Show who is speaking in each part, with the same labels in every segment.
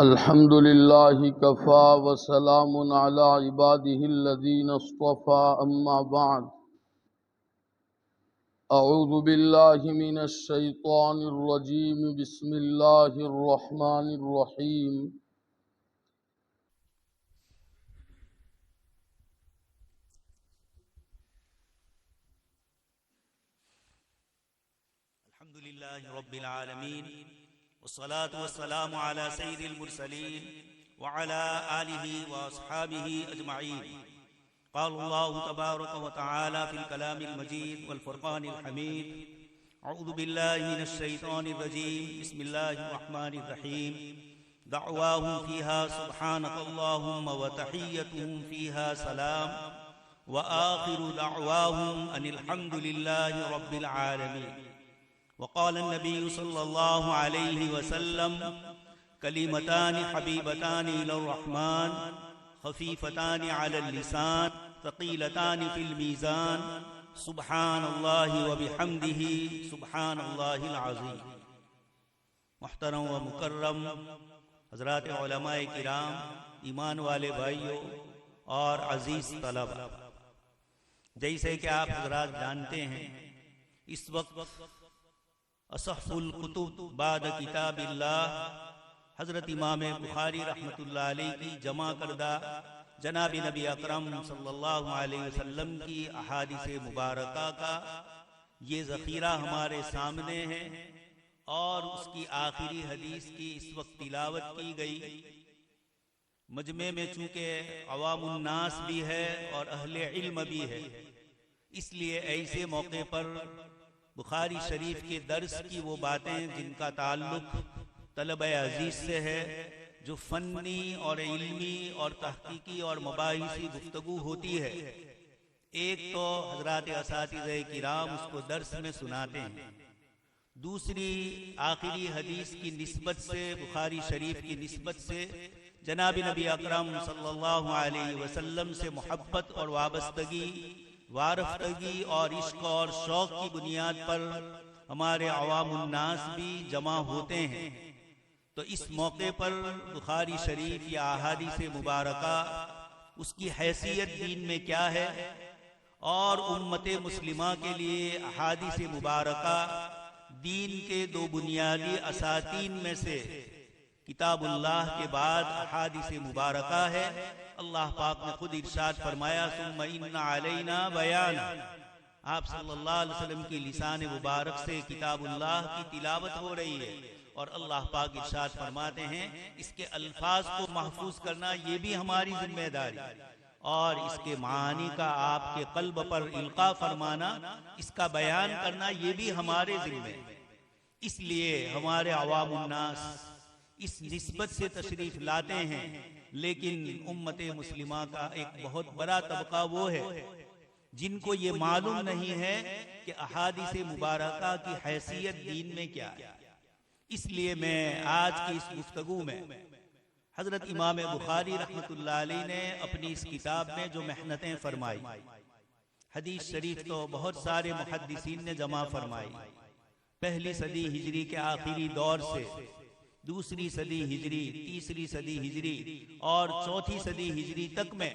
Speaker 1: अल्हम्दुलिल्लाहि Kaffa व सलामुन अला इबादिहिल्लज़ीना इस्तफ़ा अम्मा बअद। अऊज़ु बिल्लाहि मिनश शैतानिर रजीम बिस्मिल्लाहिर रहमानिर रहीम।
Speaker 2: अल्हम्दुलिल्लाहि रब्बिल आलमीन वस्सलातु वस्सलामु अला सय्यिदिल मुरसलीन व अला आलिहि व अस्हाबिहि अजमईन। क़ालल्लाहु तबारक व तआला फ़िल कलामिल मजीद वल फ़ुरक़ानिल हमीद। अऊज़ु बिल्लाहि मिनश शैतानिर रजीम। बिस्मिल्लाहिर रहमानिर रहीम। दअवाहुम फ़ीहा सुब्हानकल्लाहुम्मा व तहिय्यतुहुम फ़ीहा सलाम व आखिरु दअवाहुम अनिल हम्दुलिल्लाहि रब्बिल आलमीन। वक़ाल नबी सल्लल्लाहु अलैहि वसल्लम कलिमतानि हबीबतानि इलर रहमान खफीफतानि अलल लिसान तक़ीलतानि फिल मीज़ान सुब्हानल्लाहि व बिहम्दिही सुब्हानल्लाहिल अज़ीम। मुहतरम व मुकर्रम हज़रात उलमाए किराम, ईमान वाले भाइयों और अजीज़ तलबा, जैसे कि आप हज़रात जानते हैं, इस वक्त असहफुल कुतुब बाद किताबिल्लाह हज़रत इमाम बुखारी रहमतुल्लाह अलैह की जमा करदा जनाब नबी अकरम सल्लल्लाहु अलैहि वसल्लम की अहादीस मुबारका का ये ज़ख़ीरा हमारे सामने है और उसकी आखिरी हदीस की इस वक्त तिलावत की गई। मजमे में चूँकि अवामुन्नास भी है और अहले इल्म भी है, इसलिए ऐसे मौके पर बुखारी शरीफ के दर्स की वो बातें जिनका ताल्लुक़ तलबे अजीज़ से है, जो फ़न्नी और इल्मी और तहक़ीक़ी और मुबाहिसी गुफ्तगू होती है, एक तो हज़रात असातिज़े किराम उसको दर्स में सुनाते हैं, दूसरी आखिरी हदीस की निस्बत से, बुखारी शरीफ की निस्बत से जनाब नबी अकरम सल्लल्लाहु अलैहि वसल्लम से मोहब्बत और वाबस्तगी, वारफ्तगी और इश्क और शौक़ की बुनियाद पर हमारे अवामुन्नास भी जमा होते हैं। तो इस मौके पर बुखारी शरीफ या अहादीस मुबारका, उसकी हैसियत दीन में क्या है और उम्मत मुस्लिमा के लिए अहादीस मुबारका दीन के दो बुनियादी असातीन में से किताबुल्लाह के बाद अहादीस मुबारका है। अल्लाह पाक ने खुद इरशाद फरमाया, सुम्मा इन्ना अलैना बयान। आप सल्लल्लाहु अलैहि वसल्लम की लिसान मुबारक से किताबुल्लाह की तिलावत हो रही है और अल्लाह पाक इरशाद फरमाते हैं, इसके अल्फाज को महफूज करना ये भी हमारी जिम्मेदारी और इसके मानी का आपके कल्ब पर इल्का फरमाना, इसका बयान करना ये भी हमारे जिम्मे। इसलिए हमारे अवामुन्नास इस निस्बत से तशरीफ लाते हैं, लेकिन उम्मत मुस्लिमा का एक बहुत बड़ा तबका वो है जिनको ये मालूम नहीं है कि अहादीस मुबारका की हैसियत दीन में क्या है। इसलिए मैं आज की इस गुफ्तगू में हजरत इमाम बुखारी रहमतुल्लाह अलैह ने अपनी इस किताब में जो मेहनतें फरमाई, हदीस शरीफ तो बहुत सारे मुहद्दिसीन ने जमा फरमाई। पहली सदी हिजरी के आखिरी दौर से दूसरी सदी हिजरी, तीसरी सदी हिजरी और चौथी सदी हिजरी तक में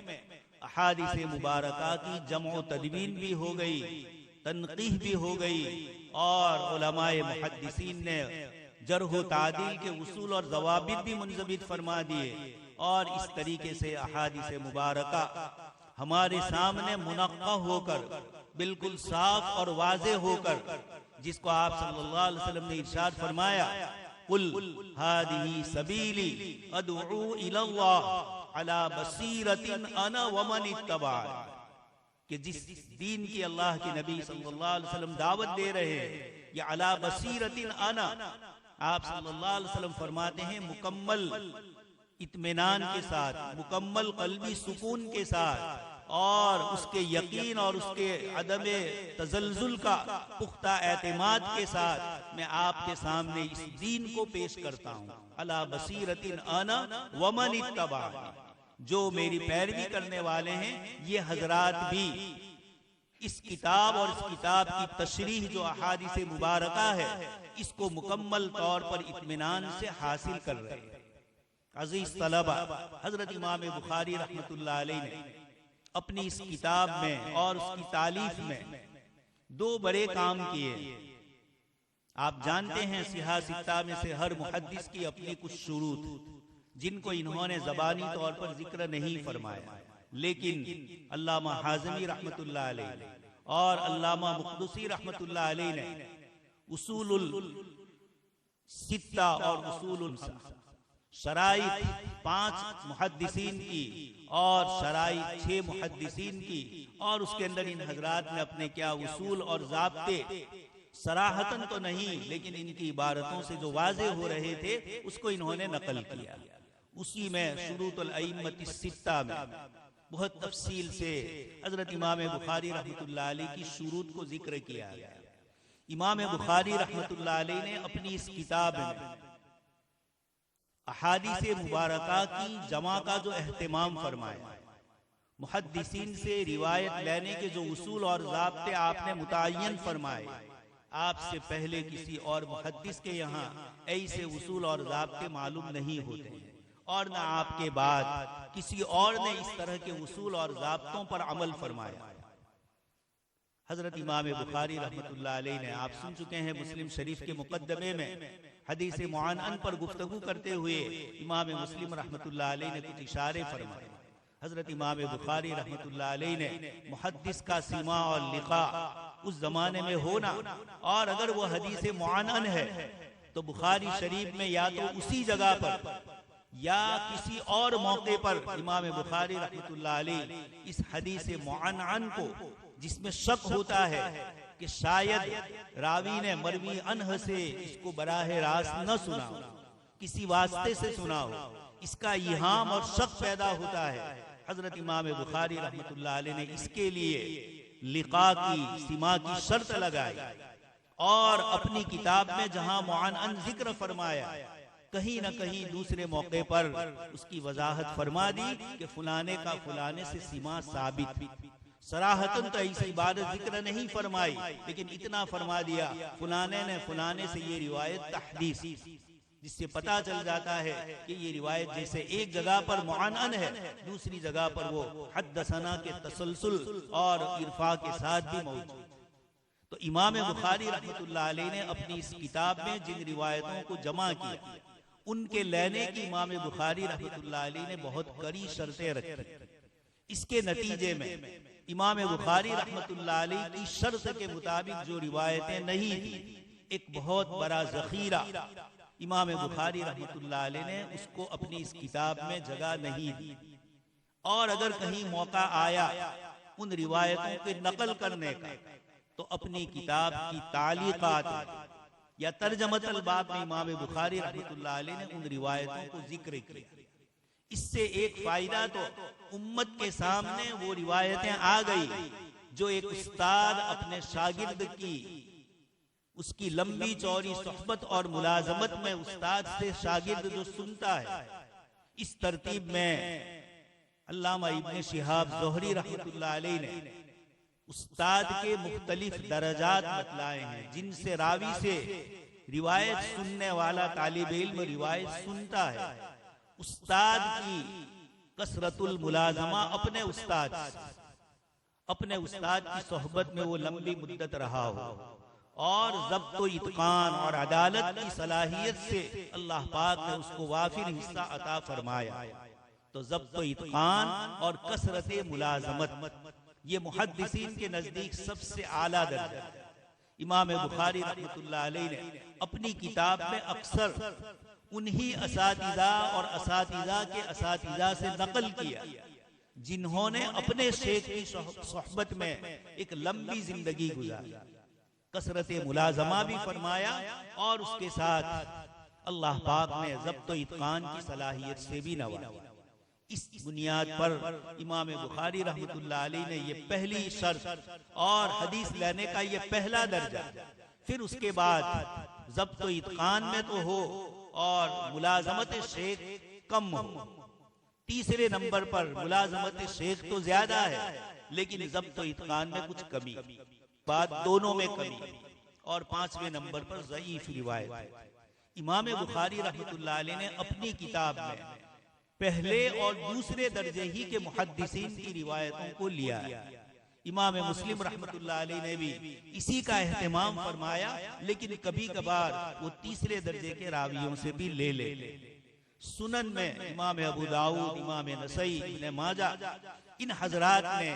Speaker 2: अहादीस मुबारका की जमो तदवीन भी हो गई, तनक़ीह भी हो गई और उलमाए मुहद्दिसीन ने जर्ह व तादील के उसूल और ज़वाबित भी मुंज़बित फरमा दिए और इस तरीके से अहादीस मुबारका हमारे सामने मुनक्का होकर, बिल्कुल साफ और वाज़े होकर, जिसको आप सल्लल्लाहु अलैहि वसल्लम ने इरशाद फरमाया, कुल हादिही सबीली अदउ इलल्लाह अला बसीरतिन अना व मन इत्तबाअ, कि जिस दीन की अल्लाह के नबी सल्लल्लाहु अलैहि वसल्लम दावत दे रहे हैं, ये अला बसीरतिन अना, आप सल्लल्लाहु अलैहि वसल्लम फरमाते हैं मुकम्मल इत्मीनान के साथ, मुकम्मल क़ल्बी सुकून के साथ और उसके यकीन और उसके अदम तज़ल्ज़ुल का पुख्ता एतमाद के साथ मैं आपके सामने इस दीन को पेश करता हूँ। अला बसीरतिन अना व मन इत्तबाअ, जो मेरी पैरवी करने वाले हैं ये हजरात भी इस किताब और इस किताब की तशरीह जो अहादीस मुबारका है, इसको मुकम्मल तौर पर इत्मीनान से हासिल कर रहे हैं। अजीज तलबा, हजरत इमाम बुखारी रहमतुल्लाह अलैह ने अपनी इस किताब में और उसकी तालीफ में दो बड़े काम किए। आप जानते हैं सिहा सित्ता में से हर मुहद्दिस की अपनी कुछ शुरूत, जिनको इन्होंने ज़बानी तौर पर जिक्र नहीं फरमाया, लेकिन अल्लामा हाज़मी रहमतुल्लाह अलैह और अल्लामा मुक़द्दसी रहमतुल्लाह अलैह ने उसूलुल सित्ता और उसूलुल शराइत 5 मुहद्दिसीन की और शराइत 6 मुहद्दिसीन की, और उसके अंदर इन हजरात ने अपने क्या उसूल और ज़ाब्ते सराहतन तो नहीं लेकिन इनकी इबारतों से जो वाज़े हो रहे थे उसको इन्होंने नकल किया। उसी में शुरूतुल अइम्मतिस सित्ता में बहुत तफसील से हजरत इमाम बुखारी रहमतुल्लाह अलैह की शुरूत को जिक्र किया गया। इमाम बुखारी रहमतुल्लाह अलैह ने अपनी इस किताब में अहादीस मुबारका की जमा का जो एहतिमाम फरमाया, मुहद्दिसीन से रिवायत लेने के जो उसूल और ज़ाब्ते आपने मुतय्यन फरमाए, आपसे पहले किसी और मुहद्दिस के यहाँ ऐसे उसूल और ज़ाब्ते मालूम नहीं होते हैं, और न आपके बाद किसी और ने इस तरह के उसूल और ज़ाब्तों पर अमल फरमाया। हजरत इमाम बुखारी रहमतुल्लाह अलैह ने, आप सुन चुके हैं, मुस्लिम शरीफ के मुकद्दमे में हदीस मुआनअन पर गुफ्तगू करते हुए इमाम मुस्लिम रहमतुल्लाह अलैह ने कुछ इशारे फरमाए। हजरत इमाम बुखारी रहमतुल्लाह अलैह ने मुहद्दिस का सीमा और लिका उस जमाने में होना, और अगर वो हदीस मुआनअन है तो बुखारी शरीफ में या तो उसी जगह पर या किसी और मौके पर इमाम बुखारी रहमतुल्लाह अलैह इस हदीस मुआनअन को, जिसमें शक होता है कि शायद रावी ने मरवी अनह से इसको बराह रास्त न सुना हो, किसी वास्ते से सुना हो, इसका इहाम और शक पैदा होता है। हजरत इमाम बुखारी रहमतुल्लाह अलैह ने इसके लिए लिका की सीमा की शर्त लगाई, और अपनी किताब में जहां मुआनअन जिक्र फरमाया, कहीं न कहीं दूसरे मौके पर उसकी वजाहत फरमा दी कि फलाने का फलाने से सीमा साबित। सराहतन तो ऐसी इबारत जिक्र नहीं फरमाई, लेकिन इतना फरमा दिया फलाने ने फलाने से ये रिवायत तहदीस, जिससे पता चल जाता है कि ये रिवायत जैसे एक जगह पर मुआनअन है, दूसरी जगह पर वो हद्दसना के तसलसल और इरफा के साथ भी मौजूद। तो इमाम बुखारी रहमतुल्लाह अलैह ने अपनी इस किताब में जिन रिवायतों को जमा किया, उनके लेने की इमाम बुखारी रहमतुल्लाह अलैह ने बहुत कड़ी शर्तें रखी। इसके नतीजे में इमाम बुखारी रहमतुल्लाह अलैह की शर्त के मुताबिक जो रिवायतें नहीं थी, एक बहुत बड़ा जखीरा इमाम बुखारी रहमतुल्लाह अलैह ने उसको अपनी इस किताब में जगह नहीं दी। और अगर कहीं मौका आया उन रिवायतों के नकल करने का, तो अपनी किताब की तालीकात या तर्जमतल बाब में इमाम बुखारी रहमतुल्लाह अलैह ने उन रिवायतों को जिक्र किया। इससे एक फायदा तो उम्मत के सामने वो रिवायतें आ गई जो एक उस्ताद अपने शागिर्द की उसकी लंबी चौड़ी सोहबत और मुलाजमत में उस्ताद से शागिर्द जो सुनता है, इस तरतीब में अल्लामा इब्न शिहाब ज़ोहरी रहमतुल्लाह अलैह ने उस्ताद के मुख्तलिफ दरजात बतलाए हैं, जिनसे रावी से रिवायत सुनने वाला तालिब इल्म रिवायत सुनता है। उस्ताद की कसरतुल मुलाजमा अपने उस्ताद की सोहबत में वो लंबी मुद्दत रहा हो, और ज़ब्त इत्कान और अदालत की सलाहियत से अल्लाह पाक ने उसको वाफिर हिस्सा अता फरमाया। तो ज़ब्त इत्कान और कसरत मुलाजमत ये मुहद्दिसीन के नजदीक सबसे आला दर्जा। इमाम बुखारी रहमतुल्लाह अलैह ने अपनी किताब में अक्सर उन्हीं असातिज़ा और असातिज़ा के असातिज़ा से नकल किया जिन्होंने अपने शेख की सोहबत में एक लंबी जिंदगी गुजारी, कसरत मुलाजमा भी फरमाया, और उसके साथ अल्लाह पाक ने ज़ब्त इत्कान की सलाहियत से भी नवाजा। इस बुनियाद पर इमाम बुखारी रहमतुल्लाह अलैह ने ये पहली शर्त और हदीस लेने का ये पहला दर्जा, फिर उसके बाद ज़ब्त इत्कान में तो हो और मुलाजमत शेख कम हो। तीसरे नंबर पर मुलाजमत शेख तो ज्यादा है, लेकिन ज़ब्त इत्कान में कुछ कमी, बात दोनों में कमी, और 5वें नंबर पर ज़ईफ रिवायत है। इमाम बुखारी रहमतुल्लाह अलैह ने अपनी किताब में पहले और दूसरे दर्जे ही के मुहद्दिसीन की रिवायतों को लिया है। इमाम मुस्लिम रहमतुल्लाह अलैह ने भी इसी का एहतमाम फरमाया, लेकिन कभी कभार वो तीसरे दर्जे के रावियों से भी ले ले। सुनन में इमाम अबू दाऊद, इमाम नसई, इब्न माजा, इन हजरात ने,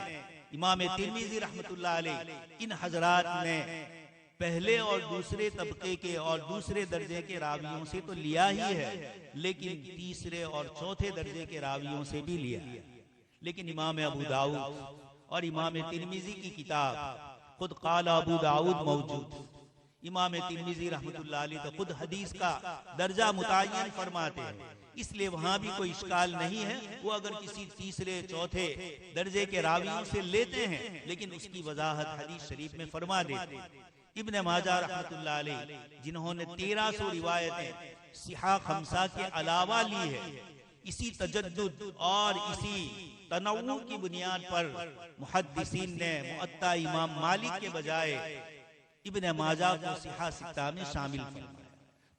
Speaker 2: इमाम तिर्मिज़ी रहमतुल्लाह अलैह, इन हजरात ने पहले और दूसरे तबके के और दूसरे दर्जे के रावियों से तो लिया ही है, लेकिन तीसरे और चौथे दर्जे के रावियों से भी लिया है। लेकिन इमाम अबू दाऊद और इमाम तिर्मिज़ी की किताब खुद क़ाला अबू दाऊद मौजूद। इमाम तिर्मिज़ी रहमतुल्लाह अलैह तो खुद हदीस का दर्जा मुतय्यन फरमाते हैं, इसलिए वहां भी कोई इश्काल नहीं है। वो अगर किसी तीसरे चौथे दर्जे के रावियों से लेते हैं, लेकिन उसकी वजाहत हदीस शरीफ में फरमा देते हैं। इब्न माजा रहमतुल्लाह अलैह जिन्होंने 1300 रिवायतें सिहा खमसा के अलावा ली है, इसी तजद्दुद और इसी तनव्वु की बुनियाद पर मुहद्दिसीन ने मुअत्ता इमाम मालिक के बजाय इब्न माजा को सिहा सित्ता में शामिल किया।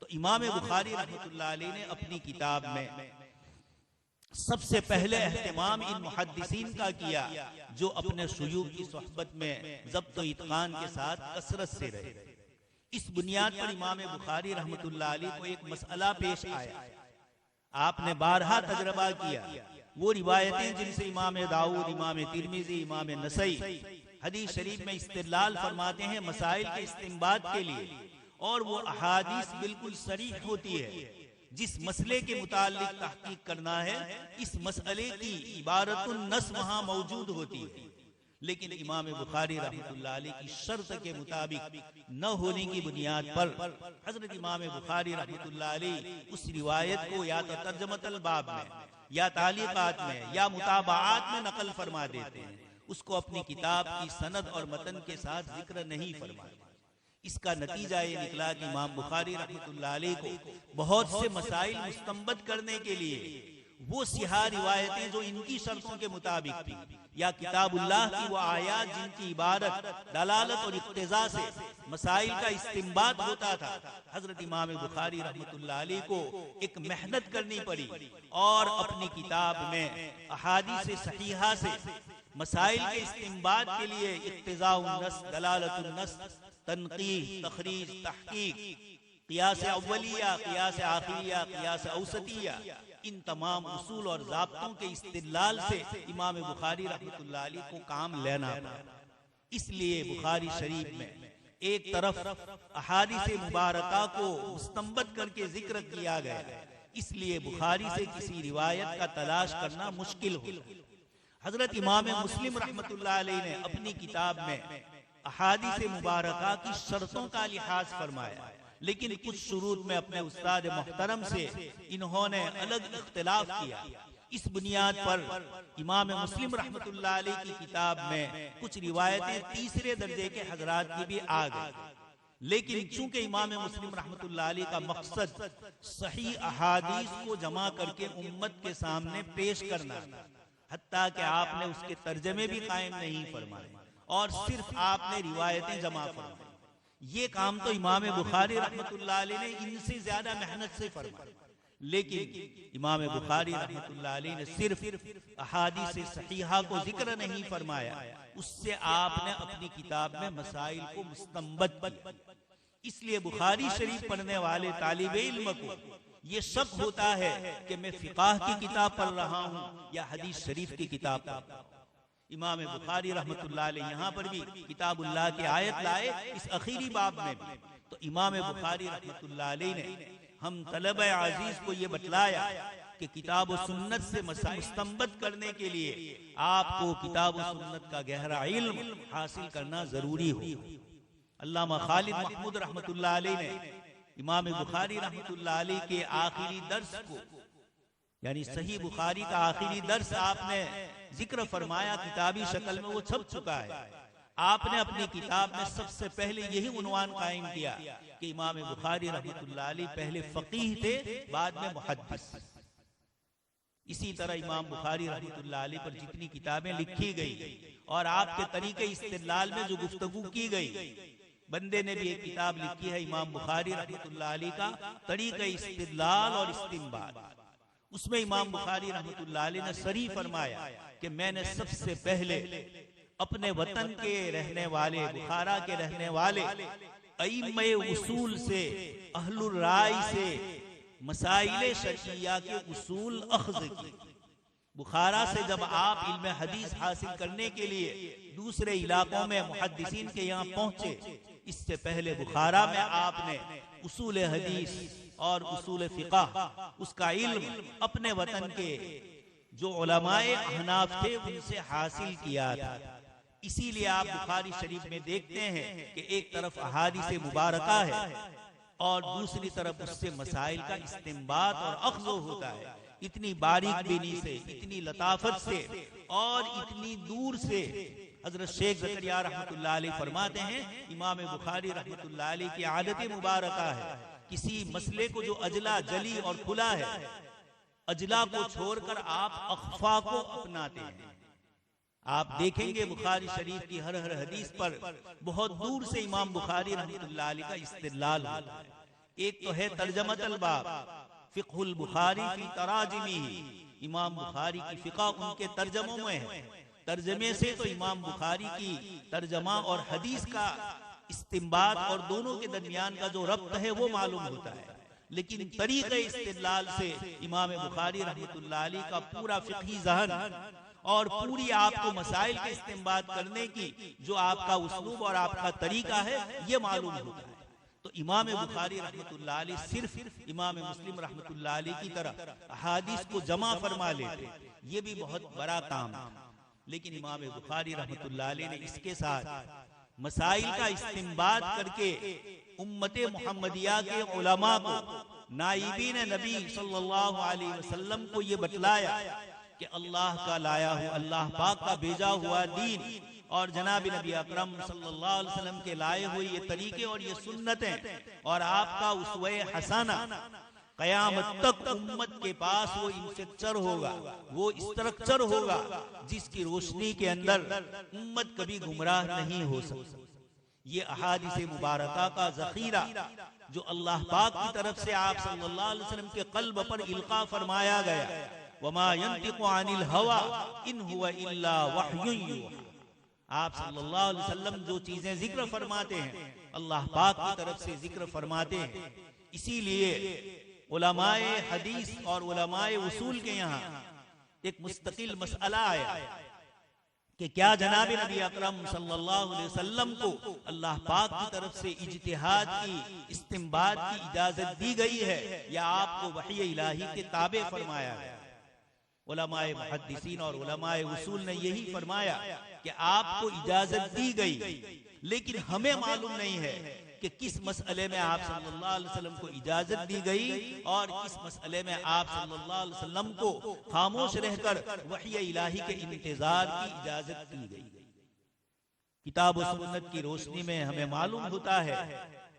Speaker 2: तो इमाम बुखारी रहमतुल्लाह अलैह ने अपनी किताब में सबसे पहले एहतमाम इन मुहद्दिसीन का किया जो अपने शुयूख की सोहबत में ज़ब्त व इत्क़ान के साथ कसरत से रहे। इस बुनियाद पर इमाम बुखारी रहमतुल्लाह अलैह को एक मसला पेश आया। आपने बारहा तजरबा किया, वो रिवायतें जिनसे इमाम दाऊद, इमाम तिर्मिज़ी, इमाम नसई हदीस शरीफ में इस्तिदलाल फरमाते हैं मसाइल के इस्तिंबात के लिए, और वो अहादीस बिल्कुल सरीह होती है। जिस मसले के मुताल्लिक तहकीक करना है, इस मसले की इबारतुन नस वहां मौजूद होती है। लेकिन इमाम बुखारी रहमतुल्लाह अलैह की शर्त के मुताबिक न होने की बुनियाद पर हजरत इमाम बुखारी रहमतुल्लाह अलैह उस रिवायत को या तो तर्जमतल बाब में या तालीकात में या मुताबाआत में नकल फरमा देते हैं, उसको अपनी किताब की सनद और मतन के साथ जिक्र नहीं फरमाते। इसका नतीजा ये निकला कि इमाम बुखारी रहमतुल्लाह अलैह को बहुत से मसाइल मुस्तंबत करने के लिए वो सिहा रिवायतें जो इनकी शर्तों के मुताबिक थी, या किताबुल्लाह की वो आयात जिनकी इबारत, दलालत और इक्तिजा से मसाइल का इस्तिंबात होता था, हजरत इमाम बुखारी रहमतुल्लाह अलैह को एक मेहनत करनी पड़ी और अपनी किताब में अहादीस सहीहा से मसाइल के इस्तिंबात के लिए इक्तिज़ाउन नस, दलालतुन नस, तनक़ीह, तखरीज, तहकीक, क़ियास अव्वलिया, क़ियास आखिरिया, क़ियास औसतिया, इन तमाम उसूल और ज़ाब्तों के इस्तिदलाल से इमाम बुखारी रहमतुल्लाह अलैह को काम लेना पड़ा। इसलिए बुखारी शरीफ में एक तरफ अहादीस मुबारका को मुस्तंबत करके जिक्र किया गया, इसलिए बुखारी से किसी रिवायत का तलाश करना मुश्किल हो। हजरत इमाम मुस्लिम रहमतुल्लाह अलैह ने अपनी किताब में अहादीस मुबारका की शर्तों का लिहाज फरमाया, लेकिन कुछ शुरूत में अपने उस्ताद मोहतरम से इन्होंने अलग इख्तिलाफ किया। इस बुनियाद पर इमाम मुस्लिम रहमतुल्लाह अलैह की किताब में कुछ रिवायतें तीसरे दर्जे के हजरात की भी आ गई, लेकिन चूंकि इमाम मुस्लिम रहमतुल्लाह अलैह का मकसद सही अहादीस को जमा करके उम्मत के सामने पेश करना, हत्ता कि आपने उसके तर्जमे भी कायम नहीं फरमाए और सिर्फ आपने रिवायतें जमा फरमाई। ये काम तो इमाम बुखारी रहमतुल्लाह अलैह ने इनसे ज्यादा मेहनत से फरमाया, लेकिन इमाम बुखारी रहमतुल्लाह अलैह ने सिर्फ अहादीस सहीहा को जिक्र नहीं फरमाया, उससे आपने अपनी किताब में मसाइल को मुस्तंबत किया। इसलिए बुखारी शरीफ पढ़ने वाले तालिबे इल्म को ये शक होता है कि मैं फिकाह की किताब पढ़ रहा हूँ या हदीस शरीफ की किताब पढ़ रहा हूँ। इमाम बुखारी रहमतुल्लाह अलैह यहाँ पर भी किताबुल्लाह की आयत लाए इस आखिरी बाब में भी। तो इमाम बुखारी रहमतुल्लाह अलैह ने हम तलबे अजीज को ये बतलाया कि किताब व सुन्नत से मुस्तंबत करने के लिए आपको किताब व सुन्नत का गहरा इल्म हासिल करना जरूरी हो। अल्लामा खालिद महमूद रहमतुल्लाह अलैह ने इमाम बुखारी रहमतुल्लाह अलैह के आखिरी दर्स को, यानी सही बुखारी का आखिरी दर्स आपने जिक्र फरमाया, किताबी शक्ल में वो छप चुका है। आपने अपनी किताब में सबसे पहले यही उन्वान कायम किया कि इमाम बुखारी रहमतुल्लाह अलैह पहले फकीह थे, बाद में मुहद्दिस। इसी तरह इमाम बुखारी रहमतुल्लाह अलैह पर जितनी किताबें लिखी गई और आपके तरीके इस्तिदलाल में जो गुफ्तगू की गई, बंदे ने भी एक किताब लिखी है इमाम बुखारी रहमतुल्लाह अलैह का तरीक़े इस्तिदलाल और इस्तिंबात। उसमें इमाम बुखारी रहमतुल्लाह अलैह ने सरी फरमाया कि मैंने सबसे पहले अपने वतन के रहने वाले, बुखारा के रहने वाले अइम्मे उसूल से, अहलुर राय से मसाइले शरइया के उसूल अख्ज़ की। बुखारा से जब आप इल्म हदीस हासिल करने के लिए दूसरे इलाकों में मुहद्दिसीन के यहाँ पहुंचे, इससे पहले बुखारा में आपने उसूल हदीस और उसूल फिक़ह उसका इल्म अपने वतन के जो उलमाए अहनाफ थे उनसे हासिल किया था। इसीलिए आप बुखारी शरीफ में देखते हैं कि एक तरफ अहादीस मुबारका है और दूसरी तरफ उससे मसाइल का इस्तिंबात और अख्ज़ होता है। इतनी बारीक बीनी से, इतनी लताफत से और इतनी दूर से। हजरत शेख ज़करिया रहमतुल्लाह अलैह फरमाते हैं, इमाम बुखारी रहमतुल्लाह अलैह की आदत मुबारका है, किसी मसले को जो अजला, जली और खुला है, अजला को छोड़कर आप अख्फा को अपनाते हैं। आप देखेंगे बुखारी शरीफ की हर हदीस पर बहुत दूर से इमाम बुखारी रहमतुल्लाह अलैह का इस्तिदलाल होता है। एक तो है तर्जमतुल बाब, फिक़हुल बुखारी फी तराजिमिही, इमाम बुखारी की फिक़ा उनके तर्जमों में है। तर्जमे से तो इमाम बुखारी की तर्जमा और हदीस का इस्तिंबात और दोनों के दरमियान का जो रब्त है वो मालूम होता है। लेकिन तरीक़े इस्तिदलाल से इमाम बुखारी रहमतुल्लाह अलैह का पूरा फ़िक़ही ज़हन और पूरी आपको मसाइल के इस्तिंबात करने की जो आपका उस्लूब और आपका तरीका है ये मालूम होता है। तो इमाम बुखारी रहमतुल्लाह अलैह सिर्फ इमाम मुस्लिम रहमतुल्लाह अलैह की तरह अहादीस को जमा फरमा लेते, ये भी बहुत बड़ा काम था। लेकिन इमाम बुखारी रहमतुल्लाह अलैह ने इसके साथ मसाइल का इस्तिंबात करके उम्मते मुहम्मदिया के उलमा को, नाइबीन नबी सल्लल्लाहु अलैहि वसल्लम को ये बतलाया कि अल्लाह का लाया हुआ, अल्लाह पाक का भेजा हुआ दीन और जनाब नबी अकरम सल्लल्लाहु अलैहि वसल्लम के लाए हुए ये तरीके और ये सुन्नतें और आपका उसवे हसना कयामत तक उम्मत के पास वो इंफ्रास्ट्रक्चर होगा, वो स्ट्रक्चर होगा जिसकी रोशनी के अंदर उम्मत कभी गुमराह नहीं हो सकती। ये अहादीस मुबारका का ज़ख़ीरा जो अल्लाह पाक की तरफ से आप सल्लल्लाहु अलैहि वसल्लम के क़ल्ब पर इल्क़ा फरमाया गया, वमा यंतिक़ु अनिल हवा इन हुवा इल्ला वह्युन यूहा। आप सल्लल्लाहु अलैहि वसल्लम जो चीजें जिक्र फरमाते हैं अल्लाह पाक की तरफ से जिक्र फरमाते हैं। इसीलिए उलमाए हदीस और उलमाए उसूल के यहाँ एक मुस्तकिल मसला आया कि क्या जनाब नबी अकरम सल्लल्लाहु अलैहि वसल्लम को अल्लाह पाक की तरफ से इज्तिहाद की, इस्तिंबात की इजाजत दी गई है या आपको वही इलाही के ताबे फरमाया गया। उलमाए मुहद्दिसीन और उलमाए उसूल ने यही फरमाया कि आपको इजाजत दी गई, लेकिन हमें मालूम नहीं है कि किस मसले में आप सल्लल्लाहु अलैहि वसल्लम को इजाजत दी गई और किस मसले में आप सल्लल्लाहु अलैहि वसल्लम को खामोश रहकर वही इलाही के इंतजार की इजाजत दी गई। किताब और सुन्नत की रोशनी में हमें मालूम होता है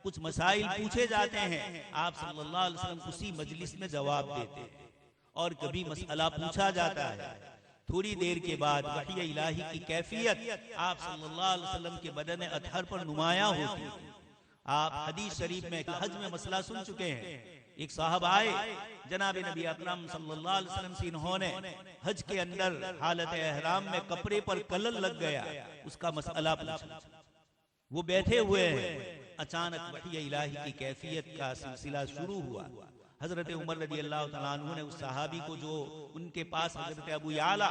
Speaker 2: कुछ मसाइल पूछे जाते हैं, आप सल्लल्लाहु अलैहि वसल्लम उसी मजलिस में जवाब देते हैं। और कभी मसला पूछा जाता है, थोड़ी देर के बाद वही इलाही की कैफियत आप सल्लल्लाहु अलैहि वसल्लम के बदन अतहर पर नुमाया होती है। आप हदीस शरीफ में हज में मसला सुन चुके हैं। एक साहब आए जनाब नबी अकरम सल्लल्लाहु अलैहि वसल्लम से, इन्होंने हज के अंदर हालत एहराम में कपड़े पर कलर लग गया, उसका मसला पूछा। वो बैठे हुए हैं, अचानक वही इलाही की कैफियत का सिलसिला शुरू हुआ। हजरत उमर रज़ी अल्लाह तआला अन्हु ने उस सहाबी को जो उनके पास हजरत अबू याला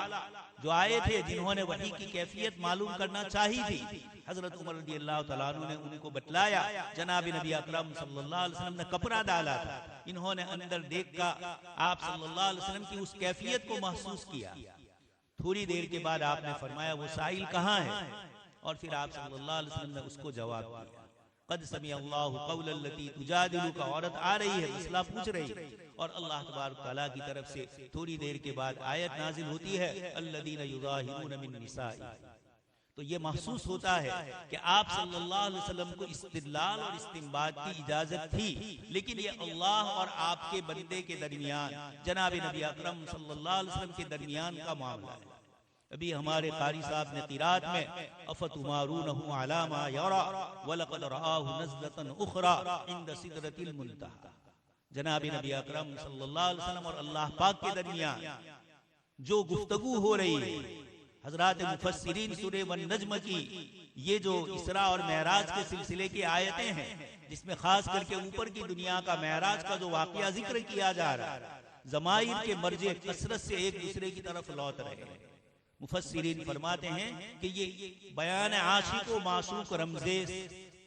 Speaker 2: जो आए थे, जिन्होंने वही की कैफियत मालूम करना चाही थी, हजरत उमर रज़ी अल्लाह तआला अन्हु ने उनको बतलाया जनाब नबी अकरम सल्लल्लाहु अलैहि वसल्लम ने कपड़ा डाला था। इन्होंने अंदर देखकर आप सल्लल्लाहु अलैहि वसल्लम की उस कैफियत को महसूस किया। थोड़ी देर के बाद आपने फरमाया वो साइल कहाँ है, और फिर आप सल्लल्लाहु अलैहि वसल्लम ने उसको जवाब दिया, क़द समिअल्लाहु क़ौलल लती तुजादिलुका, औरत आ रही है, मसला पूछ रही है, और अल्लाह तबारक तआला की तरफ से थोड़ी देर के बाद आयत नाजिल होती है, अल्लज़ीना युज़ाहिरून मिन निसाई। तो ये महसूस होता है कि आप सल्लल्लाहु अलैहि वसल्लम को इस्तिदलाल और इस्तिंबात की इजाजत थी, लेकिन ये अल्लाह और आपके बंदे के दरमियान, जनाब नबी अकरम सल्लल्लाहु अलैहि वसल्लम के दरमियान का मामला है। अभी हमारे कारी साहब ने क़िरात में अफतुमारूनहु अला मा यरा वलक़द रआहु नज़लतन उख़रा इंद सिदरतिल मुंतहा, जनाब नबी अकरम सल्लल्लाहु अलैहि वसल्लम और अल्लाह पाक के दरमियान जो गुफ्तगू हो रही है, हजरात मुफस्सिरीन सूरे वन नज्म की ये जो इसरा और मेराज के सिलसिले की आयतें हैं, जिसमें खास करके ऊपर की दुनिया का मेराज का जो वाकया जिक्र किया जा रहा है, ज़माइर के मर्जे कसरत से एक दूसरे की तरफ लौट रहे हैं। मुफस्सिरीन फरमाते हैं कि ये बयान आशिक व माशूक रमज़ेस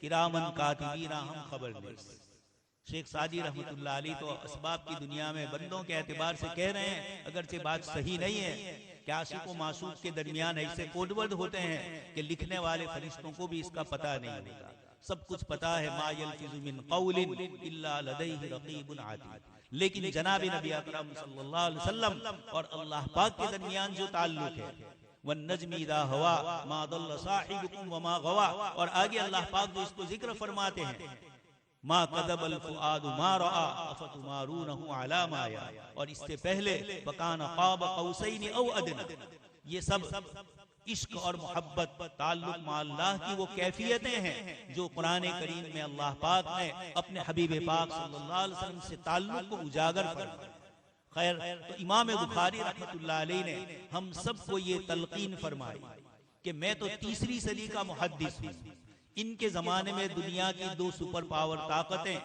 Speaker 2: किरामन कातिबीना हम खबरनेस। शेख सादी रहमतुल्लाह अलैह तो असबाब की दुनिया में बंदों के एतबार से कह रहे हैं, अगरचे बात सही नहीं है कि आशिक व माशूक के दरमियान ऐसे कोडवर्ड होते हैं कि लिखने वाले फरिश्तों को भी इसका पता नहीं होता। सब कुछ पता है, मा यल्फिज़ु मिन क़ौलिन इल्ला लदैहि रक़ीबुन अतीद। लेकिन जनाब नबी अकरम सल्लल्लाहु अलैहि वसल्लम और अल्लाह पाक के दरमियान जो ताल्लुक है, वन नज्मी इज़ा हवा मा दल्ल साहिबुकुम व मा गवा, और आगे अल्लाह पाक जो इसको जिक्र फरमाते हैं, मा कदबल फुआदु मा रआ अफतुमारूनहु अला मा यरा, और इससे पहले फकान क़ाब क़ौसैन औ अदना। ये सब इश्क और मोहब्बत ताल्लुक मा अल्लाह की वो कैफियतें हैं जो कुरान करीम में अल्लाह पाक ने अपने हबीब पाक सल्लल्लाहु अलैहि वसल्लम से ताल्लुक को उजागर फरमाया। खैर, तो इमाम बुखारी रहमतुल्लाह अलैह ने हम सबको ये तलकीन फरमाई कि मैं तो तीसरी सदी का मुहद्दिस हूँ। इनके जमाने में दुनिया की दो सुपर पावर ताकतें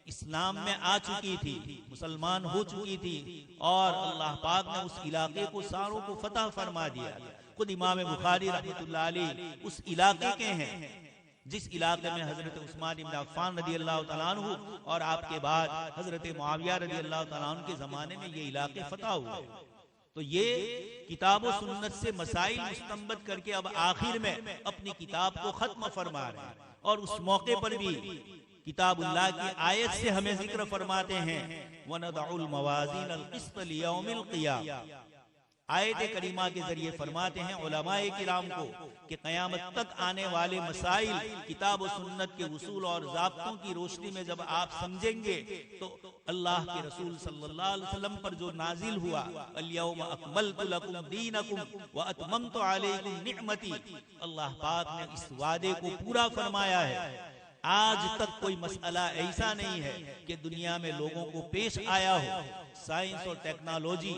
Speaker 2: इस्लाम में आ चुकी थी, मुसलमान हो चुकी थी, और अल्लाह पाक ने उस इलाके को सारों को फतह फरमा दिया। खुद इमाम बुखारी रहमतुल्लाह अलैह उस इलाके के हैं जिस इलाके में हजरत उस्मान इब्न अफ़्फ़ान रज़ी अल्लाह तआला अन्हु और आपके बाद हजरत मुआविया रज़ी अल्लाह तआला अन्हु के जमाने में ये इलाके फतह हुए। तो ये किताब व सुन्नत से मसाइल मुस्तंबत करके अब आखिर में अपनी किताब को खत्म फरमा रहे हैं, और उस मौके पर भी किताबुल्लाह की आयत से हमें जिक्र फरमाते हैं, वनदउल मवाज़ीन अल क़िस्त लियौमिल क़ियामा। आयत करीमा के जरिए फरमाते हैं उलमाए किराम को कि क़यामत तक आने वाले मसाइल किताब और सुन्नत के उसूल और ज़ाब्तों की रोशनी में जब आप समझेंगे तो अल्लाह के रसूल सल्लल्लाहु अलैहि वसल्लम पर जो नाजिल हुआ, अल-यौम अकमलतु लकुम दीनकुम व अतममतु अलैकुम निअमती, अल्लाह पाक ने इस वादे को पूरा फरमाया है। आज तक कोई मसला ऐसा नहीं है कि दुनिया में लोगों को पेश आया हो, साइंस और टेक्नोलॉजी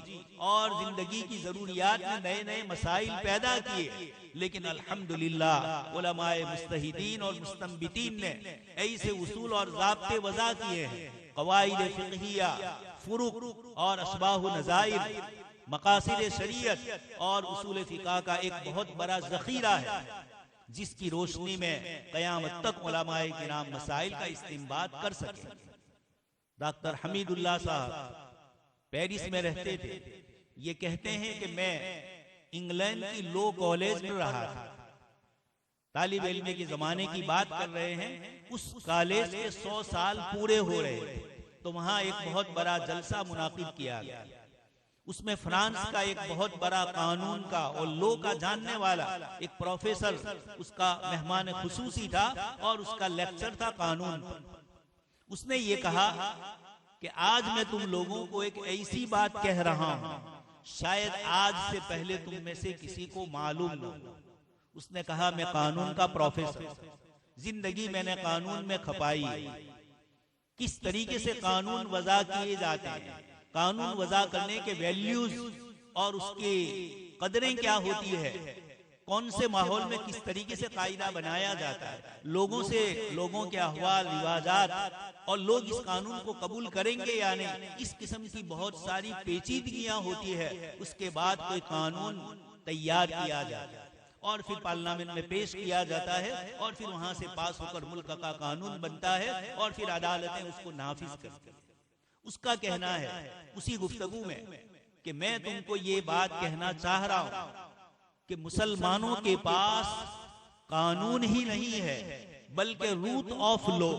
Speaker 2: और जिंदगी की जरूरियात में नए नए मसाइल पैदा किए, लेकिन अल्हम्दुलिल्लाह उलमाए मुस्तहिदीन और मुस्तंबितीन ने ऐसे उसूल और ज़ाब्ते वज़ा किए हैं, क़वाइद फ़िक़हिया, फ़ुरूक़ और असबाहु नज़ाइर, मक़ासिद शरीयत और उसूल फ़िक़ह का एक बहुत बड़ा ज़ख़ीरा है, जिसकी रोशनी में क़यामत तक उलमाए किराम मसाइल का इस्तिंबात कर सके। डॉक्टर हमीदुल्लाह साहब पेरिस में रहते थे। ये कहते हैं कि मैं इंग्लैंड की लॉ कॉलेज में रहा था, तालिब इल्म के जमाने की बात कर रहे हैं। उस कॉलेज के 100 साल पूरे हो रहे थे, तो वहां एक बहुत बड़ा जलसा मुनाकिद किया गया। उसमें फ्रांस का एक बहुत बड़ा कानून का और लॉ का जानने वाला एक प्रोफेसर उसका मेहमान खुसूसी था, और उसका लेक्चर था कानून पर। उसने ये कहा कि आज मैं तुम लोगों को एक ऐसी बात कह रहा हूं, शायद आज से पहले तुम में से किसी को मालूम न हो। उसने कहा, मैं कानून का प्रोफेसर, जिंदगी मैंने कानून में खपाई, किस तरीके से कानून वज़ा किए जाते हैं, कानून वज़ा करने के वैल्यूज और उसकी कदरें क्या होती है, कौन से माहौल में किस तरीके से कायदा बनाया जाता है, लोगों से लोगों के अहवाल रिवाजात और लोग इस कानून को कबूल करेंगे या नहीं, इस किस्म की बहुत सारी पेचीदगियां होती है। उसके बाद कोई कानून तैयार किया जाता है और फिर पार्लियामेंट में पेश किया जाता है, और फिर वहां से पास होकर मुल्क का कानून बनता है, और फिर अदालतें उसको नाफिज करती हैं। उसका कहना है उसी गुफ्तगू में कि मैं तुमको ये बात कहना चाह रहा हूं कि मुसलमानों के पास कानून ही नहीं है, बल्कि रूट ऑफ लॉ,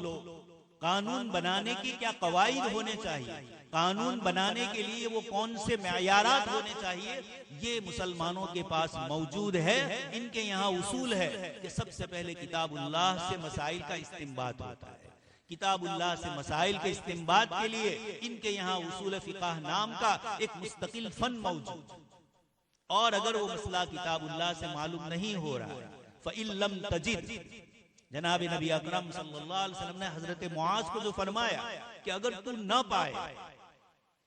Speaker 2: कानून बनाने के क्या कवायद होने चाहिए, कानून बनाने के लिए वो कौन से मयारात होने चाहिए, ये मुसलमानों के पास मौजूद है। इनके यहाँ उसूल है कि सबसे पहले किताबुल्लाह से मसाइल का इस्तिंबात होता है। किताबुल्लाह से मसाइल के इस्तिंबात के लिए इनके यहाँ उसूल फ़िक़ह नाम का एक मुस्तकिल फन मौजूद। और अगर वो मसला किताबुल्लाह से मालूम नहीं हो रहा, फ़इल्लम तजिद, जनाब नबी अकरम सल्लल्लाहु अलैहि वसल्लम ने हजरत मुआज को जो फरमाया कि अगर तू न पाए,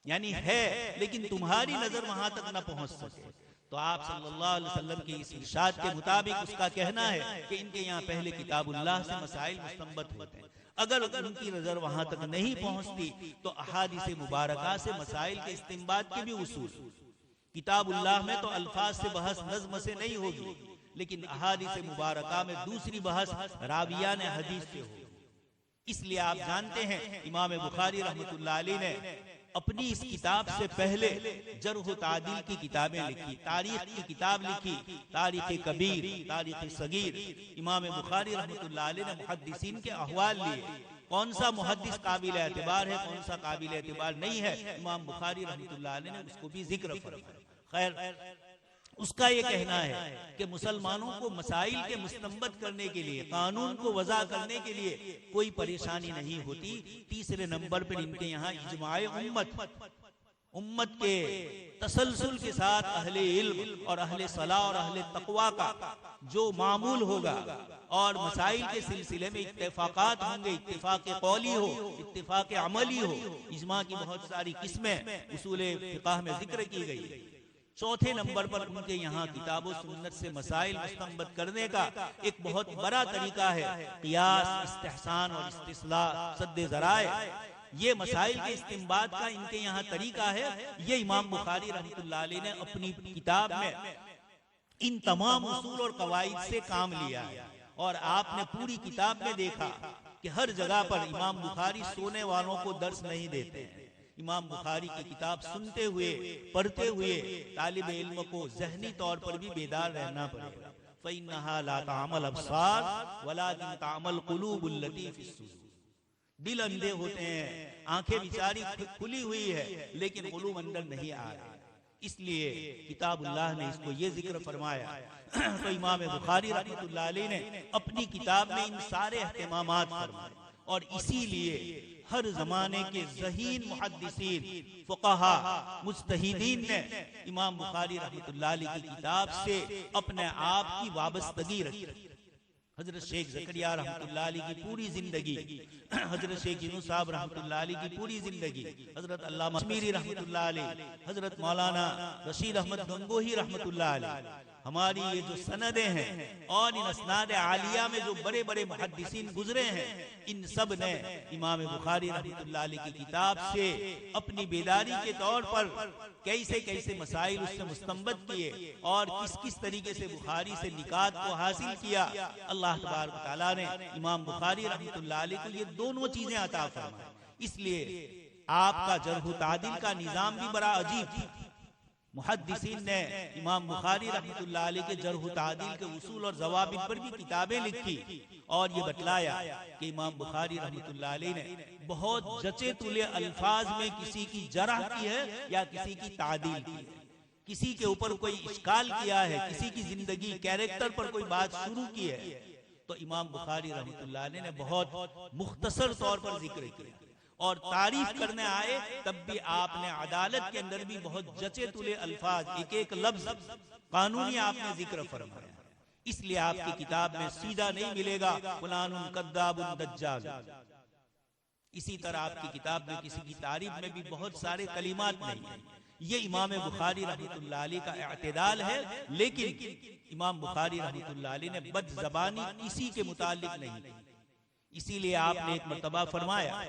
Speaker 2: यानी है लेकिन तुम्हारी नजर वहां तक न पहुंच सके, तो आप सल्लल्लाहु अलैहि वसल्लम के इस इरशाद के मुताबिक उसका कहना है कि इनके यहाँ पहले किताबुल्लाह से मसाइल मुस्तंबत होते हैं। अगर उनकी नजर वहां तक नहीं पहुंचती तो अहादीस मुबारका से मसाइल के इस्तिंबात के भी उसूल। किताबुल्लाह में तो अल्फाज से बहस नज़्म से नहीं होगी, लेकिन अहादीस मुबारका में दूसरी बहस राविया ने हदीस से होगी। इसलिए आप जानते हैं इमाम बुखारी रहमतुल्लाह अलैह ने अपनी इस किताब से पहले जर्ह तादील की किताबें लिखी, तारीख की किताब लिखी, तारीख कबीर, तारीख सगीर। इमाम बुखारी रहमतुल्लाह अलैह ने मुहद्दिसीन के अहवाल लिए, कौन सा मुहद्दिस काबिल एतबार है, कौन सा काबिल एतबार नहीं है, इमाम बुखारी रहमतुल्लाह अलैह ने उसको भी जिक्र फरमाया। खैर, उसका ये कहना है कि मुसलमानों को मसाइल के मुस्तंबत करने के लिए, कानून को वज़ा करने के लिए कोई परेशानी नहीं होती। तीसरे नंबर पर इनके यहाँ इजमाए उम्मत के तसलसल के साथ अहले इल्म और अहले सलाह और अहले तकवा का जो मामूल होगा और मसाइल के सिलसिले में इत्तेफाकात होंगे, इत्तेफाक कौली हो, इत्तेफाक अमली हो। इजमा की बहुत सारी किस्में उसूल फिक़ह में जिक्र की गई। चौथे नंबर पर उनके यहाँ किताब व सुन्नत से मसाइल मुस्तंबत करने का एक बहुत बड़ा तरीका है क़ियास, इस्तिहसान और इस्तिस्लाह, सद्दे ज़राए। ये मसाइल के इस्तिंबात का इनके यहाँ तरीका है। ये इमाम बुखारी रहमतुल्लाह अलैह ने अपनी किताब में इन तमाम उसूल और कवाइद से काम लिया है। और आपने पूरी किताब में देखा कि हर जगह पर इमाम बुखारी सोने वालों को दर्स नहीं देते हैं। इमाम बुखारी की किताब सुनते हुए, पढ़ते हुए तालिब इल्म को ज़हनी तौर पर भी बेदार रहना पड़ेगा। फ़इन्नहा ला तामल अब्सार वलाकिन तामल क़ुलूबुल लती फ़िस्सूदूर। दिल अंधे होते हैं, आंखें बेचारी खुली हुई है, लेकिन क़ुलूब अंदर नहीं आ रहे। इसलिए किताबुल्लाह ने इसको ये जिक्र फरमाया। तो इमाम बुखारी रहमतुल्लाह अलैह ने अपनी किताब में इन सारे एहतिमामात फरमाए, और इसीलिए हर जमाने के ज़हीन मुहद्दिसीन, फुक़हा, मुज्तहिदीन ने इमाम बुखारी रहमतुल्लाह अलैह की किताब से अपने आप की वाबस्तगी रखी। हजरत शेख ज़करिया रहमतुल्लाह अलैह की पूरी जिंदगी, हजरत शेख यूनुस साहब रहमतुल्लाह अलैह की पूरी जिंदगी, हजरत अल्लामा कश्मीरी रहमतुल्लाह अलैह, हजरत मौलाना रशीद अहमद गंगोही रहमतुल्लाह अलैह, हमारी ये जो सनदें हैं और इन असनाद आलिया में जो बड़े बड़े मुहद्दिसीन गुजरे हैं, इन सब ने इमाम बुखारी रहमतुल्लाह अलैह की किताब से अपनी बेदारी के तौर पर कैसे कैसे मसाइल उससे मुस्तंबत किए और किस किस तरीके से बुखारी से निकात को हासिल किया। अल्लाह तबारक व तआला ने इमाम बुखारी रहमतुल्लाह अलैह को ये दोनों चीजें अता फरमाई। इसलिए आपका जर्ह तादील का निजाम भी बड़ा अजीब था। मुहद्दिसीन ने इमाम बुखारी रहमतुल्लाह अलैह के जर्ह तादील के उसूल और ज़वाबित पर भी किताबें लिखी और ये बतलाया कि इमाम बुखारी रहमतुल्लाह अलैह ने बहुत जचे तुले अल्फाज में किसी की जरह की है या किसी की तादील की है, किसी के ऊपर कोई इश्काल किया है, किसी की जिंदगी कैरेक्टर पर कोई बात शुरू की है, तो इमाम बुखारी रहमतुल्लाह अलैह ने बहुत मुख्तसर तौर पर जिक्र किया। और तारीफ करने आए तब भी आपने अदालत के अंदर भी बहुत जचे तुले अल्फाज, एक एक लफ्ज कानूनी आपने जिक्र फरमाया। इसलिए आपकी किताब में सीधा नहीं मिलेगा फलानुन कद्दाबुन दज्जाल। इसी तरह आपकी किताब में किसी की तारीफ में भी बहुत सारे कलिमात नहीं है। ये इमाम बुखारी रहमतुल्लाह अलैह का इत्तेदाल है, लेकिन इमाम बुखारी रहमतुल्लाह अलैह ने बदज़बानी किसी के मुतालिक नहीं की। इसीलिए आपने एक मर्तबा फरमाया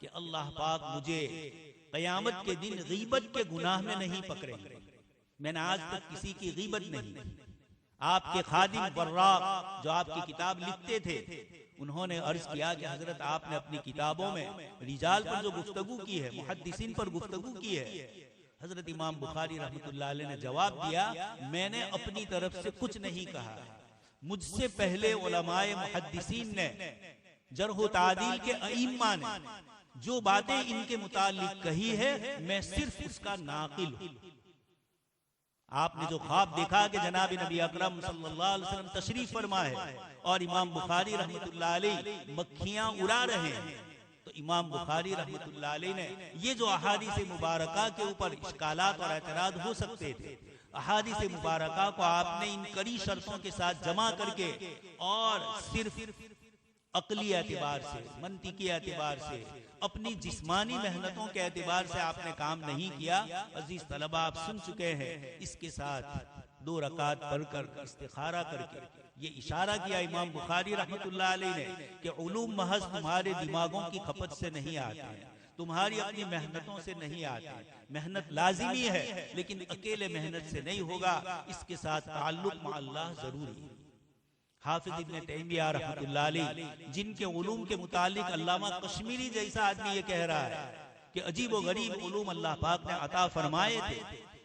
Speaker 2: कि अल्लाह पाक मुझे क़यामत के दिन गीबत के गुनाह में नहीं पकड़ेंगे। मैंने आज तक किसी की गीबत नहीं की। आपके खादिम वर्राक जो आपकी किताब लिखते थे, उन्होंने अर्ज किया कि हजरत आपने अपनी किताबों में रिजाल पर जो गुफ्तगू की है, मुहद्दिसीन पर गुफ्तगू की है, हजरत इमाम बुखारी रहमतुल्लाह अलैह ने जवाब दिया, मैंने अपनी तरफ से कुछ नहीं कहा। मुझसे पहले उलमाए मुहद्दिसीन ने, जर्ह तादील के अइम्मा ने जो बातें इनके मुतालिक कही है, मैं सिर्फ उसका नाकिल हूं। आपने जो ख्वाब देखा कि जनाब नबी अकरम सल्लल्लाहु अलैहि वसल्लम तशरीफ फरमा है और इमाम बुखारी रहमतुल्लाह अलैह मक्खियां उड़ा रहे हैं, तो इमाम बुखारी रहमतुल्लाह अलैह ने ये जो अहादीस मुबारका के ऊपर इश्कालात और एतराज हो सकते थे, अहादीस मुबारका को आपने इन कड़ी शर्तों के साथ जमा करके और सिर्फ अकली एतबार से, मंतिकी एतबार से, अपनी जिस्मानी मेहनतों के एतबार से आपने काम नहीं किया। अजीज तलबा, आप सुन चुके हैं। इसके साथ 2 रकात पढ़कर इस्तिखारा करके ये इशारा किया इमाम बुखारी रहमतुल्लाह अलैह ने कि उलूम महज तुम्हारे दिमागों की खपत से नहीं आते हैं, तुम्हारी अपनी मेहनतों से नहीं आते। मेहनत लाजिमी है लेकिन अकेले मेहनत से नहीं होगा, इसके साथ ताल्लुक मा अल्लाह जरूरी है। हाफिज इब्न तैमिया रहमतुल्लाह अलैह, जिनके उलूम के मुतालिक अल्लामा कश्मीरी जैसा आदमी ये कह रहा है कि अजीब व गरीब उलूम अल्लाह पाक ने अता फरमाए थे,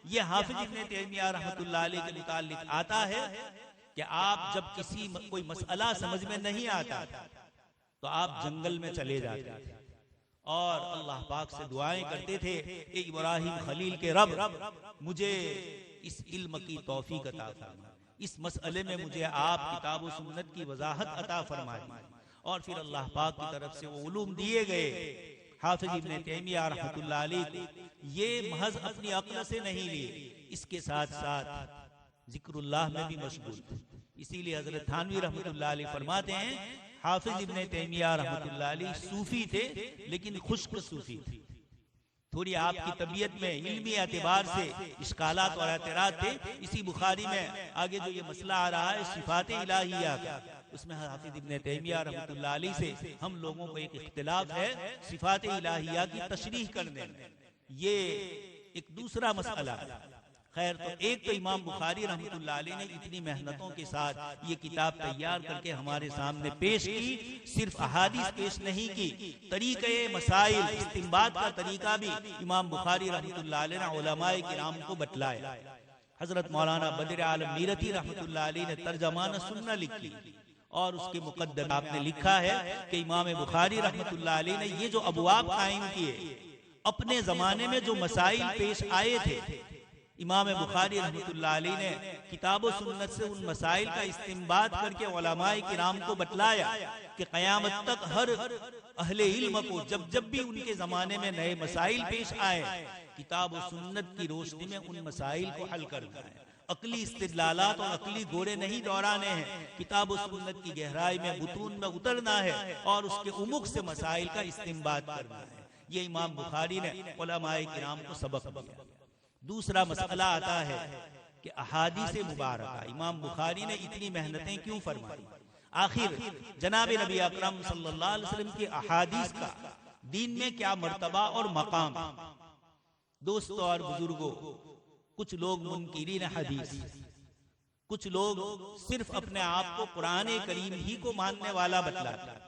Speaker 2: ये हाफिज इब्न तैमिया रहमतुल्लाह अलैह के मुतालिक आता है कि आप जब किसी कोई मसला समझ में नहीं आता तो आप जंगल में चले जाते थे और अल्लाह पाक से दुआएं करते थे, ए इब्राहिम खलील के रब, मुझे इस इल्म की तौफीक अता फरमा, इस मसले में मुझे आप किताब व सुन्नत की वजाहत अता फरमाए। और फिर अल्लाह पाक की तरफ से वो उलूम दिए गए। हाफिज इब्न तैमिया रहमतुल्लाह अलैह ये महज अपनी अक्ल से नहीं लिए, इसके साथ साथ जिक्रुल्लाह में भी मशगूल थे। इसीलिए हजरत थानवी रहमतुल्लाह अलैह फरमाते हैं, हाफिज इब्न तैमिया रहमतुल्लाह अलैह सूफी थे लेकिन खुश्क सूफी थे। थोड़ी आपकी तबीयत में इल्मी एतबार से इश्कालात और एतराज थे। इसी बुखारी में आगे जो ये मसला आ रहा है सिफात इलाहिया का, उसमें हाफिज इब्न तैमिया रहमतुल्लाह अलैह से हम लोगों को एक इख्तिलाफ है सिफात इलाहिया की तशरीह करने में। ये एक दूसरा मसला है। खैर, तो एक तो इमाम बुखारी रहमतुल्लाह अलैह ने इतनी मेहनतों के साथ ये किताब तैयार करके हमारे सामने पेश की। सिर्फ अहादीस पेश नहीं की, तरीक़े मसाइल इस्तिंबात का तरीका भी इमाम बुखारी रहमतुल्लाह अलैह ने उलमाए किराम को बतलाया। हजरत मौलाना बद्र आलम मीरती रहमतुल्लाह अलैह ने तर्जमान सुन्ना लिखी और उसके मुकद्दम आपने लिखा है कि इमाम बुखारी रहमतुल्लाह अलैह ने ये जो अबवाब कायम किए, अपने जमाने में जो मसाइल पेश आए थे, इमाम बुखारी रहमतुल्लाह अलैह ने किताब सुन्नत से उन मसाइल का इस्तिंबात करके उलमाए किराम को बतलाया कि क़यामत तक हर अहले इल्म को जब जब भी उनके जमाने में नए मसाइल पेश आए, किताब सुन्नत की रोशनी में उन मसाइल को हल करना है। अकली इस्तिदलालात और अकली घोड़े नहीं दौड़ाने हैं, किताब सुन्नत की गहराई में बुतून में उतरना है और उसके उमुक से मसाइल का इस्तिंबात करना है। ये इमाम बुखारी ने उलमाए किराम को सबक दिया। दूसरा मसला आता है कि अहादीस मुबारका, इमाम बुखारी ने इतनी मेहनतें क्यों फरमाई? आखिर जनाब नबी अकरम सल्लल्लाहु अलैहि वसल्लम की अहादीस का दीन में क्या मर्तबा और मकाम? दोस्तों और बुजुर्गों, कुछ लोग मुनकिरीन हदीस, कुछ लोग सिर्फ अपने आप को कुरान करीम ही को मानने वाला बतलाते हैं।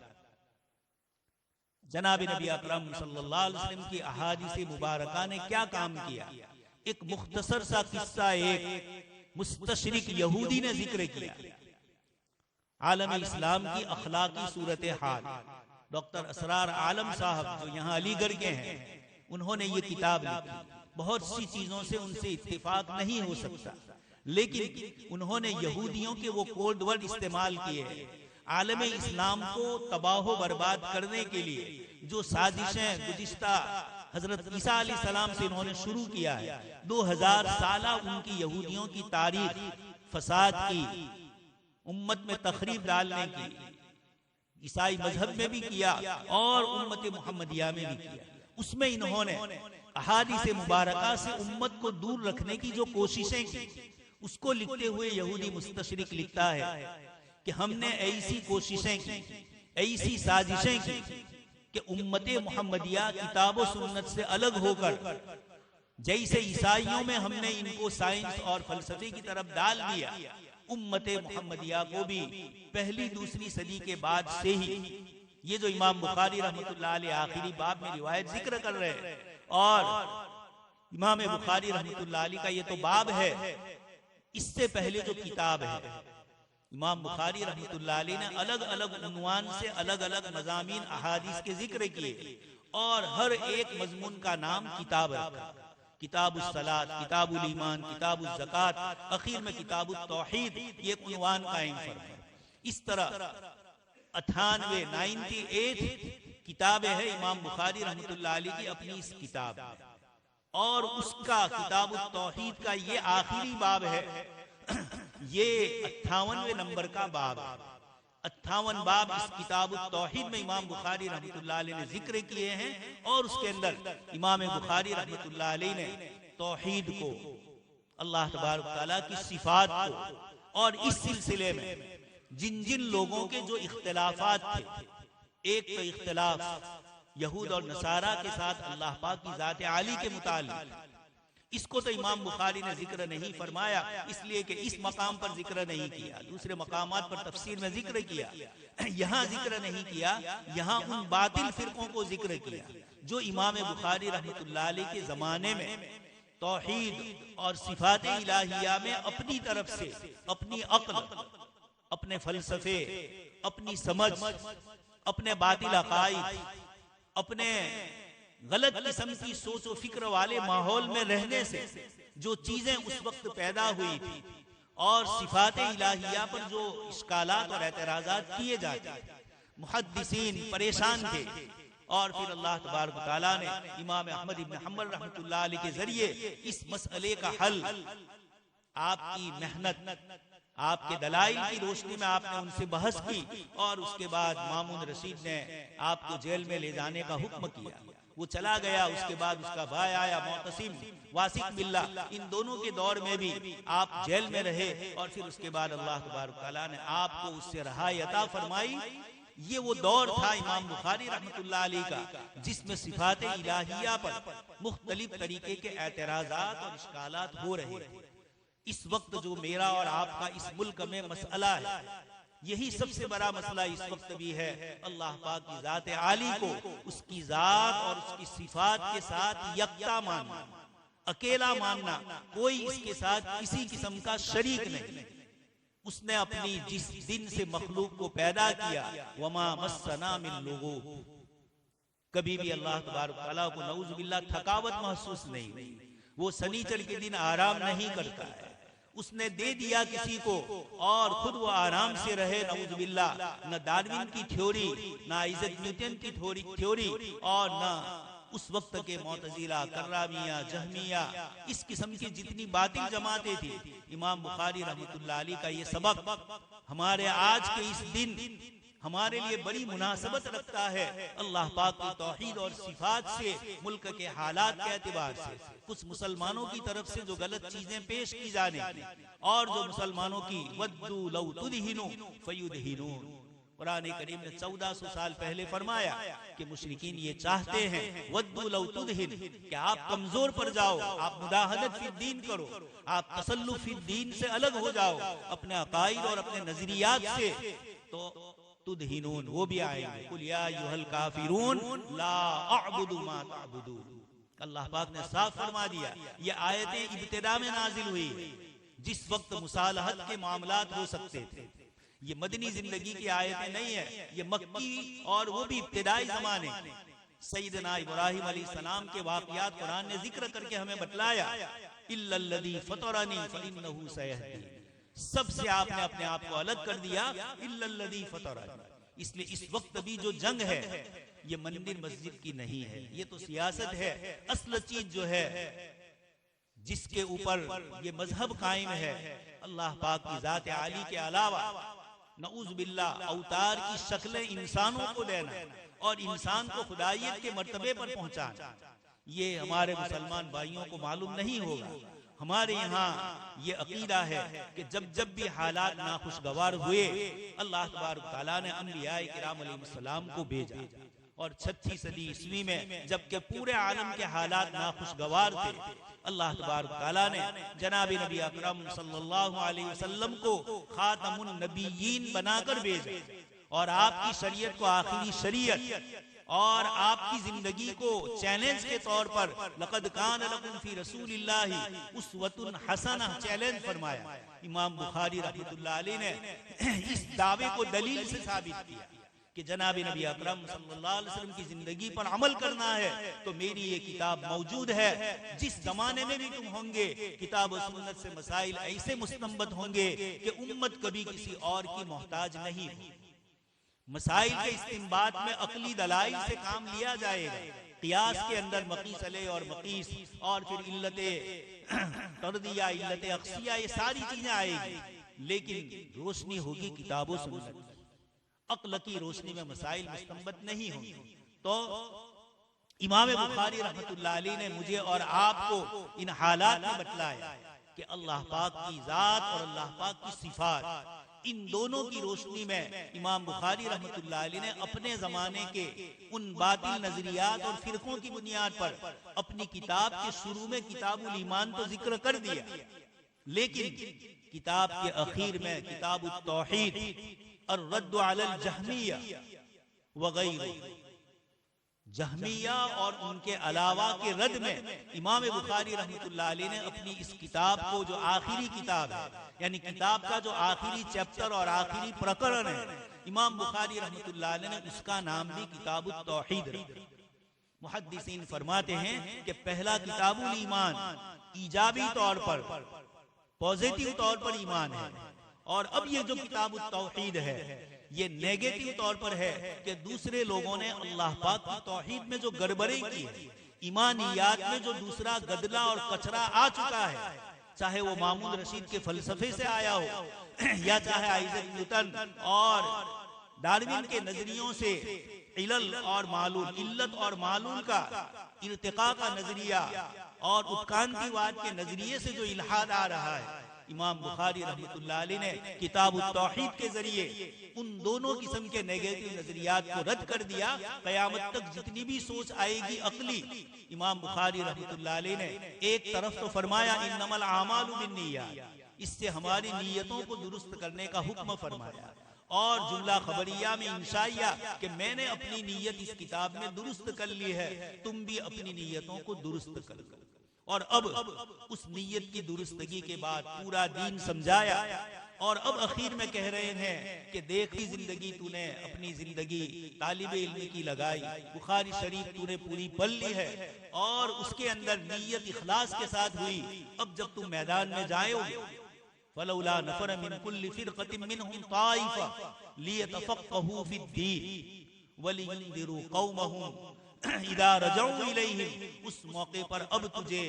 Speaker 2: जनाब नबी अकरम सल्लल्लाहु अलैहि वसल्लम की अहादीस मुबारका ने क्या काम किया? एक मुख्तसर सा किस्सा एक मुस्तशरिक यहूदी ने जिक्र किया। आलम इस्लाम की अखलाकी सूरत हाल, डॉक्टर असरार आलम साहब जो यहाँ अलीगढ़ के हैं, उन्होंने ये किताब लिखी। बहुत सी चीजों से उनसे इत्तेफाक नहीं हो सकता, लेकिन उन्होंने यहूदियों के वो कोड वर्ड इस्तेमाल किए आलम इस्लाम को तबाह बर्बाद करने के लिए। जो साजिशें गुज़िश्ता हजरत ईसा अलैहिस्सलाम से इन्होंने शुरू किया है, 2000 साला उनकी यहूदियों की तारीख फसाद की, उम्मत में तखरीब डालने की, ईसाई मजहब में भी किया और उम्मत मुहम्मदिया में भी किया। उसमें इन्होंने अहादीस मुबारका से उम्मत को दूर रखने की जो कोशिशें की, उसको लिखते हुए यहूदी मुस्तशरिक लिखता है कि हमने ऐसी कोशिशें की, ऐसी साजिशें की कि उम्मत मुहम्मदिया किताब सुन्नत से अलग होकर, जैसे ईसाइयों में हमने इनको साइंस और फलसफे की तरफ डाल दिया, उम्मत मुहम्मदिया को भी पहली दूसरी सदी के बाद से ही, ये जो इमाम बुखारी रहमतुल्लाह अलैह आखिरी बाब में रिवायत जिक्र कर रहे हैं, और इमाम बुखारी रहमतुल्लाह अलैह का ये तो बाब है, इससे पहले जो किताब है, इमाम बुखारी रहमतुल्लाह अलैह ने अलग अलग उन्वान से अलग अलग मज़ामीन अहादीस के जिक्र किए और हर एक मजमून का नाम किताब रखा। किताबुस सलात, किताबुल ईमान, किताबुल ज़कात, आखिर में किताबुत तौहीद, ये उन्वान कायम फरमाया। इस तरह 98 किताबें हैं इमाम बुखारी रहमतुल्लाह अलैह की अपनी इस किताब में। और उसका किताबुत तौहीद का ये आखिरी बाब है, ये 58वें नंबर का बाब है। 58 बाब इस किताबुत तौहीद में इमाम बुखारी रहमतुल्लाह अलैह ने जिक्र किए हैं, और उसके अंदर इमाम बुखारी रहमतुल्लाह अलैह ने तौहीद को, अल्लाह तबारक तआला की सिफात को, और इस सिलसिले में जिन जिन लोगों के जो इख्तिलाफात थे, एक तो इख्तिलाफ यहूद और नसारा के साथ अल्लाह पाक की ज़ात आली के मुतालिक, इसको तो इमाम बुखारी ने जिक्र नहीं फरमाया, इसलिए कि इस मकाम पर जिक्र नहीं किया, दूसरे मकामात पर तफसीर में जिक्र किया, यहाँ जिक्र नहीं किया। यहाँ उन बातिल फिरकों को जिक्र किया जो इमाम बुखारी रहमतुल्लाह अलैह के जमाने में तौहीद और सिफात इलाहिया में अपनी तरफ से अपनी अक्ल, अपने फलसफे, अपनी समझ, अपने बातिल अकाइद, अपने गलत किस्म की सोच और फिक्र वाले माहौल में रहने से जो चीजें उस वक्त पैदा हुई थी, और सिफात इलाहिया पर जो इश्कालात और एतराज़ात किए जाते, मुहद्दिसीन परेशान थे। और फिर अल्लाह तबारक व तआला ने इमाम अहमद इब्न हंबल रहमतुल्लाह अलैह के जरिए इस मसले का हल, आपकी मेहनत, आपके दलाइल की रोशनी में आपने उनसे बहस की, और उसके बाद मामून रशीद ने आपको जेल में ले जाने का हुक्म किया। वो चला गया, उसके बाद उसका भाई आया मोतसिम, वासिक बिल्ला, इन दोनों के दौर में भी आप जेल में रहे, और फिर उसके बाद अल्लाह तबारक व तआला ने आपको उससे रहाई अता फरमाई। ये वो दौर था इमाम बुखारी रहमतुल्लाह अलैह का, जिसमें सिफात इलाहिया पर मुख्तलिफ तरीके के एतराज़ात और इश्कालात हो रहे थे। इस वक्त जो मेरा और आपका इस मुल्क में मसला है, यही सबसे बड़ा मसला इस वक्त भी है। अल्लाह पाक की ज़ात आली को उसकी ज़ात और उसकी सिफात के साथ यकता मानना, अकेला मानना, कोई इसके साथ किसी किस्म का शरीक नहीं। उसने अपनी जिस दिन से मखलूक को पैदा किया, वमा मस्सना मिन लुगूब, कभी भी अल्लाह तबारक व तआला को नऊज़ बिल्लाह थकावट महसूस नहीं हुई। वो शनीचर के दिन आराम नहीं करता है। उसने दे दिया किसी को और खुद वो आराम से रहे, नऊज़ बिल्लाह। न डार्विन की थ्योरी, न आइजैक न्यूटन की थ्योरी, और न उस वक्त के मोतजिला, कर्रामिया, जहमिया, इस किस्म की जितनी बातिल जमातें थी, इमाम बुखारी रहमतुल्लाह अलैह का ये सबक हमारे आज के इस दिन हमारे लिए बड़ी मुनासबत रखता है। अल्लाह पाक की तौहीद और सिफात से, मुल्क के हालात के एतबार से, कुछ मुसलमानों की तरफ से जो गलत चीजें पेश की जाने, और जो मुसलमानों की वद्दू लौ तुदहिनु फयुदहिनून, कुरान करीम ने 1400 साल पहले फरमाया कि मुशरिकीन ये चाहते हैं, वद्दू लौ तुदहिन, कि आप कमजोर पर जाओ, आप मुदाहनत फी दीन करो, आप तसल्लुफ फी दीन से अलग हो जाओ अपने अकाइद और अपने नजरियात से, तो तुदहिनून वो भी आएंगे। कुल या अय्युहल काफिरून ला अअबुदु मा तअबुदून। अल्लाह पाक ने साफ फरमा दिया। ये आयतें इब्तिदा में नाजिल हुई जिस वक्त मुसालहत के मामलात हो सकते थे। ये मदनी जिंदगी की आयतें नहीं है, ये मक्की, और वो भी इब्तिदाई जमाने सैयदना इब्राहिम अलैहिस्सलाम के वाक़ियात कुरान ने जिक्र करके हमें बतलाया, इल्लल्लज़ी फतरनी फइन्नहु सयहदीन। सबसे आपने अपने आप को अलग कर दिया, इल्लल्लज़ी फतरनी। इसलिए इस वक्त भी जो जंग है, ये मंदिर मस्जिद की नहीं है, ये तो सियासत है। असल चीज जो है जिसके ऊपर ये मजहब कायम है, अल्लाह पाक की ज़ात आली के अलावा नऊज़ बिल्लाह अवतार की शक्लें इंसानों को देना और इंसान को खुदाइयत के मर्तबे पर पहुंचाना, ये हमारे मुसलमान भाइयों को मालूम नहीं होगा। हमारे यहाँ ये अकीदा है कि जब जब भी हालात नाखुशगवार हुए, अल्लाह तबारक व तआला ने अंबिया किराम अलैहिस्सलाम को भेजा, और 36 सदी ईस्वी में जबकि पूरे आलम के हालात नाखुशगवार थे, अल्लाह तबारक व तआला ने जनाब नबी अकरम सल्लल्लाहु अलैहि वसल्लम को खातमुन नबिय्यीन बनाकर भेजा, और आपकी शरीयत को आखिरी शरीयत और आपकी जिंदगी को चैलेंज के तौर पर लक़द कान लकुम फी रसूलिल्लाहि उस्वतुन हसनह चैलेंज फरमाया। इमाम बुखारी रहमतुल्लाह अलैह ने इस दावे को दलील से साबित किया कि जनाब नबी अकरम सल्लल्लाहु अलैहि वसल्लम की जिंदगी पर अमल करना है तो मेरी ये किताब मौजूद है। जिस जमाने में भी तुम होंगे, किताब और सुन्नत से मसाइल ऐसे मुस्तंबत होंगे कि उम्मत कभी किसी और की मोहताज नहीं। मसाइल के इस्तिंबात में अकली दलाइल से काम लिया जाएगा, कियास के अंदर मकीस अलैह और मकीस और फिर इल्लते तर्दिया, इल्लते अक्सिया, ये सारी चीजें आएगी, लेकिन रोशनी होगी किताबों सुन्नत, अक्ल की रोशनी में मसाइल मुस्तंबत नहीं होंगे। तो इमाम बुखारी रहमतुल्लाह अलैह ने मुझे और आपको इन हालात में बतलाया कि अल्लाह पाक की जात और अल्लाह पाक की सिफात, इन दोनों की रोशनी में इमाम बुखारी रहमतुल्लाह अलैह ने अपने जमाने के उन बातिल नजरियात और फिरकों की बुनियाद पर अपनी किताब के शुरू में किताबुल ईमान तो जिक्र कर दिया, लेकिन किताब के आखिर में किताबुत तौहीद और रद्द अलल जहमिया वगैरह, जहमिया और उनके अलावा के रद में इमाम बुखारी रहमतुल्लाह अलैह ने अपनी इस किताब को, जो आखिरी किताब है, यानी किताब का जो आखिरी चैप्टर और आखिरी प्रकरण है, इमाम बुखारी रहमतुल्लाह अलैह ने उसका नाम भी किताबुत तौहीद रखा। मुहद्दिसीन फरमाते हैं कि पहला किताबुल ईमान ईजाबी तौर पर, पॉजिटिव तौर पर ईमान है, और अब ये जो किताबुत तौहीद है ये नेगेटिव तौर पर है कि दूसरे लोगों ने अल्लाह पाक की तौहीद में जो गड़बड़ी की है, ईमानियात में जो दूसरा गदला और कचरा आ चुका है, चाहे वो मामून रशीद के फलसफे से आया हो या चाहे आइजैक न्यूटन और डार्विन के नजरियों से इल्ल और मालूल, इल्लत और मालूल का इर्तिका का नजरिया और उत्क्रांतिवाद के नजरिए से जो इल्हाद आ रहा है, इमाम बुखारी रहमतुल्लाह अलैह ने किताब तौहीद के जरिए उन दोनों किस्म के नेगेटिव नजरियात को रद्द कर दिया। कयामत तक जितनी भी सोच आएगी अक्ली, इमाम बुखारी रहमतुल्लाह अलैह ने एक तरफ तो फरमाया इन्नमल आमालु बिन्नियात, इससे हमारी नीयतों को दुरुस्त करने का हुक्म फरमाया, और जुमला खबरिया में इंशाइया कि मैंने अपनी नीयत इस किताब में दुरुस्त कर ली है, तुम भी अपनी नीयतों को दुरुस्त कर लो। और अब उस नीयत की दुरुस्तगी के बाद पूरा दीन समझाया, और अब आखिर में कह रहे हैं कि देखी जिंदगी तूने अपनी जिंदगी तालिब इल्म की लगाई, बुखारी शरीफ तूने पूरी पढ़ ली है और उसके अंदर नीयत इखलास के साथ हुई। अब जब तुम मैदान में जाओगे, फलौला नफर मिन कुल्ली फिरक़तिन मिनहुम ताइफा लियतफ़क़्क़हू फ़िद्दीन वलियुनज़िरू क़ौमहुम इदा रजऊ इलैहिम, उस मौके पर अब तुझे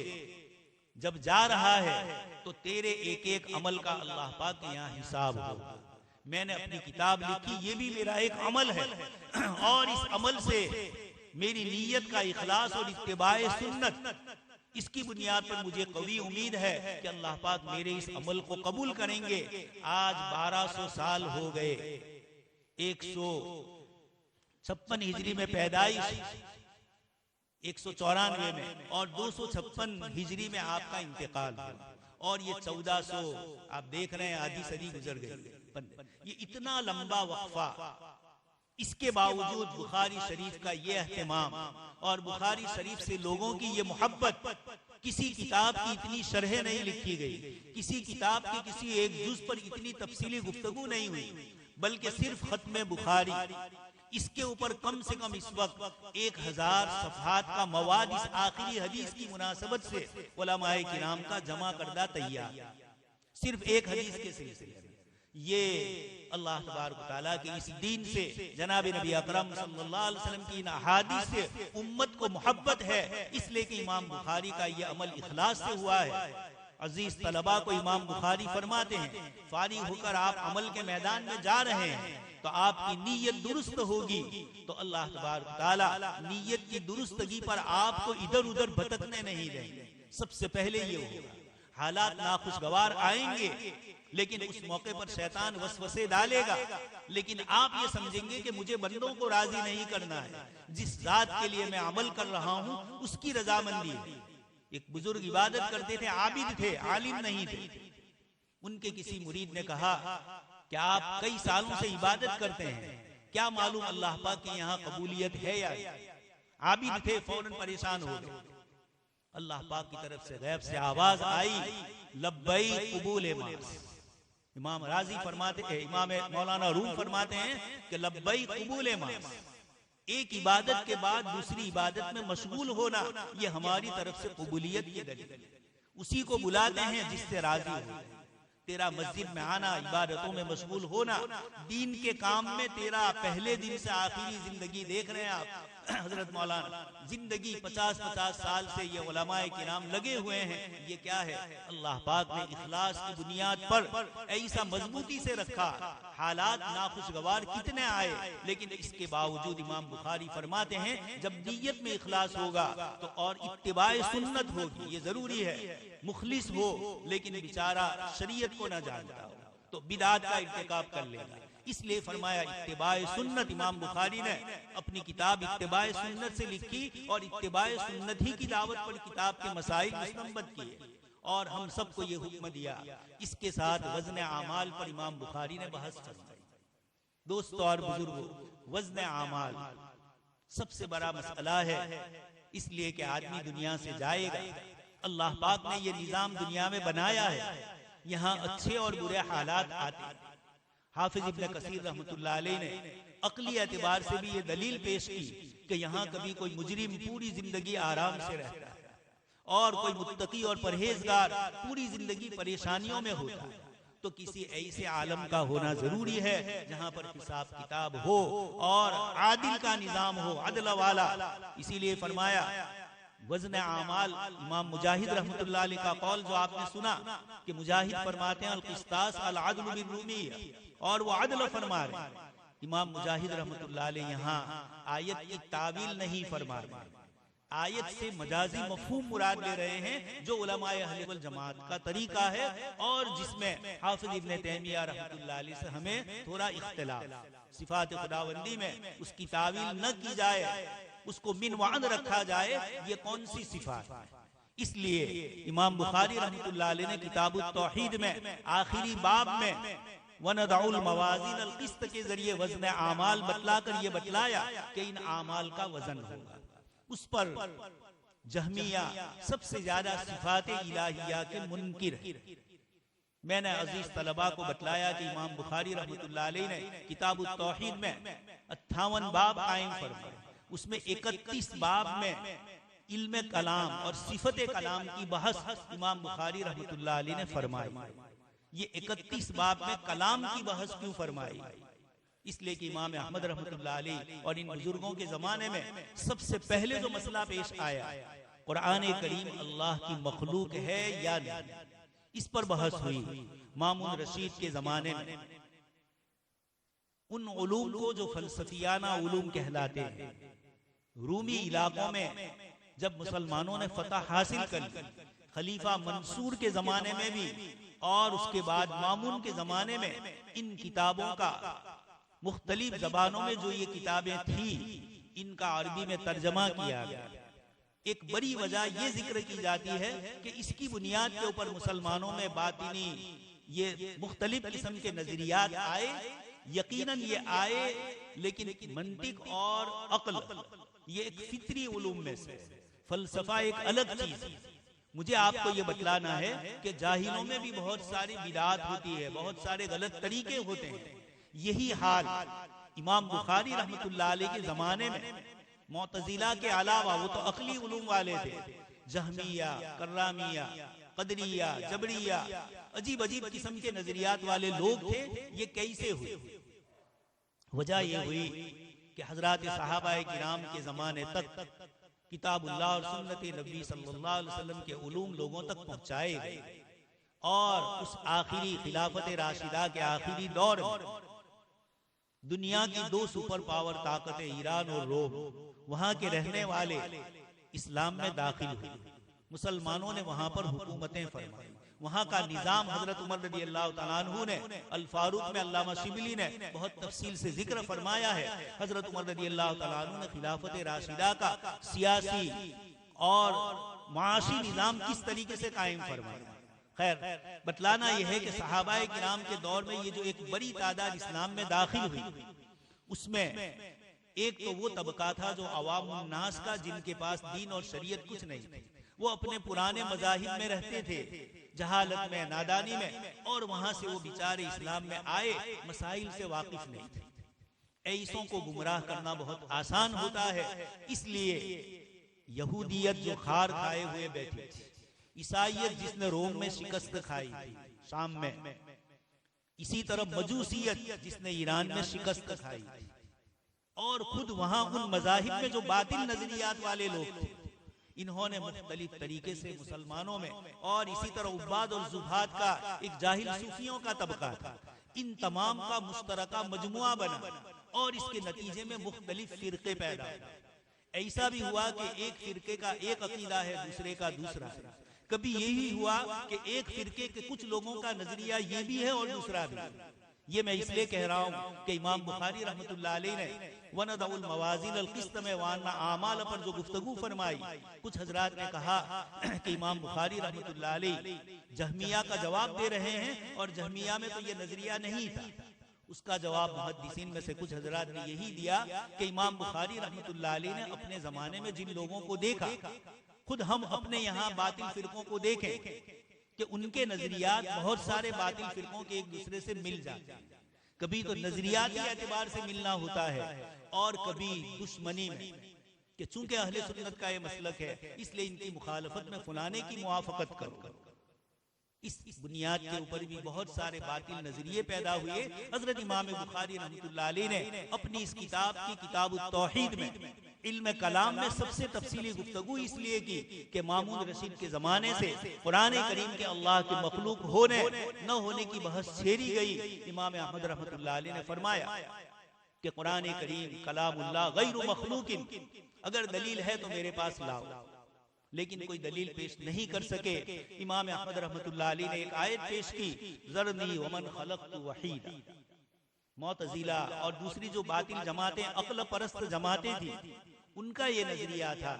Speaker 2: जब जा रहा है तो तेरे एक एक अमल का अल्लाह पाक के यहाँ हिसाब होगा। मैंने अपनी किताब लिखी, ये भी मेरा एक अमल है, और इस अमल से मेरी नीयत का इखलास और इत्तिबाए सुन्नत, इसकी बुनियाद पर मुझे कवी उम्मीद है कि अल्लाह पाक मेरे इस अमल को कबूल करेंगे। आज 1200 साल हो गए, 156 हिजरी में पैदाइश, 194 में और 256 हिजरी में आपका इंतकाल हुआ, और ये 1400 आप देख रहे हैं आधी सदी गुजर गई। ये इतना लंबा वक्फा, इसके बावजूद बुखारी शरीफ का ये अहतमाम और बुखारी शरीफ से लोगों की ये मोहब्बत, किसी किताब की इतनी शरह नहीं लिखी गई, किसी किताब के किसी एक जुज पर इतनी तफसीली गुफ्तगू नहीं हुई, बल्कि सिर्फ खत्म बुखारी, इसके ऊपर कम से कम इस वक्त 1000 सफ़हात का मवाद इस आखिरी हदीस की मुनासबत से उलमाए किराम का जमा करदा तैयार, सिर्फ एक हदीस के सिलसिले में। ये अल्लाह तबारक तआला के इस दीन से, जनाब नबी अकरम सल्लल्लाहु अलैहि वसल्लम की इन अहादीस से उम्मत को मोहब्बत है, इसलिए कि इमाम बुखारी का ये अमल इखलास से हुआ है। अजीज तलबा को इमाम बुखारी फरमाते हैं, फारिग होकर आप अमल के मैदान में जा रहे हैं तो आपकी नीयत दुरुस्त होगी तो अल्लाह तबारक तआला नीयत की दुरुस्तगी पर आपको इधर उधर भटकने नहीं देंगे। सबसे पहले ये होगा, हालात नाखुशगवार आएंगे, लेकिन उस मौके पर शैतान वसवसे डालेगा, लेकिन आप ये समझेंगे कि मुझे बंदों को राजी नहीं करना है, जिस जात के लिए मैं अमल कर रहा हूँ उसकी रजामंदी है। एक बुजुर्ग इबादत करते थे, आबिद थे, आलिम नहीं थे। उनके किसी मुरीद ने कहा कि आप कई सालों से इबादत करते हैं, क्या मालूम अल्लाह पाक के यहाँ कबूलियत है या? आबिद थे, फौरन परेशान हो गए। अल्लाह पाक की तरफ से गैब से आवाज आई, लब्बैक कबूल मास। इमाम राजी फरमाते हैं, इमाम मौलाना रूम फरमाते हैं कि लब्बैक कबूल मास, एक इबादत के बाद दूसरी इबादत में मशगूल होना, ये हमारी तरफ से कबूलियत की दलील। उसी को बुलाते हैं जिससे राजी हो। तेरा मस्जिद में आना, इबादतों में मशगूल होना, दीन के काम में तेरा पहले दिन से आखिरी जिंदगी देख रहे हैं आप हजरत मौलाना जिंदगी 50-50 साल से ये उलमाए किराम लगे हुए हैं। ये क्या है? अल्लाह पाक ने इखलास की बुनियाद पर ऐसा मजबूती से रखा, हालात नाखुशगवार कितने आए, लेकिन इसके बावजूद इमाम बुखारी फरमाते हैं जब नीयत में इखलास होगा तो और इत्तिबाए सुन्नत होगी, ये जरूरी है। मुखलिस हो लेकिन बेचारा शरीयत को ना जानता हो तो बिदात का इर्तिकाब कर लेगा। इसलिए फरमाया इत्तिबाए सुन्नत। इमाम बुखारी ने अपनी किताब इत्तिबाए सुन्नत से लिखी और इत्तिबाए सुन्नत ही की दावत पर किताब के मसाइल मुस्तंबत किए और हम सबको ये हुक्म दिया। इसके साथ वज़न आमाल पर इमाम बुखारी ने बहस फरमाई। दोस्तों और बुजुर्गों, वज़न आमाल सबसे बड़ा मसला है, इसलिए कि आदमी दुनिया से जाएगा। अल्लाह पाक ने ये निजाम दुनिया में बनाया है, यहाँ अच्छे और बुरे हालात आते हैं। हाफिज इब्न कसीर रहमतुल्लाह अलैह ने अक्ली एतबार से भी ये दलील पेश की कि यहाँ कभी कोई मुजरिम पूरी जिंदगी आराम से रहता है और कोई मुत्तकी और परहेजगार पूरी जिंदगी परेशानियों में होता है, तो किसी ऐसे आलम का होना जरूरी है जहाँ पर हिसाब किताब हो और आदिल का निजाम हो, अदल वाला। इसीलिए फरमाया वज़न आमाल। इमाम मुजाहिद रहमतुल्लाह अलैह का कौल जो आपने सुना कि मुजाहिद फरमाते हैं अल क़िस्तास अल अदल बिर्रुमिय्या, और वो अदल फरमा रहे हैं। इमाम मुजाहिद रहमतुल्लाह अलैह यहाँ आयत की तावील नहीं फरमा रहे, आयत से मजाजी मफहूम मुराद ले रहे हैं जो उलमाए अहले वल जमात का तरीका है और जिसमें हाफिज इब्न तैमिया रहमतुल्लाह अलैह से हमें थोड़ा इख्तिलाफ। सिफात खुदावंदी में उसकी तावील न की जाए, उसको मिनवान रखा जाए, ये कौन सी सिफात है। इसलिए इमाम बुखारी रहमतुल्लाह अलैह ने किताबुत तौहीद में आखिरी बाब में वनदउल मवाज़ीन अल क़िस्त के जरिए वज़न आमाल बतलाकर ये बतलाया कि इन आमाल का वजन होगा। उस पर जहमिया सबसे ज्यादा सिफात इलाहिया के मुनकिर है। मैंने अजीज तलबा को बतलाया कि इमाम बुखारी रहमतुल्लाह अलैह ने किताबुत तौहीद में 58 बाब कायम फरमाए, उसमें 31 बाब में इल्म कलाम और सिफत कलाम की बहस इमाम बुखारी रहमतुल्लाह अलैह ने फरमाई। ये 31 बाब में कलाम की बहस क्यों फरमाई? इसलिए कि इमाम अहमद रहमतुल्लाह अलैह और इन बुजुर्गों के जमाने में सबसे पहले जो मसला पेश आया, कुरान करीम अल्लाह की मखलूक है या नहीं, इस पर बहस हुई। मामून रशीद के जमाने में उन उलूम को जो फलसफियाना उलूम कहलाते हैं, रूमी इलाकों में जब मुसलमानों ने फतह हासिल कर ली, खलीफा मंसूर के जमाने में भी और उसके बाद मामून के जमाने में इन किताबों का मुख्तलिफ जबानों में जो ये किताबें थी इनका अरबी में तर्जमा किया गया। एक बड़ी वजह ये जिक्र की जाती है कि इसकी बुनियाद के ऊपर मुसलमानों में बातिनी ये मुख्तलिफ किस्म के नजरियात आए, यकीनन ये आए, लेकिन मंतिक और अक्ल ये एक फितरी उलूम में से, फलसफा एक अलग चीज है। मुझे आपको ये बतलाना है कि जाहिलों में भी बहुत सारी बिदात होती है, बहुत सारे गलत तरीके होते हैं। यही हाल इमाम बुखारी रहमतुल्लाह अलैह के जमाने में मुअतज़िला के अलावा, वो तो अक्ली उलूम वाले थे, जहमिया, कर्रामिया, कदरिया, जबरिया, अजीब अजीब किस्म के नजरियात वाले लोग थे। ये कैसे हुए? वजह ये हुई कि हजरात सहाबाए किराम के जमाने तक किताबुल्लाह और सुन्नत नबी सल्लल्लाहु अलैहि वसल्लम के उलूम लोगों तक पहुंचाए गए और उस आखिरी खिलाफत राशिदा के आखिरी दौर में दुनिया की 2 सुपर पावर ताकतें ईरान और रोम, वहां के रहने वाले इस्लाम में दाखिल हुए। मुसलमानों ने वहां पर हुकूमतें फरमाई। वहां का निजाम हजरत उमर रज़ी अल्लाह तआला अन्हु ने अल फारूक में अल्लामा शिबली ने बहुत तफसील से जिक्र फरमाया है। हजरत उमर रज़ी अल्लाह तआला अन्हु ने खिलाफत राशिदा का सियासी और माशी निजाम किस तरीके से कायम फरमाया। खैर, बतलाना यह है कि सहाबाए किराम के दौर में ये जो एक बड़ी तादाद इस्लाम में दाखिल हुई, उसमें एक तो वो तबका था जो अवामुन नास का, जिनके पास दीन और शरीयत कुछ नहीं थी। वो अपने पुराने मज़ाहिब में रहते थे, जहालत में, नादानी में, और वहां से वो बेचारे इस्लाम में आए, मसाइल से वाकिफ नहीं थे। ऐसों को गुमराह करना बहुत आसान होता है। इसलिए यहूदियत जो खार खाए हुए बैठी थी, ईसाइयत जिसने रोम में शिकस्त खाई थी शाम में, इसी तरह मजूसियत जिसने ईरान में शिकस्त खाई थी, और खुद वहां उन मजाहिब में जो बातिल नजरियात वाले लोग थे, इन्होंने मुख्तलिफ तरीके से मुसलमानों में, और इसी तरह उब्बाद और जुहाद का एक जाहिल सूफियों का तबका था, इन तमाम का मुश्तरका मजमुआ बना और इसके नतीजे में मुख्तलिफ फिरके पैदा हुए। ऐसा भी हुआ कि एक फिरके का एक अकीदा है, दूसरे का दूसरा है। कभी यही हुआ कि एक फिरके के कुछ लोगों का नजरिया ये भी है और दूसरा भी है। ये मैं इसलिए कह रहा हूँ कि इमाम बुखारी रहमतुल्लाह अलैह ने वनदउल मवाज़िन अल क़िस्त में वाना आमाल पर जो गुफ्तगू फरमाई, कुछ हजरात ने कहा कि इमाम बुखारी रहमतुल्लाह अलैह जहमिया का जवाब दे रहे हैं और जहमिया में तो ये नजरिया नहीं था। उसका जवाब मुहद्दिसीन में से कुछ हजरात ने यही दिया कि इमाम बुखारी रहमतुल्लाह अलैह ने अपने जमाने में जिन लोगों को देखा, खुद हम अपने यहाँ बातिल फिरकों को देखें कि उनके नजरियात बहुत सारे बातिल फिरकों के एक दूसरे से मिल जाते हैं। कभी तो नजरियाती एतबार से मिलना होता है और कभी दुश्मनी में, कि चूंकि अहले सुन्नत का ये मसलक है इसलिए इनकी मुखालफत में फलाने की मुआफकत करो। इस बुनियाद के ऊपर भी बहुत सारे बातिल नजरिए पैदा हुए। हजरत इमाम बुखारी रहमतुल्लाह अलैह ने अपनी इस किताब की किताब तौहीद में इल्म कलाम में सबसे तफसीली गुफ्तगू इसलिए की कि मामून रशीद के जमाने से कुरान करीम के अल्लाह के मखलूक होने न होने की बहस छेड़ी गई। इमाम अहमद रहमतुल्लाह अलैह ने फरमाया कि कुरान करीम कलामुल्लाह गैरु मखलूकिन, अगर दलील है तो मेरे पास लाओ, लेकिन कोई दलील पेश नहीं कर सके। इमाम अहमद रहमतुल्लाह अलैह ने एक आयत पेश की, ज़रनी वमन खलक़तु वहीदा। मुअतज़िला और दूसरी जो बातिल जमातें, अक्ल परस्त जमातें थी, उनका ये नजरिया था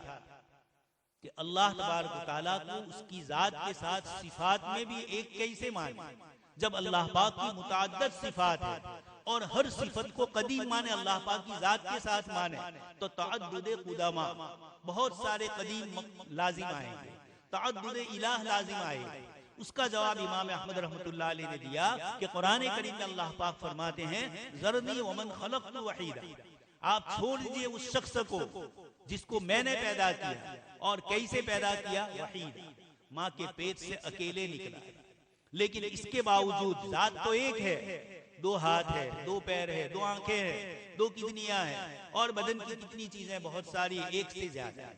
Speaker 2: कि अल्लाह तबारक व तआला को उसकी जात के साथ सिफात में भी एक कैसे माने, जब अल्लाह पाक की मुतअद्दिद सिफात है और हर सिफत को कदीम माने, अल्लाह पाक की जात के साथ माने, तो तअद्दुद कुदमा, बहुत सारे कदीम लाजिम आएंगे, तअद्दुद इलाह लाजिम आएंगे। उसका जवाब इमाम अहमद रहमतुल्लाह अलैह ने दिया कि कुरान करीम में अल्लाह पाक फरमाते हैं, ज़रनी वमन खलक़तु वहीदा, आप छोड़ दीजिए उस शख्स को जिसको मैंने पैदा किया, और कैसे पैदा किया, वहीदा, माँ के पेट से अकेले निकला। लेकिन इसके बावजूद जात तो एक है, दो हाथ है, दो पैर है, दो आंखें हैं, दो किडनियां हैं, और बदन की कितनी चीजें बहुत सारी, एक से ज्यादा।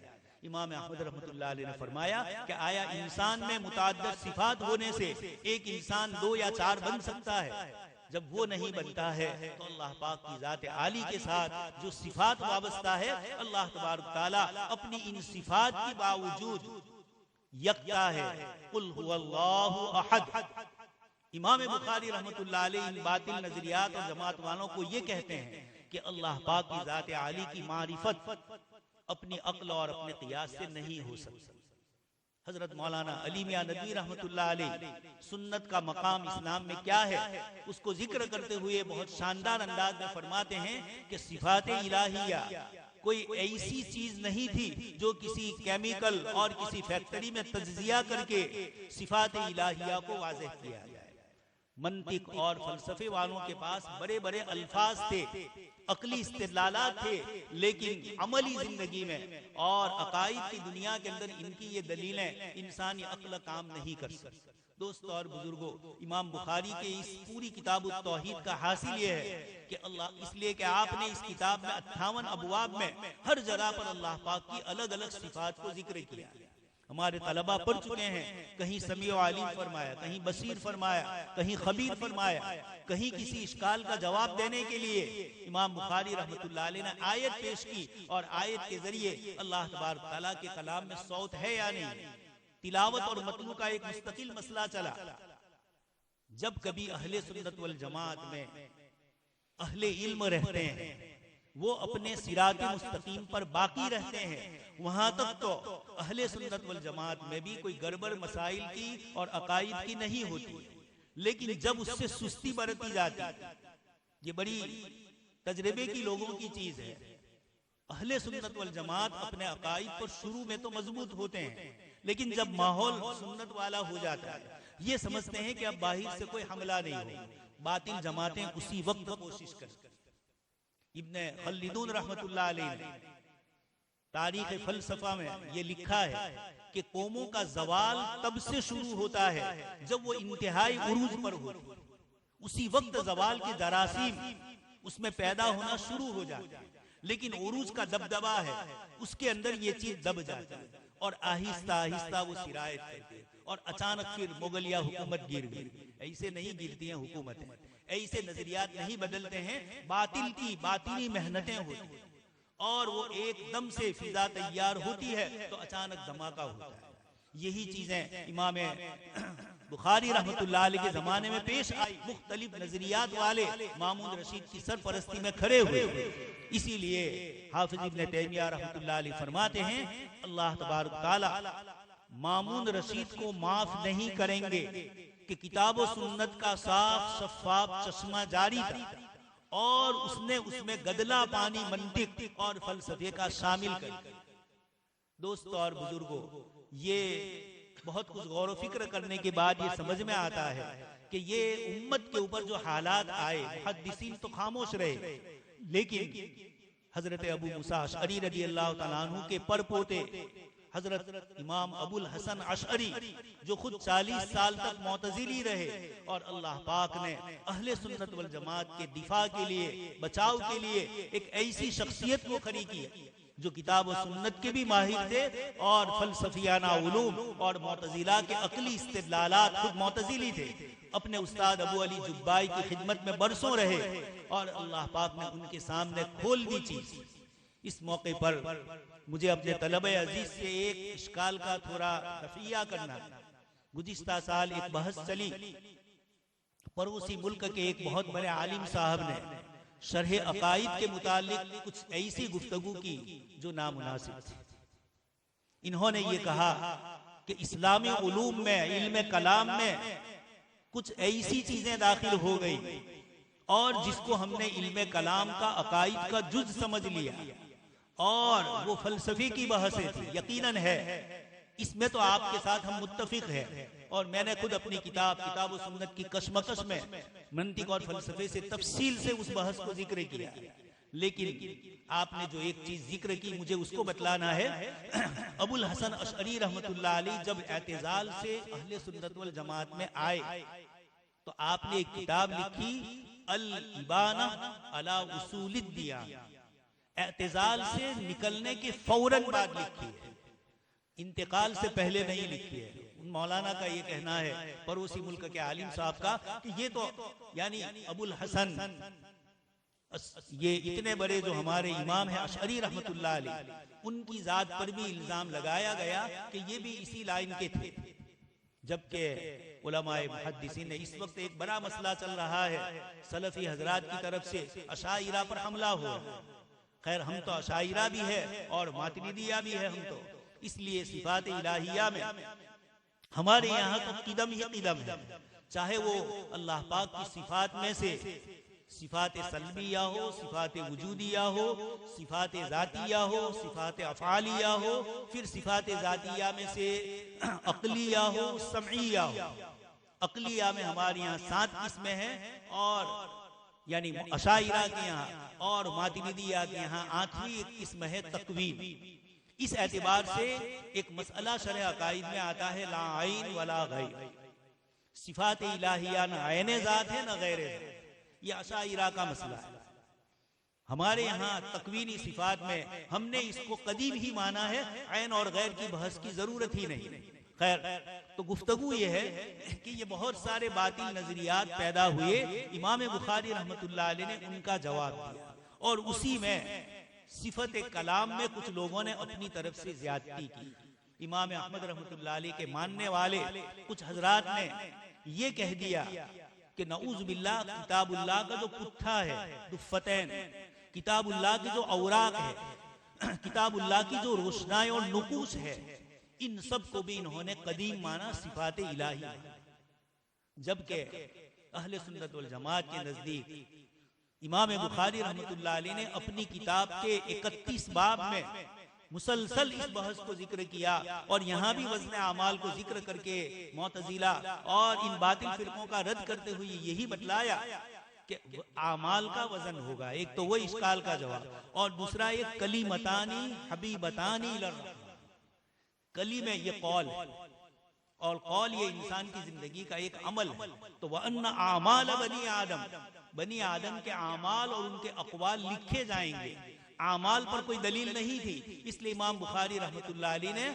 Speaker 2: इमाम अहमद रहमतुल्लाह अलैह ने फरमाया कि आया इंसान में मुतअद्दिद सिफात होने से एक इंसान दो या चार बन सकता है? जब वो नहीं बनता है तो अल्लाह पाक की जात आली के साथ जो सिफात वाबस्ता है, अल्लाह तबारक तआला अपनी इन सिफात के बावजूद यकता है, कुल हुवल्लाहु अहद। इमाम बुखारी रहमतुल्लाह अलैह इन बातिल नजरियात और जमात वालों को ये कहते हैं कि अल्लाह पाक की जात आली की मारिफत अपनी अक्ल और अपने कियास से नहीं हो सकती। हजरत मौलाना अली मियां नदवी रहमतुल्लाह अलैह सुन्नत का मकाम इस्लाम में क्या है उसको जिक्र करते हुए बहुत शानदार अंदाज में फरमाते हैं कि सिफात इलाहिया कोई ऐसी चीज नहीं थी जो किसी केमिकल और किसी फैक्ट्री में तज्जिया करके सिफात इलाहिया को वाज़ेह किया जाए। मंतिक और फलसफे वालों के पास बड़े बड़े अल्फाज थे, अकली इस्तिदलालात थे, लेकिन अमली जिंदगी में और अकाइद की दुनिया के अंदर इनकी ये दलीलें इंसानी अक्ल काम नहीं कर सकती। दोस्तों और बुजुर्गों, इमाम बुखारी के इस पूरी किताब तौहीद का हासिल ये है कि अल्लाह, इसलिए कि आपने इस किताब में 58 अबवाब में हर जगह पर अल्लाह पाक की अलग अलग सिफात को जिक्र किया। हमारे तलबा पढ़ चुके हैं, कहीं समीउ आलिम फरमाया, कहीं बसीर फरमाया, कहीं खबीर फरमाया, कहीं किसी इश्काल का जवाब देने के लिए इमाम बुखारी रहमतुल्लाह अलैह ने आयत पेश की और आयत के जरिए अल्लाह तबारक तआला के कलाम में सौत है या नहीं, तिलावत और मतलू का एक मुस्तकिल मसला चला। जब कभी अहले सुन्नत वल जमात में अहले इल्म रहते हैं, वो अपने सिरात मुस्तकीम पर बाकी रहते हैं, वहां तक तो अहले सुन्नत वल जमात में भी कोई गड़बड़ मसाइल की और अकाइद की नहीं होती। लेकिन जब उससे सुस्ती बरती जाती, ये बड़ी तजर्बे की लोगों की चीज है। अहले सुन्नत वल जमात अपने अकाइद पर शुरू में तो मजबूत होते हैं, लेकिन जब माहौल सुन्नत वाला हो जाता है, ये समझते हैं कि अब बाहर से कोई हमला नहीं हो, बातिल जमातें उसी वक्त कोशिश करती। इब्ने खल्दून रहमतुल्लाह अलैह ने तारीख फलसफा में ये लिखा है कि कौमों का जवाल तब से शुरू होता है जब वो इंतहाई उरूज पर होती है। उसी वक्त जवाल के जरासीम उसमें पैदा होना शुरू हो जाते हैं। लेकिन उरूज का दबदबा है, उसके अंदर ये चीज दब जाती है और आहिस्ता आहिस्ता वो सिरायत करती है और अचानक फिर मुगलिया हुकूमत गिर गई। ऐसे नहीं गिरती हैं हुकूमतें, ऐसे नजरियात नहीं बदलते हैं, बातिल की बातिनी मेहनतें होती हैं और वो एकदम से फिजा तैयार होती है तो अचानक धमाका होता है। यही चीजें इमाम बुखारी रहमतुल्लाह अलैह के जमाने में पेश आई। मुख्तलिफ नजरियात वाले मामून रशीद की सरपरस्ती में खड़े हुए। इसीलिए हाफिज इब्न तैमिया रहमतुल्लाह अलैह फरमाते हैं अल्लाह तबारक तआला मामून रशीद को माफ नहीं करेंगे कि किताब व सुन्नत का साफ शफाफ चश्मा जारी था और उसने उसमें गदला पानी मंतिक और फलसफे का शामिल कर। दोस्तों और बुजुर्गों, ये बहुत कुछ गौर फिक्र करने के बाद ये समझ में आता है कि ये उम्मत के ऊपर जो हालात आए, मुहद्दिसीन तो खामोश रहे, लेकिन हजरत अबू मूसा अशअरी रजी अल्लाह तआला अन्हु के परपोते हजरत इमाम अबुल हसन अशअरी जो खुद 40 साल तक मोतजिली रहे और अल्लाह पाक ने अहले सुन्नत वल जमात के दिफा के लिए, बचाव के लिए एक ऐसी शख्सियत को खड़ी की जो किताब और सुन्नत के भी माहिर थे और फलसफियाना उलूम और मोतजिला के अकली इस्तिदलालात, खुद मोतजिली थे। अपने उस्ताद अबू अली जुब्बाई की खिदमत में बरसों रहे और अल्लाह पाक ने उनके सामने खोल दी चीज। इस मौके पर मुझे अपने तलबे अजीज से एक इश्काल का थोड़ा रफिया करना। गुज़िश्ता साल एक बहस चली, पड़ोसी मुल्क के एक बहुत बड़े आलिम साहब ने शरह अकाइद के मुतालिक कुछ ऐसी गुफ्तगू की जो नामुनासिब थी। इन्होंने ये कहा कि इस्लामी उलूम में, इल्म कलाम में कुछ ऐसी चीजें दाखिल हो गई और जिसको हमने इल्म कलाम का अकाइद का जुज समझ लिया और वो फलसफे की बहसें थी। यकीनन है इसमें तो आपके साथ हम मुत्तफिक हैं और मैंने खुद अपनी किताब सुन्नत की कशमकश में मंतिक और फलसफे से तफसील से उस बहस को जिक्र किया। लेकिन आपने जो एक चीज जिक्र की मुझे उसको बतलाना है। अबुल हसन अशअरी रहमतुल्लाह अलैह जब एतजाल से अहले सुन्नत वल जमात में आए तो आपने एक किताब लिखी अल इबाना अला उसूलिद दियान। एतजाल से निकलने के फौरन बाद लिखी है, इंतकाल से पहले नहीं लिखी है। मौलाना का ये कहना है, पड़ोसी मुल्क के आलिम साहब का, कि ये तो यानी अबुल हसन ये इतने बड़े जो हमारे इमाम है अशअरी रहमतुल्लाह अलैह, उनकी जात पर भी इल्जाम लगाया गया कि ये भी इसी लाइन के थे। जबकि उलमाए मुहद्दिसीन ने इस वक्त एक बड़ा मसला चल रहा है, सलफी हजरात की तरफ से अशाइरा पर हमला हुआ। खैर हम तो अशाइरा भी है और मातरिदिया भी है, हम तो इसलिए सिफात इलाहिया में हमारे यहाँ तो किदम ही किदम है। चाहे वो अल्लाह पाक की सिफात में से सिफात सल्बिया हो, सिफात वजूदिया हो, सिफात जातिया हो, सिफात अफालिया हो, फिर सिफात जातिया में से अकलिया हो, समईया हो। अकलिया में हमारे यहाँ 7 किस्में हैं और यानी अशाइरा के यहाँ और मातरिदिया के यहाँ 8वीं एक किस्म है तकवीन। इस एतबार से एक मसला शरह अकाइद में आता है ला आइन वला गैर। सिफात इलाहिया न आयने ज़ात है न गैर ज़ात, ये अशाइरा का मसला है। हमारे यहाँ तकवीनी सिफात में हमने इसको कदीम ही माना है, आयन और गैर की बहस की जरूरत ही नहीं। खैर तो गुफ्तगू ये है कि ये बहुत सारे बातिल नजरियात पैदा हुए। इमाम बुखारी रहमतुल्लाह अलैह ने उनका जवाब दिया और उसी में सिफत कलाम में कुछ लोगों ने अपनी तरफ से ज्यादती की। इमाम अहमद रहमतुल्लाह अलैह के मानने वाले कुछ हजरात ने ये कह दिया कि नऊज़ बिल्लाह किताबुल्लाह का जो पुट्ठा है दुफ़्फ़तैन, किताबुल्लाह की जो औराक है, किताबुल्लाह की जो रोशनाई और नुकूश है, इन सब को भी इन्होंने कदीम माना, सिफात इलाही। जबकि अहले सुन्नत वल जमात के नजदीक इमाम बुखारी रहमतुल्लाह अलैह ने अपनी किताब के 31 बाब में मुसलसल इस बहस को जिक्र किया और यहाँ भी वज़न आमाल को जिक्र करके मुअतज़िला और इन बातिल फिरकों का रद्द करते हुए यही बतलाया कि आमाल का वजन होगा। एक तो वो इश्काल का जवाब और दूसरा एक कलीमतानी हबीबतानी लर्रा। कली में ये कौल है और कौल ये इंसान की जिंदगी का एक अमल है। तो वह अन्ना आमाल बनी आदम, बनी आदम के आमाल और उनके अक़वाल लिखे जाएंगे। आमाल पर कोई दलील नहीं थी। इसलिए इमाम बुखारी रहमतुल्लाह अलैह ने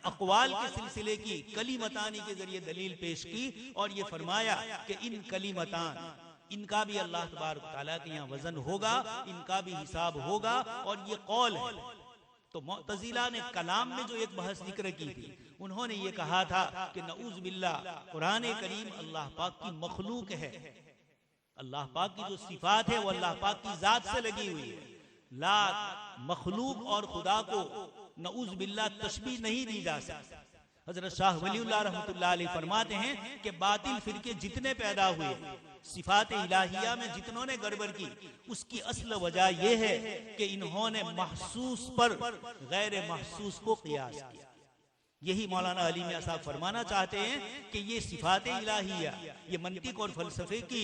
Speaker 2: अक़वाल के सिलसिले की कलीमतानी के जरिए दलील पेश की और ये फरमाया कि इन कलीमतान, इनका भी अल्लाह तबारक व तआला के यहाँ वजन होगा, इनका भी हिसाब होगा। और ये कौल है। तो मुअतज़िला ने कलाम में जो एक बहस जिक्र की थी, उन्होंने ये कहा था कि नऊज़ बिल्लाह कुरान करीम अल्लाह पाक की मखलूक है। अल्लाह पाक की जो सिफात है वो अल्लाह पाक की जात से लगी हुई है। ला मखलूक और खुदा को नऊज़ बिल्लाह तशबीह नहीं दी जा सकती। हजरत शाह वलीउल्लाह रहमतुल्लाह अलैह फरमाते हैं कि बातिल फिरके जितने पैदा हुए, सिफात इलाहिया में जितनों ने गड़बड़ की, उसकी असल वजह यह है कि इन्होंने महसूस पर गैर महसूस को क़ियास किया। यही मौलाना अली मियां साहब फरमाना चाहते हैं कि ये सिफात इलाहिया, ये मंतिक और फलसफे की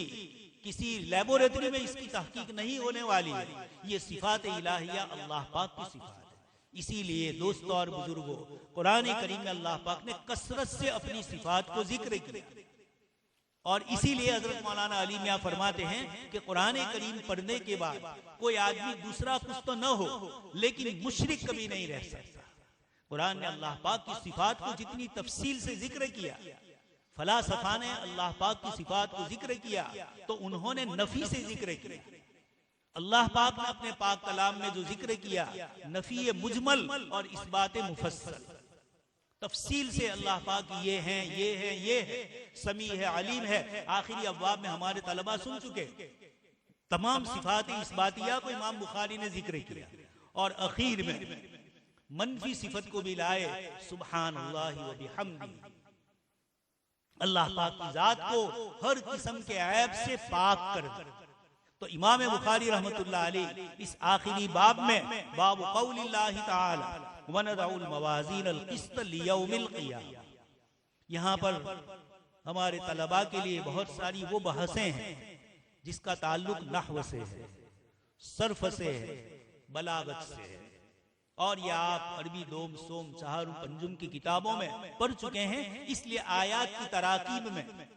Speaker 2: किसी लेबोरेटरी में इसकी तहकीक नहीं होने वाली है। ये सिफात इलाहिया अल्लाह पाक की सिफात है। इसीलिए दोस्तों और बुजुर्गों, कुरान करीम में अल्लाह पाक ने कसरत से अपनी सिफात को जिक्र किया। और इसीलिए हजरत मौलाना अली मियां फरमाते हैं कि कुरान करीम पढ़ने के बाद कोई आदमी दूसरा कुछ तो न हो, लेकिन मुशरिक कभी नहीं रह सकता। कुरान ने अल्लाह पाक की सिफात को जितनी तफसील से जिक्र किया, फलासफा ने अल्लाह पाक की सिफात को जिक्र किया तो उन्होंने नफी से जिक्र किया। अल्लाह पाक ने अपने पाक कलाम में जो जिक्र किया, नफी मुजमल और इस्बात मुफस्सल, तफसील से अल्लाह पाक ये हैं, ये है, ये है, समी है, अलीम है। आखिरी अब्वाब में हमारे तलबा सुन चुके, तमाम सिफात इस्बातिया को इमाम बुखारी ने जिक्र किया और आखिर में मनफी सिफत को भी लाए, सुब्हानअल्लाह व बिहम्दिही, अल्लाह पाक की जात को हर किस्म के ऐब से पाक कर दे। तो इमाम बुखारी रहमतुल्लाह अलैह इस आखिरी बाब में, बाब कौलिल्लाहि तआला वनदउल मवाज़ीन अल क़िस्त लियौमिल क़ियामा, यहाँ पर हमारे तलबा के लिए बहुत सारी वो बहसें हैं जिसका ताल्लुक नहव से है, सर्फ से है, बलागत से है। और ये आप अरबी दोम सोम चार पंजुम की किताबों में पढ़ चुके हैं। इसलिए आयात की तराकीब में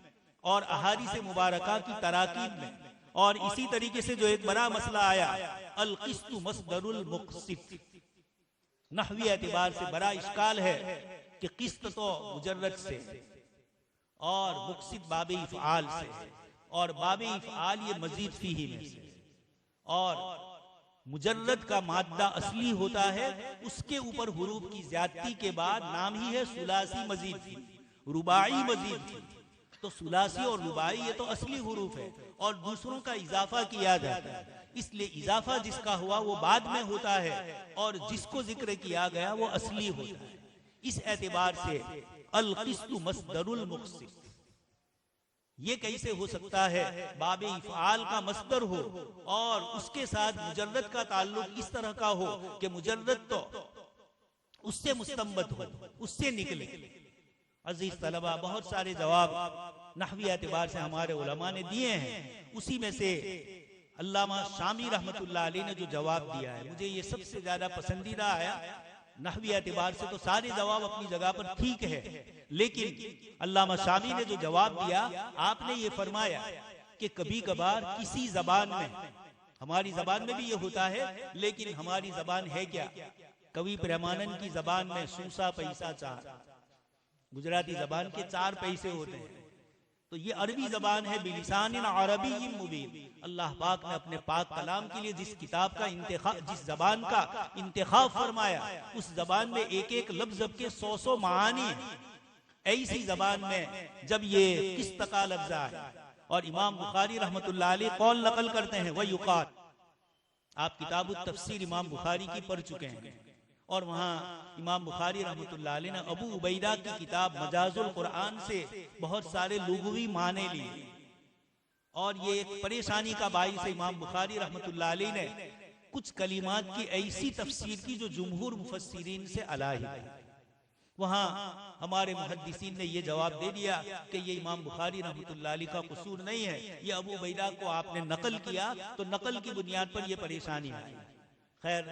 Speaker 2: और अहादीस मुबारका की तराकीब में, और इसी तरीके से जो एक बड़ा मसला आया, अल क़िस्तु मस्दरुल मुक़सित, नहवी एतबार से बड़ा इश्काल है कि क़िस्त तो मुजर्रद से और मुक़सित बाब इफ़आल से, और बाब इफ़आल ये मजीद फीही में से, और मुजर्रद का मादा असली होता है, उसके ऊपर हुरूफ की ज्यादती के बाद नाम ही है सुलासी मजीद थी, रुबाई मजीद थी। तो सुलासी और रुबाई ये तो असली हुरूफ है और दूसरों का इजाफा किया जाता है। इसलिए इजाफा जिसका हुआ वो बाद में होता है और जिसको जिक्र किया गया वो असली होता है। इस एतबार से अल क़िस्तु मस्दरुल मुक़सित, ये कैसे हो सकता है बाबे इफ़आल का मस्दर हो और उसके साथ मुजर्रद का ताल्लुक इस तरह का हो कि मुजर्रद तो उससे मुस्तंबत हो, उससे निकले। अजीज तलबा, बहुत सारे जवाब नहवी एतबार से हमारे उलमा ने दिए हैं। उसी में से अल्लामा शामी रहमतुल्लाह अलैह ने जो जवाब दिया है, मुझे ये सबसे ज्यादा पसंदीदा आया। नहवी एतबार से तो सारे जवाब अपनी जगह पर ठीक है, लेकिन अल्लामा शामी ने जो जवाब दिया, आपने ये फरमाया कि कभी कभार किसी जबान में, हमारी जबान में भी ये होता है, लेकिन हमारी जबान है क्या, कवि प्रेमानंद की जबान में सूसा पैसा चार, गुजराती जबान के 4 पैसे होते हैं। तो ये अरबी जबान है, बिलिसानिन अरबी मुबीन। अल्लाह पाक ने अपने पाक कलाम के लिए जिस किताब का इंतखाब, जिस जबान का इंतखाब फरमाया, उस जबान में एक एक लफ्ज के 100 मानी। ऐसी जबान में जब ये किस्त का लफ्ज आए, और इमाम बुखारी रहमतुल्लाह अलैह कौल नकल करते हैं, वह युकात, आप किताब तफसीर इमाम बुखारी की पढ़ चुके हैं, और वहाँ इमाम बुखारी रहमतुल्लाह अलैह ने अबू उबैदा की किताब मजाजुल कुरान से बहुत सारे लुग़वी माने लिए, और ये एक परेशानी का बाइस है। इमाम बुखारी रहमतुल्लाह अलैह ने कुछ कलिमात की ऐसी तफसीर की जो जुमहूर मुफस्सिरीन से अलग है। वहाँ हमारे मुहद्दिसीन ने ये जवाब दे दिया कि ये इमाम बुखारी रहमतुल्लाह अलैह का कसूर नहीं है, ये अबू उबैदा को आपने नकल किया तो नकल की बुनियाद पर ये परेशानी आई। खैर,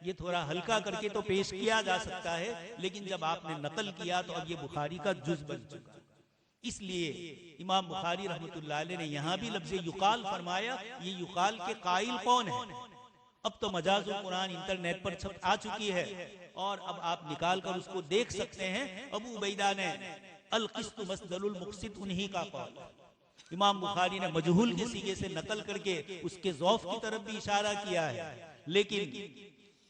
Speaker 2: ये थोड़ा हल्का करके तो पेश किया जा सकता है, लेकिन जब आपने नकल किया तो अब ये बुखारी का जुज बन चुका। इसलिए इमाम बुखारी रहमतुल्लाह अलैह ने यहाँ भी लफ्ज़ युकाल फरमाया। ये युकाल के काइल कौन है? अब तो मजाजुल कुरान इंटरनेट पर छप आ चुकी है और अब आप निकाल कर उसको देख सकते हैं। अबू उबैदा ने अल क़िस्त मस्दरुल मुक़सित उन्हीं का कौल, इमाम बुखारी ने मजहूल के सीगे से नकल करके उसके ज़ौफ़ की तरफ भी इशारा किया है। लेकिन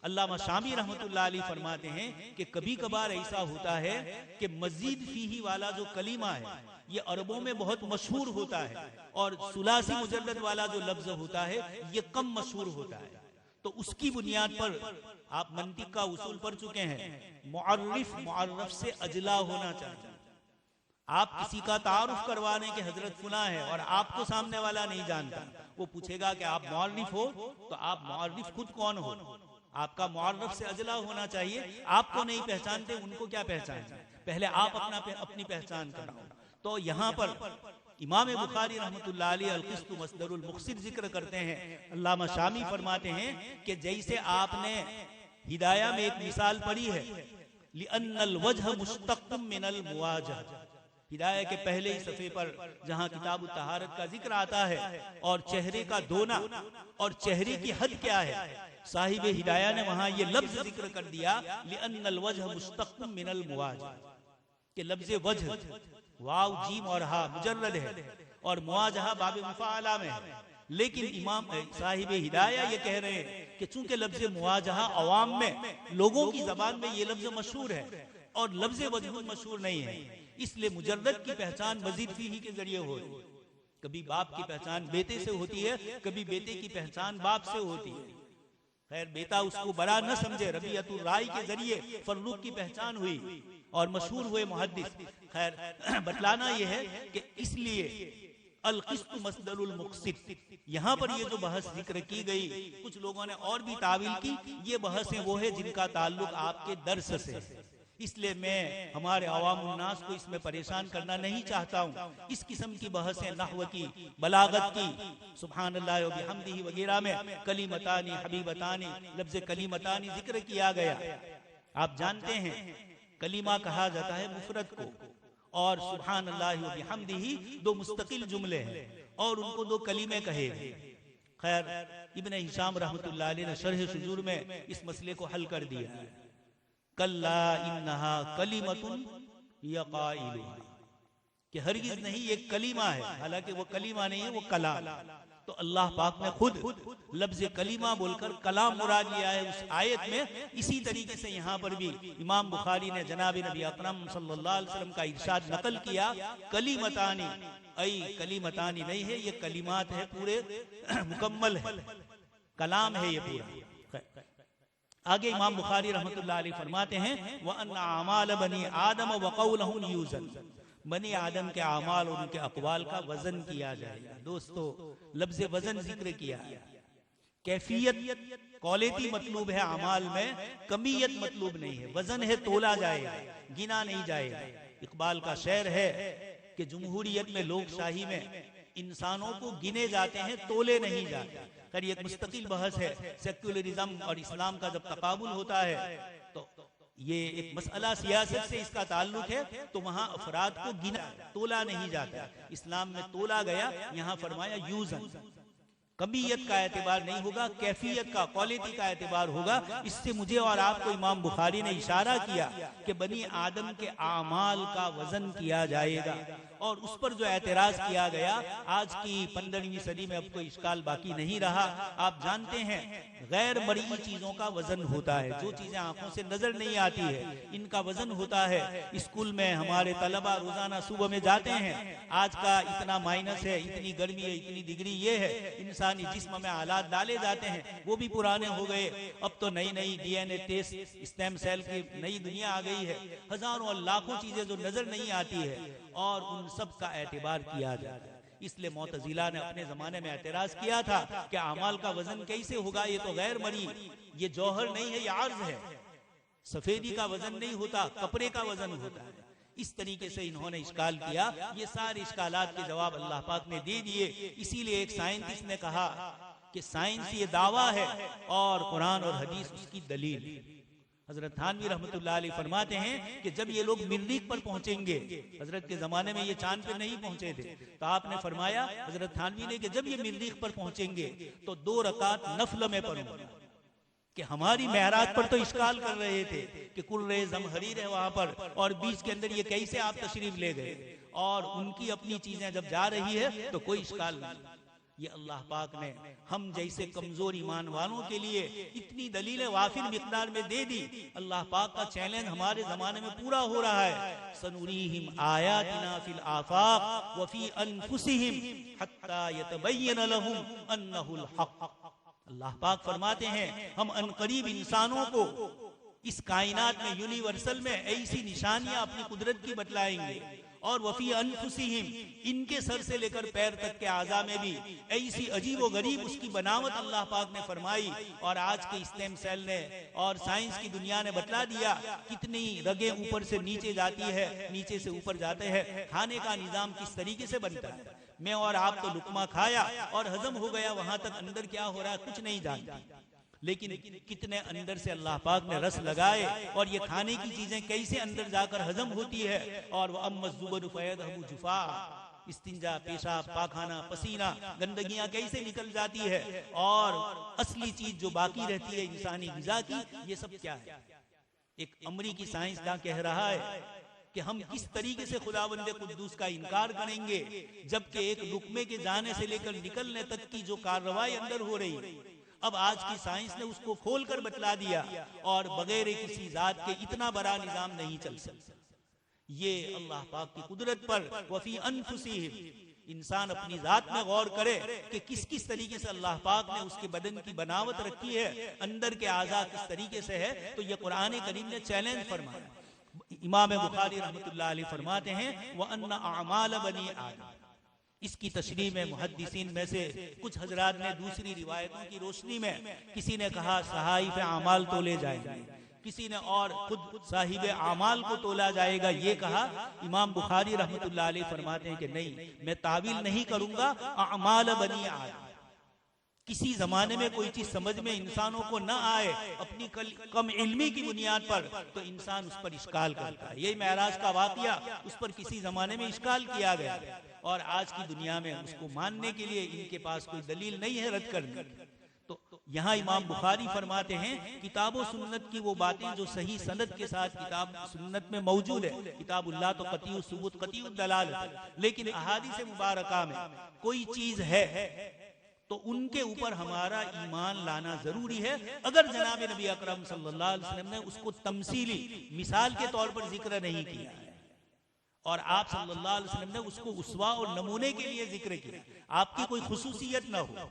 Speaker 2: अल्लामा शामी रहमतुल्लाह अलैह फरमाते हैं कि कभी कभार ऐसा होता है कि मजीद फीही वाला जो कलीमा है ये अरबों में बहुत मशहूर होता है और सुलासी मुजल्लद वाला जो लफ्ज होता है ये कम मशहूर होता है। तो उसकी बुनियाद पर आप मंतिक का उसूल पढ़ चुके हैं, मुअर्रिफ मुअर्रफ से अजला होना चाहिए। आप किसी का तारुफ करवाने के हजरत फुला है और आपको सामने वाला नहीं जानता, वो पूछेगा कि आप मुअर्रिफ हो, तो आप मुअर्रिफ खुद कौन हो? आपका मुअर्रफ से अजला होना चाहिए। आपको नहीं पहचानते, उनको क्या पहचानते? पहले आप अपनी पहचान कराओ। तो यहाँ पर इमाम बुखारी रहमतुल्लाह अलैह अल क़िस्त मस्दरुल मुक़सित जिक्र करते हैं। अल्लामा शामी फरमाते हैं कि जैसे आपने हिदाया में एक मिसाल पढ़ी है, लिअन्नल वजह मुश्तक़्क़ुम मिनल मुवाजह, हिदाया के पहले ही सफ़े पर जहाँ किताब तहारत का जिक्र आता है और चेहरे का धोना और चेहरे की हद क्या है, साहिब हिदाया ने वहां ये लफ्ज जिक्र कर दिया, लिअन्नल वजह मुश्तक़्क़ुम मिनल मुवाजह, कि लफ्ज वजह वाव जीम और हा मुजर्रद है और मुवाजहा बाब मुफ़ाअला में है। लेकिन इमाम साहिब हिदाया ये कह रहे हैं कि चूंकि लफ्ज मुवाजहा अवाम में लोगों की जबान में ये लफ्ज मशहूर है और लफ्ज वजह मशहूर नहीं है, इसलिए मुजर्रद की पहचान मजीद फीही के जरिए हो। कभी बाप की पहचान बेटे से होती है, कभी बेटे की पहचान बाप से होती है। खैर बेटा उसको बड़ा न समझे, रबियतुर राय के जरिए फर्रुख की पहचान हुई और मशहूर हुए मुहद्दिस। खैर बतलाना यह है कि इसलिए अल क़िस्त मस्दरुल मुक़सित, यहाँ पर ये जो बहस जिक्र की गई, कुछ लोगों ने और भी तावील की, ये बहसें वो है जिनका ताल्लुक आपके दर्स से, इसलिए मैं हमारे अवामुन नास को इसमें परेशान करना नहीं चाहता हूँ। इस किस्म की बहसें नहव की, बलागत की, सुब्हानल्लाह व बिहम्दिही वगैरह में कलीमतानी हबीबतानी, लफ्ज़ कलीमतानी जिक्र किया गया। आप जानते हैं कलीमा कहा जाता है मुफरद को, और सुब्हानल्लाह व बिहम्दिही दो मुस्तकिल जुमले हैं और उनको दो कलीमे कहे। खैर इब्न हिशाम रहमतुल्लाह अलैह ने शरह शुजूर में इस मसले को हल कर दिया। कल्ला इन्नहा कलिमतुन यक़ाइलुहा, कि हरगिज नहीं ये कलीमा है, हालांकि वो कलीमा नहीं है, वो कलाम। तो अल्लाह पाक ने खुद लफ्ज़ कलीमा बोलकर कलाम मुराद लिया है उस आयत में। इसी तरीके से यहाँ पर भी इमाम बुखारी ने जनाब नबी अकरम सल्लल्लाहु अलैहि वसल्लम का इरशाद नकल किया, कलीमतानी, ऐ कलीमतानी नहीं है, ये कलिमात है, पूरे मुकम्मल है, कलाम है ये पूरा। आगे इमाम बुखारी रहमतुल्लाह अलैह फरमाते हैं, व अन्ना अमाल बनी आदम व क़ौलहुम यूज़न, बनी आदम के अमाल और उनके अक़वाल का वजन किया जाएगा। दोस्तों लफ्ज़ वजन जिक्र किया, कैफियत क्वालिटी मतलूब है अमाल में, कमियत मतलूब नहीं है। वजन है तोला जाएगा, गिना नहीं जाएगा। इकबाल का शेर है कि जमहूरियत में, लोकशाही में इंसानों को गिने जाते हैं, तोले नहीं जाते। खैर एक मुस्तकिल बहस है, सेक्युलरिज्म और इस्लाम का जब तकाबुल होता है तो ये एक मसला सियासत से इसका ताल्लुक है, तो वहाँ अफराद को गिना, तोला नहीं जाता। इस्लाम में तोला गया, यहाँ फरमाया यूज़न, कमियत का एतबार नहीं होगा, कैफियत का, क्वालिटी का एतबार होगा। इससे मुझे और आपको इमाम बुखारी ने इशारा किया कि बनी आदम के आमाल का वजन किया जाएगा। और उस पर जो एतराज किया गया, आज की 15वीं सदी में अब कोई इश्काल बाकी नहीं रहा। आप जानते हैं गैर मरई चीजों का वजन होता है, जो चीजें आंखों से नजर नहीं आती है, इनका वजन होता है। स्कूल में हमारे तलबा रोजाना सुबह में जाते हैं, आज का इतना माइनस है, इतनी गर्मी है, इतनी डिग्री ये है, इंसानी जिस्म में आलात डाले जाते हैं, वो भी पुराने हो गए। अब तो नई नई DNA टेस्ट, स्टेम सेल की नई दुनिया आ गई है, हजारों और लाखों चीजें जो नजर नहीं आती है, और उन सब का एतबार किया जाता है। इसलिए मोतजिला ने अपने जमाने में एतराज किया था कि अमाल का वजन कैसे होगा, ये तो गैर मरी, ये जौहर नहीं है, ये अर्ज है, सफेदी का वजन नहीं होता, कपड़े का वजन होता है। इस तरीके से इन्होंने इश्काल किया। ये सारे इश्कालात के जवाब अल्लाह पाक ने दे दिए। इसीलिए एक साइंटिस्ट ने कहा कि साइंस ये दावा है और कुरान और हदीस उसकी दलील। हजरत थानवी रहमतुल्लाह अलैह फरमाते हैं कि जब ये लोग मिर्रीख पर पहुंचेंगे, हजरत के जमाने में ये चांद पे नहीं पहुंचे थे, तो आपने फरमाया हजरत थानवी ने कि जब ये मिर्रीख पर पहुंचेंगे तो 2 रकात नफल में पढ़ूंगा। कि हमारी महराज पर तो इश्काल कर रहे थे कि कुर्रे ज़महरीर है वहां पर, और बीच के अंदर ये कैसे आप तशरीफ ले गए, और उनकी अपनी चीजें जब जा रही है तो कोई इश्काल नहीं। ये अल्लाह पाक ने हम जैसे कमजोर ईमान वालों के लिए इतनी दलीलें वाफिर मिक़दार में दे दी। अल्लाह पाक का चैलेंज हमारे जमाने में पूरा हो रहा है, सनुरीहिम आयातिना फिल आफाक व फी अनफुसिहिम हत्ता यतबय्यन लहुम अन्नहुल हक। अल्लाह पाक फरमाते हैं हम अनकरीब इंसानों को इस कायनात में, यूनिवर्सल में ऐसी निशानियां अपनी कुदरत की बतलाएंगे, और वफी अनफुसिहिम, इनके सर से लेकर पैर तक के आज़ा में भी ऐसी अजीब व गरीब उसकी बनावट अल्लाह पाक ने फरमाई। और आज के स्टेम सेल ने और साइंस की दुनिया ने बतला दिया कितनी रगें ऊपर से नीचे जाती है, नीचे से ऊपर जाते हैं, खाने का निजाम किस तरीके से बनता है। मैं और आप तो लुकमा खाया और हजम हो गया, वहां तक अंदर क्या हो रहा है कुछ नहीं जानते, लेकिन कितने अंदर से अल्लाह पाक ने रस लगाए, और ये खाने की चीजें कैसे अंदर जाकर हजम होती है। और वह अम्मज़ुबर फ़यदहु जुफ़ा, इस्तिंजा, पेशाब, पाखाना, पसीना, गंदगियां कैसे निकल जाती है, और असली चीज जो बाकी रहती है इंसानी ग़िज़ा की, ये सब क्या है। एक अमरीकी साइंसदान कह रहा है कि हम किस तरीके से खुदावंदे कुद्दूस का इनकार करेंगे, जबकि एक लुकमे के जाने से लेकर निकलने तक की जो कार्रवाई अंदर हो रही है, अब आज की साइंस ने उसको खोलकर बतला दिया, और बगैर किसी जात के इतना बड़ा निजाम नहीं चल सकता। ये अल्लाह पाक की कुदरत पर वफी अनफुसिहिम, इंसान अपनी जात में गौर करे कि किस किस तरीके से अल्लाह पाक ने उसके बदन की बनावट रखी है, अंदर के आज़ा किस तरीके से है। तो ये कुरान करीम ने चैलेंज फरमाया। इमाम बुखारी रहमतुल्लाह अलैह फरमाते हैं व अन्ना अमाल बनी आदम। इसकी तशरीह में मुहद्दिसीन में से कुछ हजरात ने दूसरी रिवायतों की रोशनी में, किसी ने कहा सहाइफ आमाल तोले जाएंगे, किसी ने और खुद साहिब आमाल को तोला जाएगा ये कहा। इमाम बुखारी रहमतुल्लाह अलैह फरमाते हैं कि नहीं, मैं तावील नहीं करूंगा, अमाल बनी आदम। किसी जमाने में कोई चीज समझ में इंसानों को न आए अपनी कम इल्मी की बुनियाद पर, तो इंसान उस पर इश्काल करता है। यही महराज का वाकया, उस पर किसी जमाने में इश्काल किया गया, और आज की दुनिया में उसको मानने के लिए इनके पास कोई दलील नहीं है रद्द करने। तो यहाँ इमाम बुखारी फरमाते हैं किताब सुन्नत की वो बातें जो सही सनद के साथ किताब सुन्नत में मौजूद है, किताबुल्लाह तो कतीउ सुबूत कतीउ दलाल है, लेकिन अहादीस मुबारका में कोई चीज है तो उनके ऊपर हमारा ईमान लाना जरूरी है। अगर जनाब नबी अकरम सल्लल्लाहु अलैहि वसल्लम ने उसको तमसीली मिसाल के तौर पर जिक्र नहीं किया है, और आप सल्लल्लाहु अलैहि वसल्लम ने उसको उसवा और नमूने के लिए जिक्र किया, आपकी कोई खुसूसियत ना हो।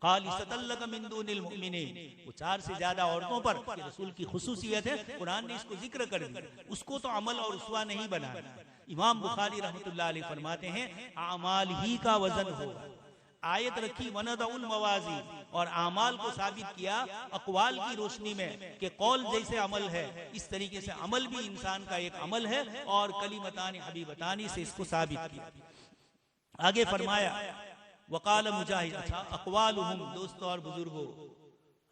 Speaker 2: खालिसतल्लक मिन दुनिल मुमिनीन, वो 4 से ज्यादा औरतों पर रसूल की खुसूसियत है, कुरान ने इसको जिक्र कर दिया, उसको तो अमल और उसवा नहीं बनाना। इमाम बुखारी रहमतुल्लाह अलैह फरमाते हैं आमाल ही का वजन हो। आयत रखी वनदउल मवाजी, और आमाल को साबित किया अक़वाल की रोशनी में कि कौल जैसे अमल है इस तरीके से अमल भी इंसान का एक अमल है, और कलिमतानी हबीबतानी से इसको साबित किया। आगे फरमाया वकाल मुजाहिद, अच्छा अक़वालुहुम, दोस्तों और बुजुर्गों,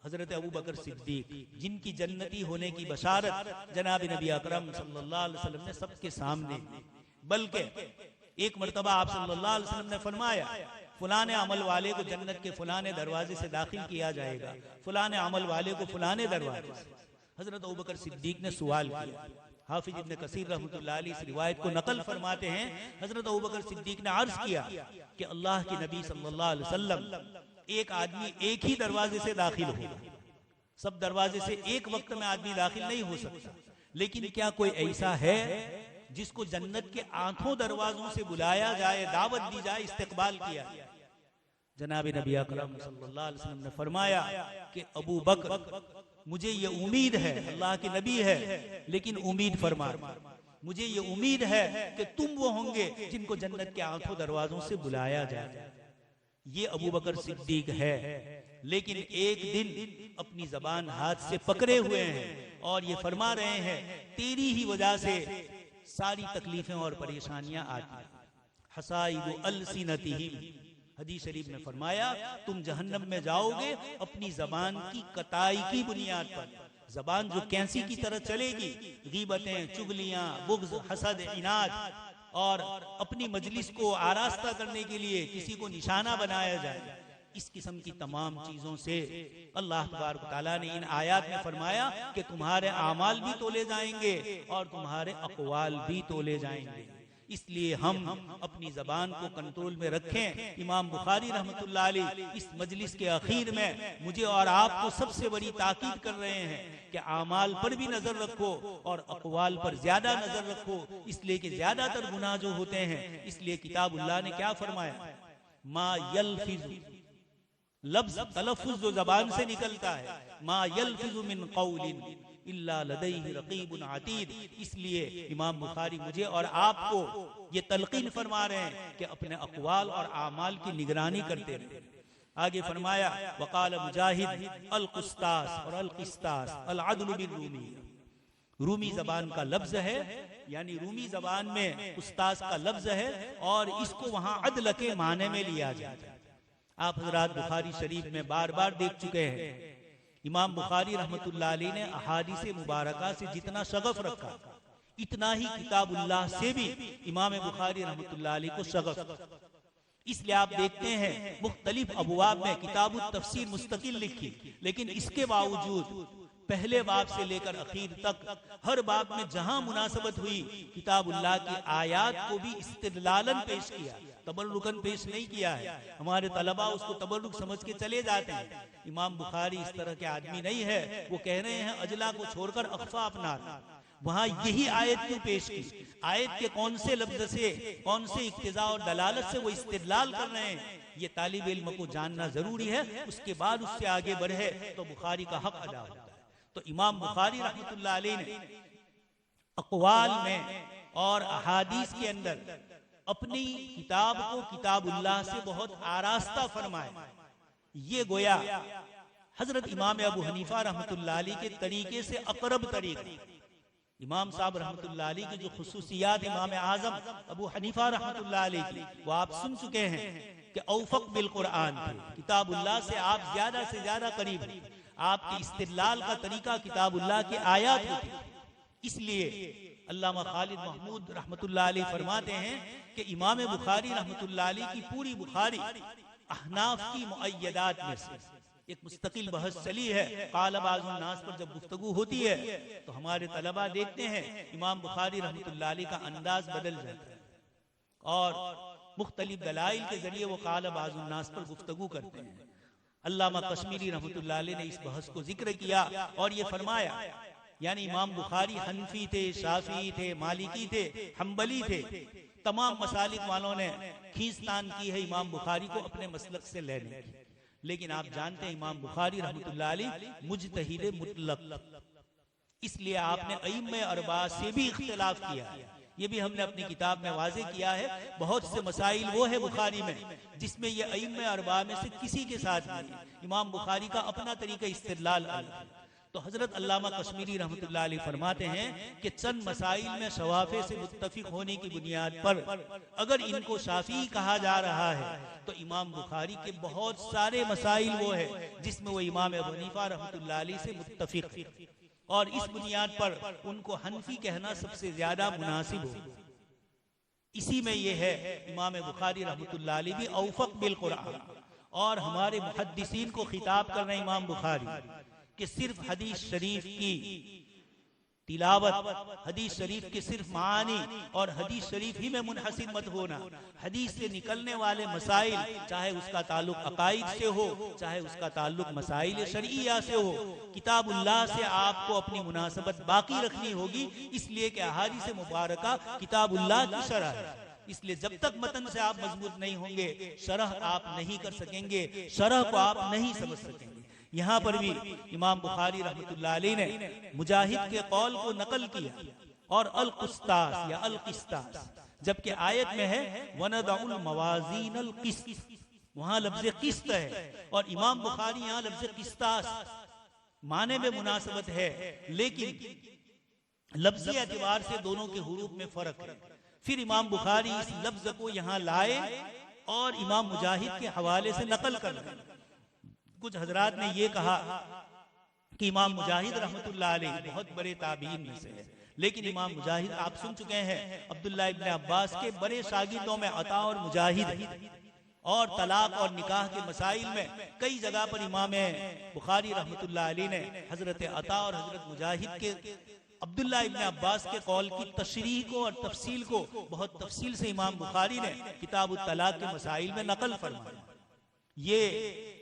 Speaker 2: हजरत अबू बकर सिद्दीक जिनकी जन्नती होने की बशारत जनाब नबी अकरम सल्लल्लाहु अलैहि वसल्लम ने सबके सामने, बल्कि एक मर्तबा आप सल्लल्लाहु अलैहि वसल्लम ने फरमाया फलाने अमल वाले को जन्नत के फलाने दरवाजे से दाखिल किया जाएगा, फलाने अमल वाले को फलाने दरवाजे से। हजरत अबू बकर सिद्दीक ने सवाल किया। हाफिज इब्न कसीर रहमतुल्लाह अलैह इस रिवायत को नकल फरमाते हैं, हजरत अबू बकर सिद्दीक ने अर्ज किया कि अल्लाह के नबी सल्लल्लाहु अलैहि वसल्लम, एक आदमी एक ही दरवाजे से दाखिल होगा, सब दरवाजे से एक वक्त में आदमी दाखिल नहीं हो सकता, लेकिन क्या कोई ऐसा है जिसको जन्नत के आठों दरवाजों से बुलाया जाए, दावत दी जाए, इस्तकबाल किया जाए? जनाब नबी अकरम सल्लल्लाहु अलैहि वसल्लम ने फरमाया कि अबू बकर, मुझे ये उम्मीद है, अल्लाह के नबी है लेकिन उम्मीद फरमा, मुझे ये उम्मीद है कि तुम वो होंगे जिनको जन्नत के आठों दरवाजों से बुलाया जाए। ये अबू बकर सिद्दीक है, लेकिन एक दिन अपनी जबान हाथ से पकड़े हुए हैं और ये फरमा रहे हैं तेरी ही वजह से सारी तकलीफें और परेशानियां आती हैं। हसाइबु अलसिनतिहिम, हदीस शरीफ में फरमाया तुम जहन्नम में जाओगे अपनी जबान की कताई की बुनियाद पर। जबान जो कैंसी की तरह चलेगी, गीबतें, चुगलियां, बुग़्ज़, हसद, इनाद, और अपनी मजलिस को आरास्ता करने के लिए किसी को निशाना बनाया जाए, इस किस्म की तमाम चीजों से अल्लाह तबारक तआला ने इन आयात में फरमाया कि तुम्हारे आमाल भी तोले जाएंगे और तुम्हारे अक़वाल भी तोले जाएंगे। इसलिए हम अपनी जबान को कंट्रोल में रखें। इमाम बुखारी रहमतुल्लाह अलैह इस मजलिस के आखिर में मुझे और आपको सबसे बड़ी ताकीद कर रहे हैं कि आमाल पर भी नजर रखो और अक़वाल पर ज्यादा नजर रखो, इसलिए कि ज्यादातर गुनाह जो होते हैं। इसलिए किताबुल्लाह ने क्या फरमाया, मा यल्फिज़ु, लफ्ज तलफ़ुज़ जो जबान से निकलता है, मा यल्फिज़ु मिन क़ौलिन इल्ला लदैहि रक़ीबुन अतीद। इसलिए इमाम बुखारी मुझे और आपको ये तलक़ीन फरमा रहे हैं कि अपने अक़वाल और आमाल की निगरानी करते रहे। आगे फरमाया, वक़ाल मुजाहिद अल क़ुस्तास और अल क़िस्तास अल अदलु बिर्रूमी। रूमी जबान का लफ्ज है, यानी रूमी जबान में उस्तास का लफ्ज है और इसको वहां अदल के माने में लिया जाता है। आप हज़रात बुखारी शरीफ में बार बार देख चुके हैं, इमाम बुखारी रहमतुल्लाह अलैह ने अहादीस मुबारका से जितना शगफ रखा, इतना ही किताबुल्लाह से भी इमाम बुखारी रहमतुल्लाह अलैह को शगफ। इसलिए आप देखते हैं मुख्तलिफ अबवाब में किताबुत तफसीर मुस्तकिल लिखी, लेकिन इसके बावजूद पहले बाब से लेकर आखिर तक हर बाब में जहां मुनासबत हुई किताबुल्लाह की आयात को भी इस्तिदलालन पेश किया, तबर्रुकन पेश नहीं किया है। हमारे तलबा उसको तबर्रुक समझ के चले जाते हैं। इमाम बुखारी इस तरह के आदमी नहीं है, वो कह रहे हैं अजला को छोड़कर अख्फा अपना। वहां यही आयत क्यों पेश की, आयत के कौन से लफ्ज से, कौन से इक्तिजा और दलालत से वो इस्तिदलाल कर रहे हैं, ये तालिब इल्म को जानना जरूरी है। उसके बाद उससे आगे बढ़े तो बुखारी का हक अदा होता है। तो इमाम बुखारी रहमतुल्लाह अलैह ने अक़वाल में और अहादीस के अंदर अपनी किताब को किताबुल्लाह से बहुत आरास्ता फरमाया। ये गोया हजरत इमाम अबू हनीफा रहमतुल्लाह अलैह के तरीके से अकरब तरीका। इमाम साहब रहमतुल्लाह अलैह की जो खुसूसियात इमाम आजम अबू हनीफा रहमतुल्लाह अलैह की, वो आप सुन चुके हैं कि औफक बिल कुरान थे, किताबुल्लाह से आप ज्यादा से ज्यादा करीब हैं। आपके इस्तिदलाल का तरीका किताबुल्लाह की आयत होती। इसलिए अल्लामा खालिद महमूद रहमतुल्लाह अलैह फरमाते हैं कि इमाम बुखारी रहमतुल्लाह अलैह की पूरी बुखारी अहनाफ की मुअय्यदात में से एक मुस्तकिल बहस चली है। क़ाल बाज़ुन नास पर जब गुफ्तगू होती है तो हमारे तलबा देखते हैं इमाम बुखारी रहमतुल्लाह अलैह का अंदाज बदल जाता है और मुख्तलिफ दलाइल के जरिए वो क़ाल बाज़ुन नास पर गुफ्तगू करते हैं। अल्लामा कश्मीरी रहमतुल्लाह अलैह ने इस बहस को जिक्र किया और ये फरमाया, यानी इमाम बुखारी हनफी थे, शाफी थे, मालिकी थे, हम्बली थे, तमाम मसालिक वालों ने खींचतान की है इमाम बुखारी को अपने मसलक से लेने की। लेकिन आप जानते हैं इमाम बुखारी रहमतुल्लाह अलैह मुज्तहिद मुतलक, इसलिए आपने अइम्मे अरबा से भी इख्तिलाफ किया है। ये भी हमने अपनी किताब में वाज़े किया है। बहुत से मसाइल वो है बुखारी में जिसमें ये अइम्मे अरबा में से किसी के साथ नहीं। इमाम बुखारी का अपना तरीका इस्तिदलाल अलग है। तो हजरत अल्लामा कश्मीरी रहमतुल्लाह अलैह फरमाते हैं कि चंद मसाइल में शवाफे से मुत्तफिक होने की बुनियाद पर अगर इनको शाफी कहा जा रहा है तो इमाम बुखारी के बहुत सारे मसाइल वो है जिसमें वो इमाम अबू हनीफा रहमतुल्लाह अलैह से मुत्तफिक, और इस बुनियाद पर उनको हनफी कहना सबसे ज्यादा मुनासिब हो। इसी में ये है इमाम बुखारी रहमतुल्लाह अलैह भी औफक बिल कुरान, और हमारे मुहद्दिसीन को खिताब कर रहे इमाम बुखारी कि सिर्फ हदीस शरीफ की तिलावत, हदीस शरीफ के सिर्फ मानी और हदीस शरीफ ही में मुनहसिर मत होना। हदीस से निकलने वाले मसाइल, चाहे उसका ताल्लुक अकाइद से हो, चाहे उसका ताल्लुक मसाइल शरइया से हो, किताबुल्लाह से आपको अपनी मुनासबत बाकी रखनी होगी। इसलिए कि अहादीस मुबारका किताबुल्लाह की शरह है। इसलिए जब तक मतन से आप मजबूत नहीं होंगे शरह आप नहीं कर सकेंगे, शरह को आप नहीं समझ सकेंगे। यहाँ पर भी इमाम बुखारी रहमतुल्लाह अलैह ने मुजाहिद के कौल को नकल किया और अल कुस्तास या अल किस्तास, जबकि आयत में है वनदउल मवाजीन अल किस्त, वहां लफ्ज किस्त है और इमाम बुखारी यहाँ लफ्ज किस्तास माने में मुनासबत है, लेकिन लफ्जी एतबार से दोनों के हुरूफ में फर्क है। फिर इमाम बुखारी इस लफ्ज को यहाँ लाए और इमाम मुजाहिद के हवाले से नकल कर रहे हैं। कुछ हजरात ने यह कहा कि इमाम मुजाहिद रहमतुल्लाह अलैह बहुत बड़े ताबीन में से है, लेकिन इमाम मुजाहिद आप सुन चुके हैं अब्दुल्लाह इब्न अब्बास के बड़े शागिर्दों में अता और मुजाहिद, और तलाक और निकाह के मसाइल में कई जगह पर इमाम बुखारी रहमतुल्लाह अलैह ने हजरत अता और हजरत मुजाहिद के अब्दुल्ला इब्न अब्बास के कौल की तशरीह को और तफसील को बहुत तफसील से इमाम बुखारी ने किताब तलाक के मसाइल में नकल फरमाया। ये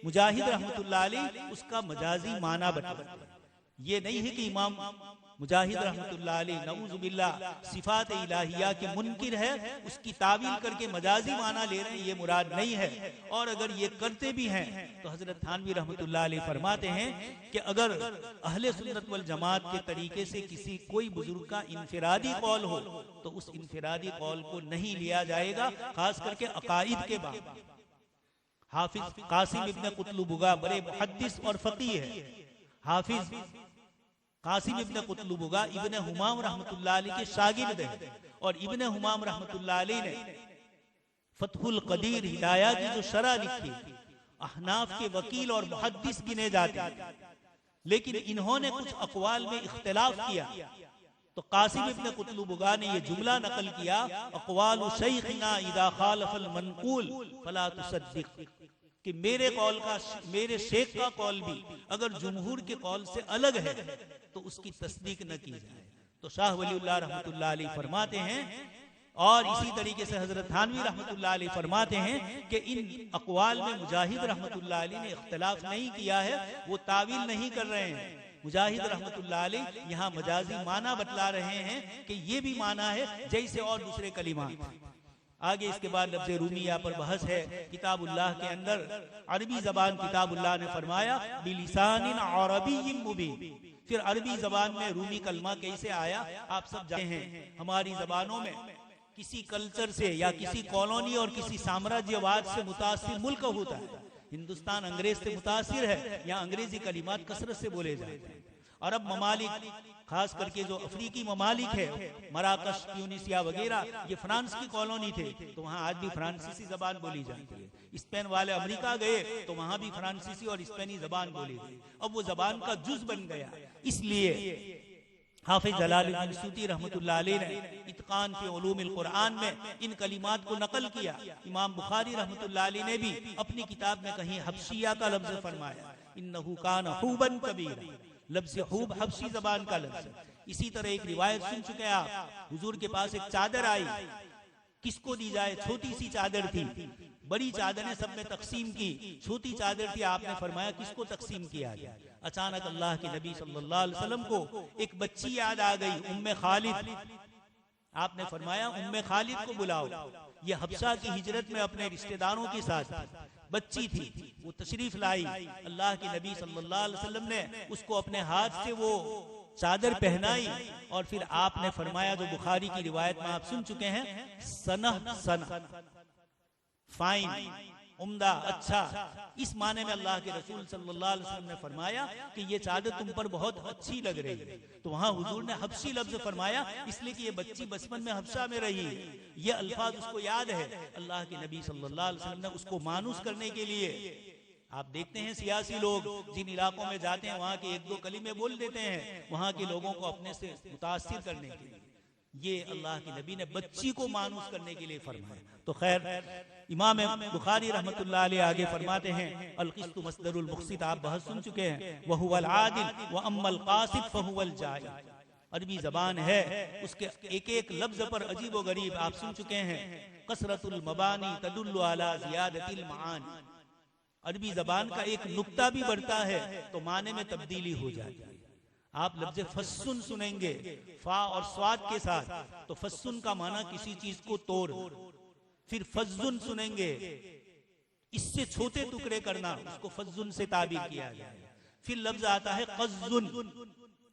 Speaker 2: मुजाहिद रहमतुल्लाह अलैह उसका मजाजी माना बताया। ये नहीं है कि इमाम मुजाहिद रहमतुल्लाह अलैह नऊजुबिल्लाह सिफात इलाहिया के मुनकिर है, उसकी तावील करके मजाजी माना ले रहे हैं, ये मुराद नहीं है। और अगर ये करते भी हैं तो हजरत थानवी रहमतुल्लाह अलैह फरमाते हैं कि अगर अहले सुन्नत वल जमात के तरीके से किसी कोई बुजुर्ग का इनफिरादी कौल हो तो उस इनफिरादी कौल को नहीं लिया जाएगा, खास करके अकाइद के बाब। हाफिज कासिम इब्न कुतलुबुगा बड़े मुहद्दिस और फकीह है। हाफिज कासिम इब्न कुतलुबुगा इब्न हुमाम रहमतुल्लाह अलैह के शागिर्द हैं और इब्न हुमाम रहमतुल्लाह अलैह ने फतहुल कदीर हिदाया की जो शरह लिखी, अहनाफ के वकील और मुहद्दिस गिने जाते हैं, लेकिन इन्होंने कुछ अक़वाल में इख्तिलाफ किया। तो कासिम इब्न कुतलुबुगा ने ये जुमला नकल किया, अक़वालु शैखिना इज़ा खालफल मनकूल फला तुसद्दिक़, कि मेरे कौल का, मेरे शेख का कौल भी अगर जुमहूर के कौल से अलग है तो उसकी तस्दीक न की जाए। तो शाह वलीउल्लाह रहमतुल्लाह अलैह फरमाते हैं, और इसी तरीके से हजरत थानवी रहमतुल्लाह अलैह फरमाते हैं कि इन अक़वाल में मुजाहिद रहमतुल्लाह अलैह ने इख्तिलाफ नहीं किया है, वो तावील नहीं कर रहे हैं। मुजाहिद रहमतुल्लाह अलैह यहाँ मजाजी माना बतला रहे हैं कि ये भी माना है जैसे और दूसरे कलिमात। आगे इसके बाद लफ्ज़ रूमी यहाँ पर बहस है। किताबुल्लाह के अंदर अरबी जबान किताबुल्लाह ने फरमाया बिलिसानिन अरबिय्यिन मुबीन, फिर अरबी जबान में रूमी कलमा कैसे आया आप सब जानते हैं। हमारी जबानों में किसी कल्चर से या किसी कॉलोनी और किसी साम्राज्यवाद से मुतासिर मुल्क होता है। हिंदुस्तान अंग्रेज से मुतासिर है, यहाँ अंग्रेजी कलिमात कसरत से बोले जाते हैं। अरब ममालिक, खास करके जो अफ्रीकी ममालिक है, मराकश, ट्यूनिसिया वगैरह, ये फ्रांस की कॉलोनी थे, तो वहाँ आज भी फ्रांसीसी जबान बोली जाती है। स्पेन वाले अमेरिका गए तो वहाँ भी फ्रांसीसी और स्पेनी जबान बोली गई। अब वो जबान का जुज बन गया। इसलिए हाफिज जलालुद्दीन सूती रहमतुल्लाह अलैह ने इत्कान फी उलूमिल कुरान में इन कलिमात को नकल किया। इमाम बुखारी रहमतुल्लाह अलैह ने भी अपनी किताब में कहीं हबशिया का लफ्ज फरमाया, इन्नहु कान हुबन कबीरा, लफ्ज हुब हबशी जबान का लफ्ज। इसी तरह एक रिवायत सुन चुके हैं आप, हुजूर के पास एक चादर आई, किसको दी जाए, छोटी सी चादर थी, बड़ी चादरें सब में तकसीम की, छोटी चादर थी, आपने फरमाया किसको तकसीम किया गया। अचानक अल्लाह के नबी सल्लल्लाहु अलैहि वसल्लम को एक बच्ची याद आ गई, उम्मे खालिद। आपने फरमाया उम्मे खालिद को बुलाओ। ये हबशा की हिजरत में अपने रिश्तेदारों के साथ बच्ची थी, वो तशरीफ लाई। अल्लाह के नबी सल्लल्लाहु अलैहि वसल्लम ने उसको अपने हाथ से वो चादर पहनाई और फिर आपने फरमाया, जो बुखारी की रिवायत में आप सुन चुके हैं, सनह सनह, फाइन, उम्दा, अच्छा। इस माने में अल्लाह के रसूल सल्लल्लाहु अलैहि वसल्लम ने फरमाया कि ये चादर तुम पर बहुत अच्छी लग रही है। तो वहां हुजूर ने हबशी लफ्ज फरमाया, इसलिए कि ये बच्ची बचपन में हबशा में रही है, ये अल्फाज उसको याद है। अल्लाह के नबी सल्लल्लाहु अलैहि वसल्लम ने उसको मानूस करने के लिए, आप देखते हैं सियासी लोग जिन इलाकों में जाते हैं वहां के एक दो कलीमे बोल देते हैं वहां के लोगों को अपने से मुतासिर करने के लिए, ये अल्लाह के नबी ने बच्ची को मानूस करने के लिए फरमाया। तो खैर इमाम बुखारी रहमतुल्लाह अलैह आगे फरमाते हैं, अल क़िस्तु मस्दरुल मुक़सित, आप बहस सुन चुके हैं, व हुवल आदिल व अम्मल क़ासिद फ़हुवल जाइज़। अरबी जबान है, उसके एक एक लफ्ज पर अजीब व गरीब आप सुन चुके हैं। कसरतुल मबानी तदुल्लु अला ज़ियादतिल मानी, अरबी जबान का एक नुक्ता भी बढ़ता है तो माने में तब्दीली हो जाती है। आप लफ्ज़ फस्सुन सुनेंगे फा और स्वाद के साथ, तो फस्सुन का माना किसी चीज को तोड़। फिर फज्जुन सुनेंगे, इससे छोटे टुकड़े करना, उसको फज्जुन से ताबीर किया जाए। फिर लफ्ज आता है क़ज़्ज़ुन,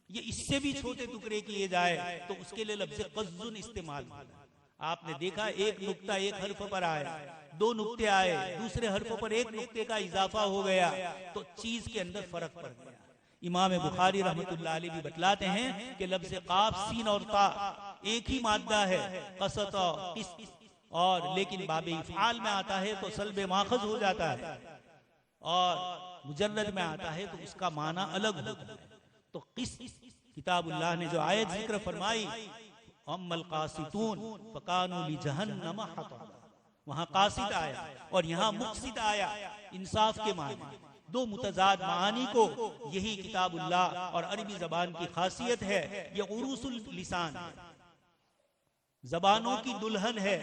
Speaker 2: ये इससे भी छोटे टुकड़े किए जाए तो उसके लिए लफ्ज क़ज़्ज़ुन इस्तेमाल होता। आपने देखा एक नुक्ता एक हर्फ पर आया, दो नुक्ते आए, दूसरे हर्फ पर एक नुक्ते का इजाफा हो गया तो चीज के अंदर फर्क पड़ गया। इमाम बुखारी रहमतुल्लाह अलैह भी बतलाते हैं कि लफ्ज काफ, सीन और ता एक ही मादा है, कसत और लेकिन बाबे इफ़ाल में आता है तो सल्बे माखज हो जाता है, और मुजर्रद में आता है तो उसका माना अलग होता है। तो किस किताबुल्लाह ने जो आयत जिक्र फरमाई, अम्मल क़ासितून फ़कानू लिजहन्नम हतबा, वहां कासिद आया और यहाँ मुक़सिद आया, इंसाफ के माने। दो मुतजाद मानी को यही किताबुल्लाह और अरबी जबान की खासियत है। ये उरूसुल लिसान है, जबानों की दुल्हन है।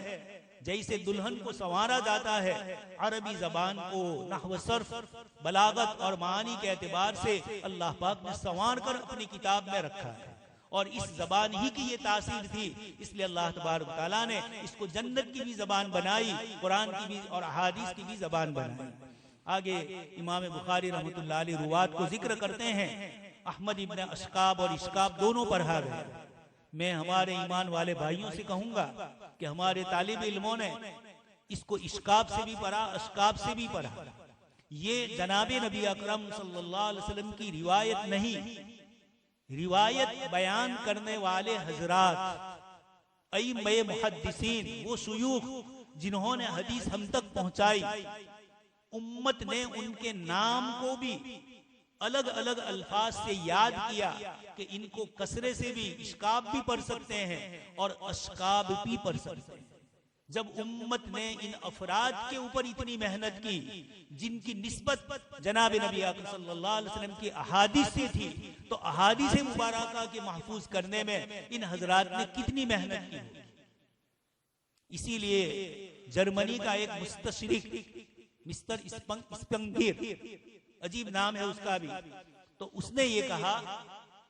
Speaker 2: जैसे दुल्हन को संवारा जाता है, अरबी जबान को नहव, सर्फ, बलागत और मानी के एतबार से अल्लाह पाक ने संवार कर अपनी किताब में रखा है। और इस जबान ही की ये तासीर थी, इसलिए अल्लाह तबारक व तआला ने इसको जन्नत की भी जबान बनाई, कुरान की भी और अहादीस की भी जबान बनाई। आगे इमाम बुखारी रहमतुल्लाह अलैह रुवात को जिक्र करते हैं। अहमद इब्न अशकाब और इश्काब दोनों पढ़ा गए। मैं हमारे ईमान वाले भाइयों से कहूंगा कि हमारे तालिब इल्मों ने इसको इश्काब से भी पढ़ा, अशकाब से भी पढ़ा। ये जनाबे नबी अकरम सल्लल्लाहु अलैहि वसल्लम की रिवायत नहीं, रिवायत बयान करने वाले हजरात अइम्मे मुहद्दिसीन, वो शुयूख जिन्होंने हदीस हम तक पहुंचाई, उम्मत ने उनके नाम को भी अलग अलग अल्फाज से याद किया कि इनको कसरे से भी इश्काब भी पढ़ सकते हैं और अशकाब भी पढ़ सकते हैं। जब उम्मत ने इन अफराद के ऊपर इतनी मेहनत की जिनकी निस्बत जनाब नबी अकरम सल्लल्लाहु अलैहि वसल्लम की अहादीस से थी, तो अहादीस मुबारका के महफूज करने में इन हजरात ने कितनी मेहनत की। इसीलिए जर्मनी का एक मुस्तशरिक मिस्टर स्पंगीर, अजीब नाम है उसका भी, तो उसने ये कहा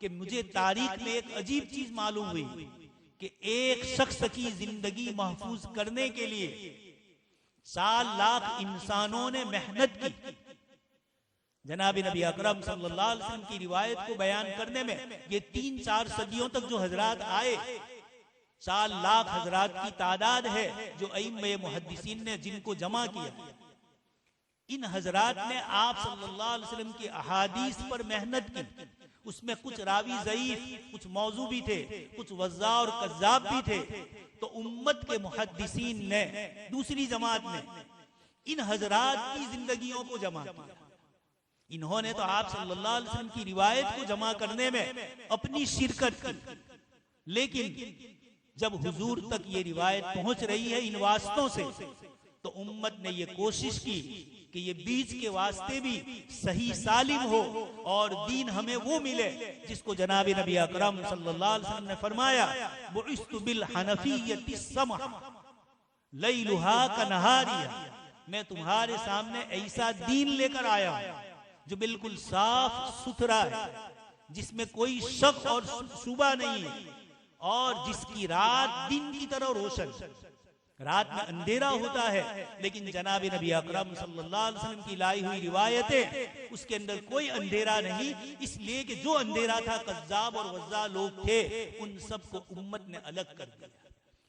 Speaker 2: कि मुझे तारीख में एक अजीब चीज मालूम हुई कि एक शख्स की जिंदगी महफूज करने के लिए 4 लाख इंसानों ने मेहनत की। जनाब नबी अकरम सल्लल्लाहु अलैहि वसल्लम की रिवायत को बयान करने में ये 3-4 सदियों तक जो हजरात आए, 4 लाख हजरात की तादाद है जो अइम्मे मुहद्दिसीन ने जिनको जमा किया। इन हजरात ने आप सल्लल्लाहु अलैहि वसल्लम की अहादीस पर मेहनत की। उसमें कुछ रावी ज़ईफ, कुछ मौजू भी थे, कुछ वज़्ज़ा और कज़्ज़ाब भी थे। तो उम्मत के मुहद्दिसीन ने, दूसरी जमात ने इन हजरात की जिंदगियों को जमा किया। इन्होंने तो आप सल्लल्लाहु अलैहि वसल्लम की रिवायत को जमा करने में अपनी शिरकत की, लेकिन जब हुजूर तक ये रिवायत पहुंच रही है इन वास्तों से, तो उम्मत ने ये कोशिश की कि ये बीच के वास्ते भी सही सालिम हो और दीन हमें वो मिले जिसको जनाब नबी अकरम सल्लल्लाहु अलैहि वसल्लम ने फरमाया, बुइस्तु बिल हनफिय्यति समह लैलुहा कनहारिया, मैं तुम्हारे सामने ऐसा दीन लेकर आया हूं जो बिल्कुल साफ सुथरा है, जिसमें कोई शक और शुबा नहीं है, और जिसकी रात दिन की तरह रोशन। रात में अंधेरा होता है, लेकिन जनाब नबी अकरम सल्लल्लाहु अलैहि वसल्लम की लाई हुई रिवायतें, उसके अंदर कोई अंधेरा नहीं, इसलिए कि जो अंधेरा था कज़्ज़ाब और वज़्ज़ा लोग थे, उन सब को उम्मत ने अलग कर दिया।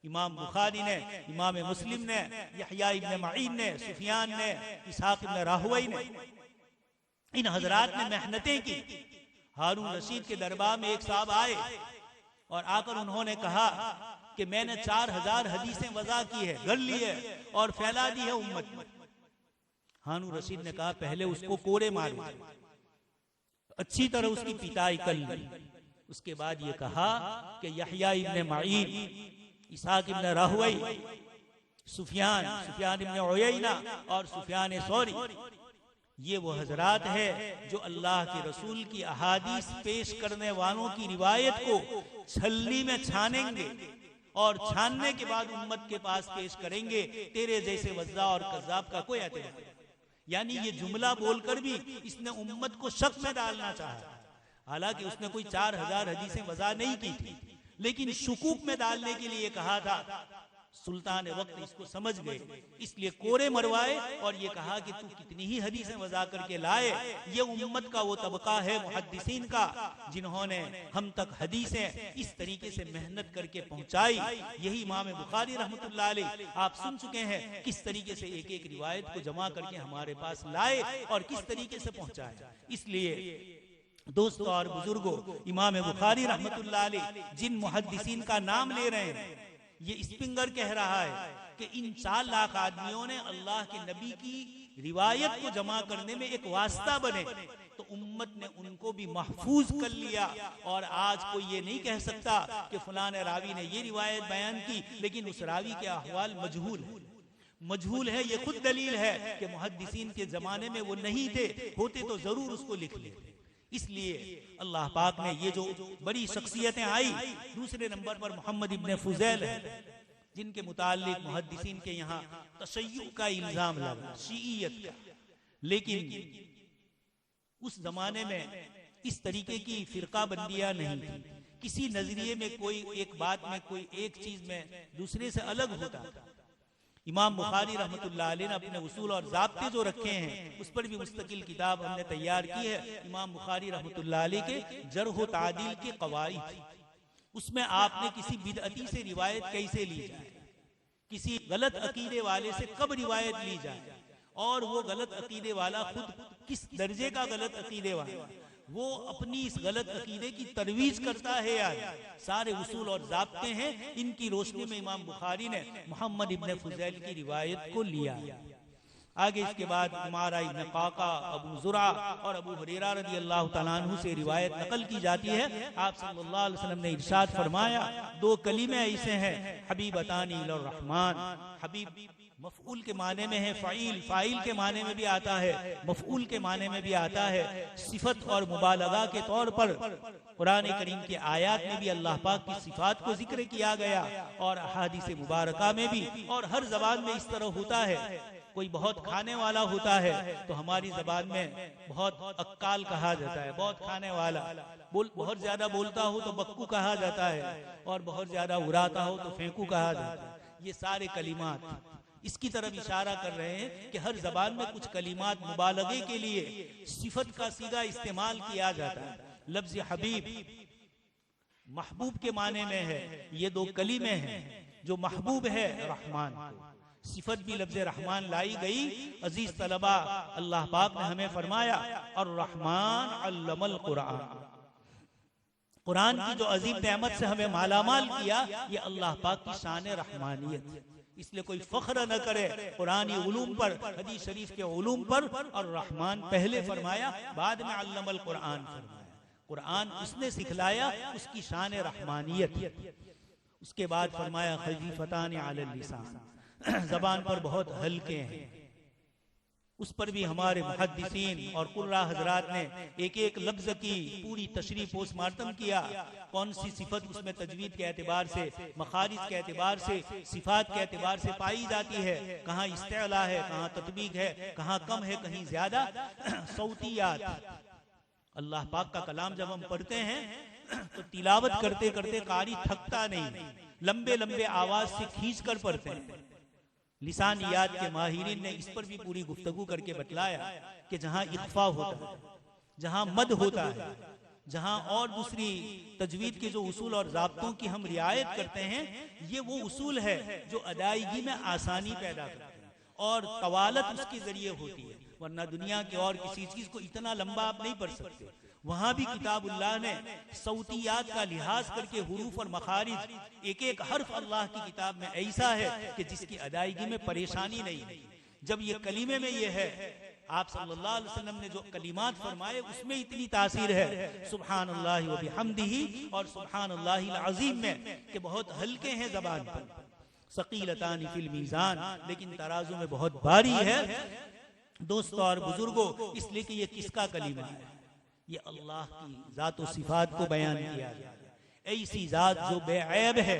Speaker 2: इमाम बुखारी ने, इमाम मुस्लिम ने, यहया इब्न मईन ने, सुफियान ने, इसहाक इब्न राहवई ने, इन हजरात ने मेहनतें की। हारून रशीद के दरबार में एक साहब आए और आकर उन्होंने कहा कि मैंने 4000 हदीसें वज़ा की है, गढ़ ली है और फैला दी है उम्मत में। हारून रशीद ने कहा पहले उसको कोड़े मारो, अच्छी तरह उसकी पिटाई कर ली। उसके बाद ये कहा कि यहया इब्न मईन, इसहाक इब्न राहवई, सुफियान इब्न उयैना और सुफियान सौरी, ये वो हजरात है जो अल्लाह के रसूल की अहादीस पेश करने वालों की रिवायत को छलनी में छानेंगे और छानने के बाद उम्मत के पास पेश करेंगे। तेरे जैसे वज़्ज़ा और कज़्ज़ाब का कोई एतबार नहीं। यानी ये जुमला बोलकर भी इसने उम्मत को शक में डालना चाहा। हालांकि उसने कोई 4000 हदीसें वज़ा नहीं की थी, लेकिन शुकूक में डालने के लिए कहा था। सुल्तान वक्त इसको समझ गए, इसलिए कोरे मरवाए और ये कहा कि तू कितनी ही हदीसें वज़ा करके लाए। ये उम्मत का वो तबका है मुहद्दिसीन का जिन्होंने हम तक हदीसें इस तरीके से मेहनत करके पहुंचाई। यही इमाम बुखारी रहमतुल्लाह अलैह आप सुन चुके हैं किस तरीके से एक एक रिवायत को जमा करके हमारे पास लाए और किस तरीके से पहुंचाए। इसलिए दोस्तों और बुजुर्गों, इमाम बुखारी रहमतुल्लाह अलैह जिन मुहद्दिसीन का नाम ले रहे हैं, ये स्पिंगर कह रहा है कि इन 4 लाख आदमियों ने अल्लाह के नबी की रिवायत को जमा करने में एक वास्ता बने, तो उम्मत ने उनको भी महफूज कर लिया। और आज कोई ये नहीं कह सकता कि फलाने रावी ने ये रिवायत बयान की, लेकिन उस रावी के अहवाल मजहूल है। मजहूल है, ये खुद दलील है कि मुहद्दिसीन के जमाने में वो नहीं थे, होते तो जरूर उसको लिख लेते। इसलिए अल्लाह पाक ने ये जो बड़ी शख्सियतें आई, दूसरे नंबर पर मोहम्मद इब्न फुजैल है, जिनके मुताल्लिक मुहद्दिसीन के यहाँ तशय्युअ का इल्जाम लगा, शिईयत का। लेकिन उस जमाने में इस तरीके की फिरका बंदियां नहीं थी। किसी नजरिए में कोई एक बात में कोई एक चीज में दूसरे से अलग होता था। इमाम बुखारी रहमतुल्लाह अलैह ने अपने उसूल और ज़ाब्ते जो रखे हैं, उस पर भी मुस्तकिल किताब हमने तैयार की है। इमाम बुखारी रहमतुल्लाह अलैह के जर्ह व तादील के कवाइद, उसमें आपने किसी बिदअती से रिवायत कैसे ली जाए, किसी गलत अकीदे वाले से कब रिवायत ली जाए, और वो गलत अकीदे वाला खुद किस दर्जे का गलत अकीदे वाला, वो अपनी इस गलत अकीदे की तरवीज करता है यार। सारे उसूल और ज़ाब्ते हैं, इनकी रोशनी में इमाम बुखारी ने मोहम्मद इब्न फुजैल की रिवायत को लिया। आगे इसके बाद उमारा इब्न काका, अबू ज़ुरा और अबू हुरैरा रज़ी अल्लाह तआला अन्हु से रिवायत नकल की जाती है। आप सल्लल्लाहु अलैहि वसल्लम ने इरशाद फरमाया, दो कलीमे ऐसे हैं, हबीबतानी इलर रहमान। हबीब मफऊल के माने में है फ़ाइल, फ़ाइल के माने में भी आता है, मफऊल के माने में भी आता है। सिफत और मुबालगा के तौर पर कुरान करीम के आयात में भी अल्लाह पाक की सिफात को जिक्र किया गया, और अहादीस मुबारका में भी, और हर जबान में इस तरह होता है। कोई बहुत खाने वाला होता है तो हमारी जबान में बहुत अक्काल कहा जाता है, बहुत खाने वाला। बहुत ज्यादा बोलता हो तो बक्कू कहा जाता है, और बहुत ज्यादा उड़ाता हो तो फेंकू कहा जाता है। ये सारे कलिमात इसकी तरफ इशारा कर रहे हैं कि हर जबान में कुछ कलिमात मुबालगे के लिए सिफत का सीधा इस्तेमाल किया जाता है। लफ्ज़ हबीब महबूब के माने में है। ये दो कलीमे हैं जो महबूब है रहमान को। सिफत भी लफ्ज़ रहमान लाई गई। अजीज तलबा, अल्लाह पाक ने हमें फरमाया और रहमान अल्लमल कुरान, कुरान की जो अजीम नेमत से हमें मालामाल किया, ये अल्लाह पाक की शान रहमानियत। इसलिए कोई फख्र न करे कुरानी उलूम पर, हदीस शरीफ के उलूम पर, और रहमान पहले फरमाया, बाद में अल्लमल कुरान फरमाया। कुरान उसने सिखलाया, उसकी शान रहमानियत। उसके बाद फरमाया खफीफतान अलल लिसान, जबान पर बहुत हल्के हैं। उस पर भी हमारे मुहद्दिसीन और कुर्रा हजरात ने एक एक लफ्ज की पूरी तशरीह पोस्टमार्टम किया। कौन सी सिफत उसमें तजवीद के एतबार से, मखारिज के एतबार से, सिफात के एतबार से पाई जाती है, कहाँ इस्तेला है, कहाँ तत्बीक है, कहाँ कम है, कहीं ज्यादा। सौतियात, अल्लाह पाक का कलाम जब हम पढ़ते हैं तो तिलावत करते करते कारी थकता नहीं, लंबे लंबे आवाज से खींच कर पढ़ते हैं। लिसानियात के माहिरीन ने इस पर भी पूरी गुफ्तगू करके बतलाया कि जहां इख्फा होता है, जहां मद होता है, जहां और दूसरी तजवीद के जो उसूल और ज़ाब्तों की हम रियायत करते हैं, ये वो उसूल है जो अदायगी में आसानी पैदा करते हैं और तवालत उसके जरिए होती है। वरना दुनिया के और किसी चीज को इतना लंबा आप नहीं पढ़ सकते। वहां भी किताबुल्लाह ने सौतियात का लिहाज करके हुरूफ और मखारिज, एक एक हर्फ अल्लाह की किताब में ऐसा है कि जिसकी अदायगी में परेशानी नहीं। जब ये कलीमे में ये है, आप सल्लल्लाहु अलैहि वसल्लम ने जो कलिमात फरमाए उसमें इतनी तासीर है, सुब्हानल्लाहि व बिहम्दिही और सुब्हानल्लाहिल अज़ीम में, कि बहुत हल्के हैं जबान पर, सकीलतानी फिल मीज़ान, लेकिन तराजू में बहुत भारी है। दोस्तों और बुजुर्गों, इसलिए कि ये किसका कलीमा है? ये अल्लाह की जात और सिफात को बयान किया गया। ऐसी जात जो बेऐब है।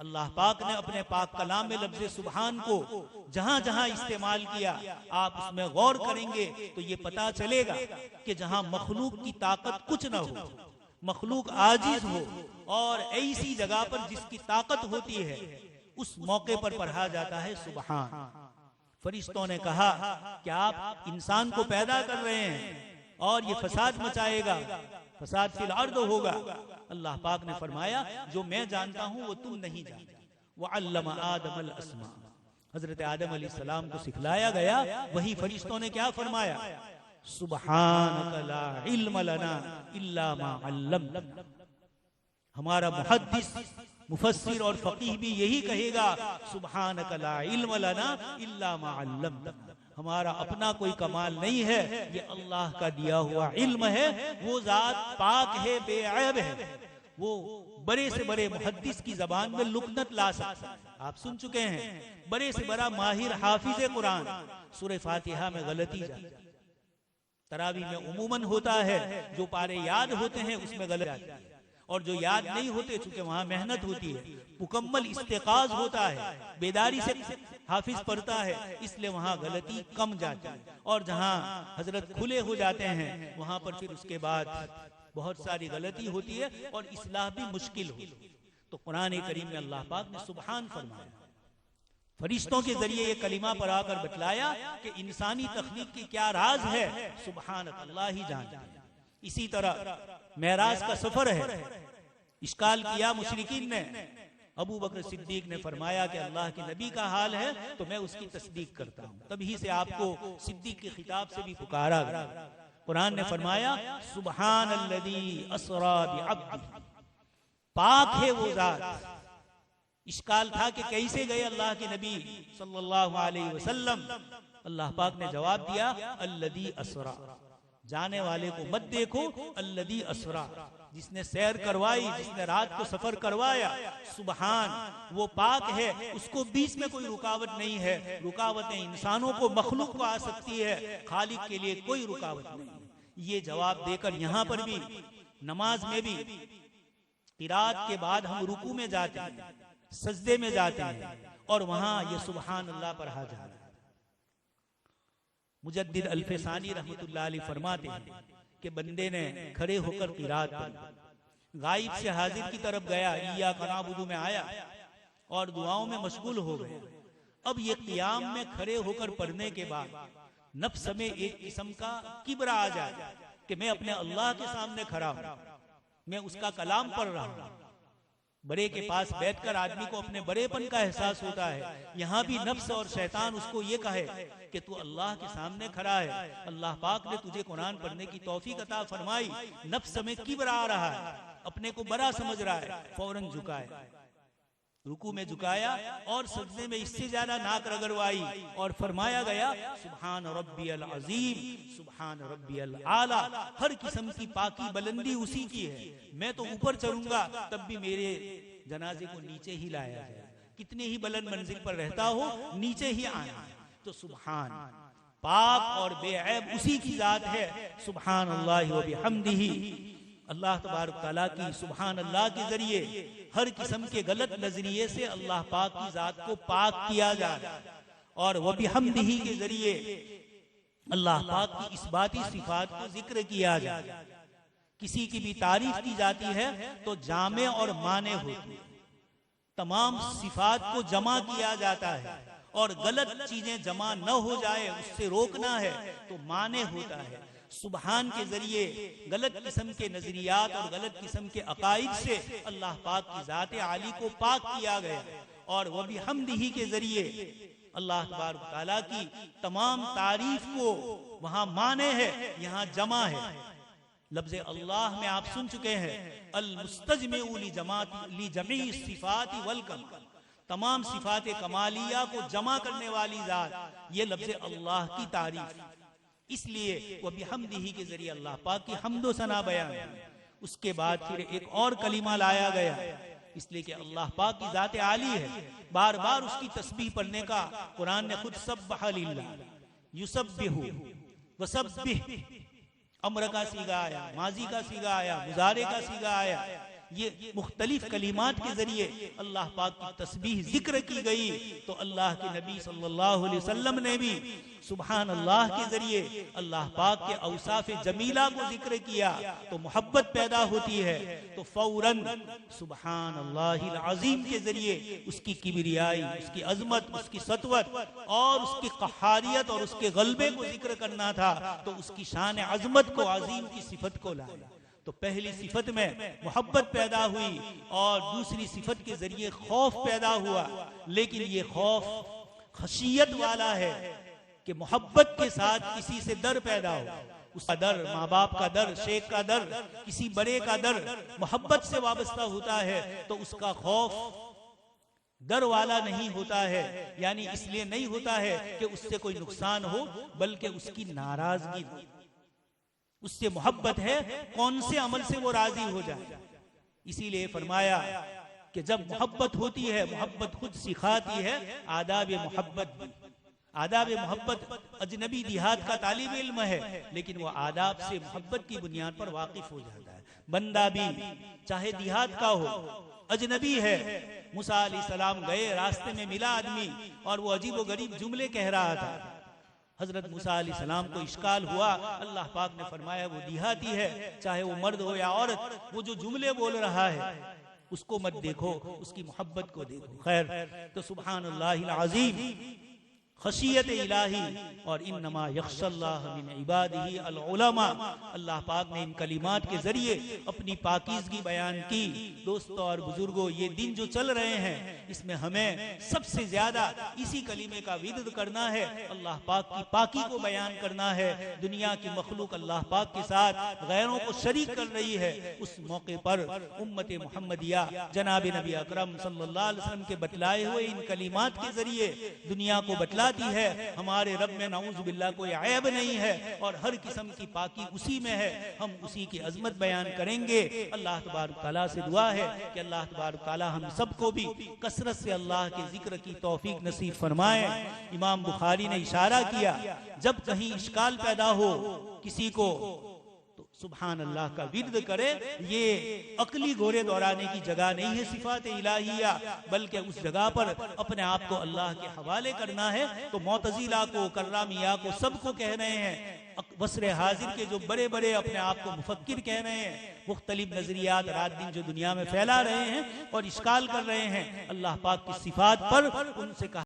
Speaker 2: अल्लाह पाक ने अपने पाक कलाम में लफ्ज़ सुबहान को जहां जहां इस्तेमाल किया, आप उसमें गौर करेंगे तो ये पता चलेगा कि जहां मखलूक की ताकत कुछ न हो, मखलूक आजिज हो, और ऐसी जगह पर जिसकी ताकत होती है, उस मौके पर पढ़ा जाता है सुबहान। फरिश्तों ने कहा कि आप इंसान को पैदा कर रहे हैं और ये फसाद मचाएगा, फसाद फिल अर्द होगा। अल्लाह पाक ने फरमाया, जो मैं जानता हूं वो तुम नहीं जानते। वअल्लम आदम अल अस्मा, हजरत आदम अलैहिस्सलाम को सिखलाया गया। वही फरिश्तों ने क्या फरमाया? सुब्हानक ला इल्म लना इल्ला मा अल्लमतना। हमारा मुहद्दिस, मुफस्सिर और फकीह भी यही कहेगा, सुब्हानक ला इल्म लना इल्ला मा अल्लमतना। हमारा अपना कोई कमाल नहीं है, ये अल्लाह का दिया हुआ इल्म है। वो जात पाक है, बेऐब है, वो बड़े से बड़े मुहद्दिस की जबान में लुकनत ला सकता है। आप सुन चुके हैं, बड़े से बड़ा माहिर हाफिज कुरान सूरह फातिहा में गलती जाती है। तरावी में उमूमन होता है, जो पारे याद होते हैं उसमें गलती जाती है, और जो याद नहीं होते चूंकि वहां मेहनत होती है, मुकम्मल इस्तेकाज होता है, बेदारी से हाफिज पढ़ता है, इसलिए वहां गलती कम जाती है। और जहां हजरत खुले हो जाते हैं वहां पर फिर उसके बाद बहुत सारी गलती होती है और इस्लाह भी मुश्किल होती है। तो कुरान करीम में अल्लाह पाक ने सुबहान फरमाया, फरिश्तों के जरिए ये कलिमा पर आकर बतलाया कि इंसानी तख्लीक की क्या राज है, सुबहान अल्लाह ही जानता है। इसी तरह मेराज का सफर है, इश्काल किया मुशरिकीन ने, अबू बकर सिद्दीक ने फरमाया कि अल्लाह के नबी का हाल है तो मैं उसकी तस्दीक करता हूँ। तभी से आपको सिद्दीक के खिताब से भी पुकारा गया। कुरान ने फरमाया सुबहान अल्लज़ी अस्रा बिअब्दिही, पाक है वो जात। इश्काल था कि कैसे गए अल्लाह के नबी सल्लल्लाहु अलैहि वसल्लम। अल्लाह पाक ने जवाब दिया अल्लज़ी अस्रा, जाने वाले को मत देखो, अल्लज़ी अस्रा, जिसने सैर करवाई, जिसने रात को सफर करवाया, सुबहान वो पाक है, उसको बीच में कोई रुकावट नहीं है। रुकावटें इंसानों को, मखलूक को आ सकती है, खालिक के लिए कोई रुकावट नहीं। ये जवाब देकर यहां पर भी, नमाज में भी, किरात के बाद हम रुकू में जाते हैं, सजदे में जाते हैं, और वहां ये सुबहान अल्लाह पर हाजिर है। मुजद्दिद अल्फसानी रहमतुल्लाह अलैह फरमाते हैं कि बंदे ने खड़े होकर किरात पढ़ी, गायब से हाजिर की तरफ गया, इय्याका नअबुदु में आया और दुआओं में मशगूल हो गया। अब ये क़ियाम में खड़े होकर पढ़ने के बाद नफ्स में एक किस्म का किब्र आ जाए कि मैं अपने अल्लाह के सामने खड़ा हूं, मैं उसका कलाम पढ़ रहा हूं। बड़े के पास बैठकर आदमी को अपने बड़ेपन का एहसास होता है। यहाँ भी नफ्स और शैतान उसको ये कहे कि तू अल्लाह के सामने खड़ा है, अल्लाह पाक ने तुझे कुरान पढ़ने की तौफीक अता फरमाई, नफ्स में किब्र आ रहा है, अपने को बड़ा समझ रहा है, फौरन झुकाए, रुकू में झुकाया और सजदे में इससे ज्यादा नाक रगड़वाई और फरमाया गया सुभान रब्बियल अजीम, सुभान रब्बियल आला। हर किस्म की पाकी बुलंदी उसी की है। मैं तो ऊपर चढ़ूंगा तब भी मेरे जनाजे को नीचे ही लाया जाए, कितने ही बुलंद मंजिल पर रहता हो नीचे ही आना। तो सुभान पाक और बेऐब उसी की जात है। सुभान अल्लाह व बिहम्दिही, अल्लाह तबारक तआला की सुभान अल्लाह के जरिए हर किस्म के गलत नजरिए से अल्लाह पाक की जात को पाक किया जाए, और वह बिहम्दिही के जरिए अल्लाह पाक की इस्बाती सिफात को जिक्र किया जाए। किसी की भी तारीफ की जाती है तो जामे और माने होती है, तमाम सिफात को जमा किया जाता है, और गलत चीजें जमा न हो जाए उससे रोकना है तो माने होता है। सुबहान के जरिए गलत किस्म के नजरियात और गलत किस्म के अकाइद से अल्लाह पाक की जात आली को पाक किया गया, और वह भी हमदिही के जरिए अल्लाह तबारक तआला की तमाम तारीफ को वहां माने है, यहाँ जमा है। लफ्ज़ अल्लाह में आप सुन चुके हैं, अल मुस्तजमिउ ली जमी सिफाती वल कमाल, तमाम सिफात कमालिया को जमा करने वाली जात, ये लफ्ज़ अल्लाह की तारीफ। इसलिए वह बिहम्दिही के जरिए अल्लाह पाक की हम्दो सना बयान। उसके बाद फिर एक और कलीमा लाया गया, इसलिए कि अल्लाह पाक की जात आली है, बार बार उसकी तस्बीह पढ़ने का कुरान ने खुद सब्बह लिल्लाह युसब्बिहु वसब्बिह, अम्र का सीगा आया, माजी का सीगा आया, मुजारे का सीगा आया। ये मुख्तलिफ कलिमात के जरिए अल्लाह पाक की तस्बीह जिक्र की गई। तो अल्लाह के नबी सल्लल्लाहु अलैहि वसल्लम ने भी सुभान अल्लाह के जरिए अल्लाह पाक के औसाफ जमीला को जिक्र किया, तो मोहब्बत पैदा होती है। तो फौरन सुभान अल्लाहिल अज़ीम के जरिए उसकी किबरियाई, उसकी अजमत, उसकी सतवत और उसकी क़हारियत और उसके गलबे को जिक्र करना था, तो उसकी शान अजमत को, अजीम की सिफत को लाया। तो पहली सिफत में मोहब्बत पैदा हुई और दूसरी सिफत के जरिए खौफ पैदा हुआ। लेकिन ये खौफ खशियत वाला है कि मोहब्बत के साथ किसी से डर पैदा हो, उसका डर, माँ बाप का डर, शेख का डर, किसी बड़े का डर मोहब्बत से वाबस्ता होता है, तो उसका खौफ डर वाला नहीं होता है। यानी इसलिए नहीं होता है कि उससे कोई नुकसान हो, बल्कि उसकी नाराजगी हो, उससे मोहब्बत है, कौन से अमल से वो राजी हो जाए। इसीलिए फरमाया कि जब मोहब्बत होती है, मोहब्बत खुद सिखाती है आदाब मोहब्बत भी। आदाब मोहब्बत अजनबी देहात का तालिब इल्म है, लेकिन वो आदाब से मोहब्बत की बुनियाद पर वाकिफ हो जाता है। बंदा भी चाहे देहात का हो, अजनबी है। मूसा अलैहिस्सलाम गए, रास्ते में मिला आदमी और वो अजीब व गरीब जुमले कह रहा था। हजरत मूसा अलैहिस्सलाम को इश्काल हुआ। अल्लाह पाक ने फरमाया वो देहाती है, चाहे वो मर्द हो या औरत, वो जो जुमले बोल रहा है उसको मत देखो, उसकी मोहब्बत को देखो। खैर, तो सुब्हानल्लाहिल अज़ीम, खशियत इलाही और इन्नमा यख्शल्लाह मिन इबादिही अल उलमा। अल्लाह पाक ने इन कलिमात के जरिए अपनी पाकीज़गी बयान की। दोस्तों और बुजुर्गों, ये दिन जो चल रहे हैं इसमें हमें सबसे ज्यादा इसी कलीमे का विर्द करना है, अल्लाह पाक की पाकी को बयान करना है। दुनिया की मखलूक अल्लाह पाक के साथ गैरों को शरीक कर रही है। उस मौके पर उम्मत मुहम्मदिया जनाब नबी अकरम सल्लल्लाहु अलैहि वसल्लम के बतलाए हुए इन कलिमात के जरिए दुनिया को बतला है हमारे रब में नाऊज़ बिल्लाह कोई ऐब नहीं है और हर किस्म की पाकी उसी में है। हम उसी की अजमत बयान करेंगे। अल्लाह तबारक तआला से दुआ है कि अल्लाह तबारक तआला हम सबको भी कसरत से अल्लाह के जिक्र की तौफीक नसीब फरमाए। इमाम बुखारी ने इशारा किया, जब कहीं इश्काल पैदा हो किसी को तो सुभान अल्लाह का विर्द करे। ये अकली घोड़े दौड़ाने की जगह नहीं है सिफात इलाहिया, बल्कि उस जगह पर अपने आप को अल्लाह के हवाले करना है। तो मोतजिला को, कर्रामिया को, सबको कह रहे हैं, वस्र हाजिर के जो बड़े बड़े अपने आप को मुफक्किर कह रहे हैं, मुख्तलिफ नजरियात रात दिन जो दुनिया में फैला रहे हैं और इश्काल कर रहे हैं, अल्लाह पाक की सिफात पर उनसे कहा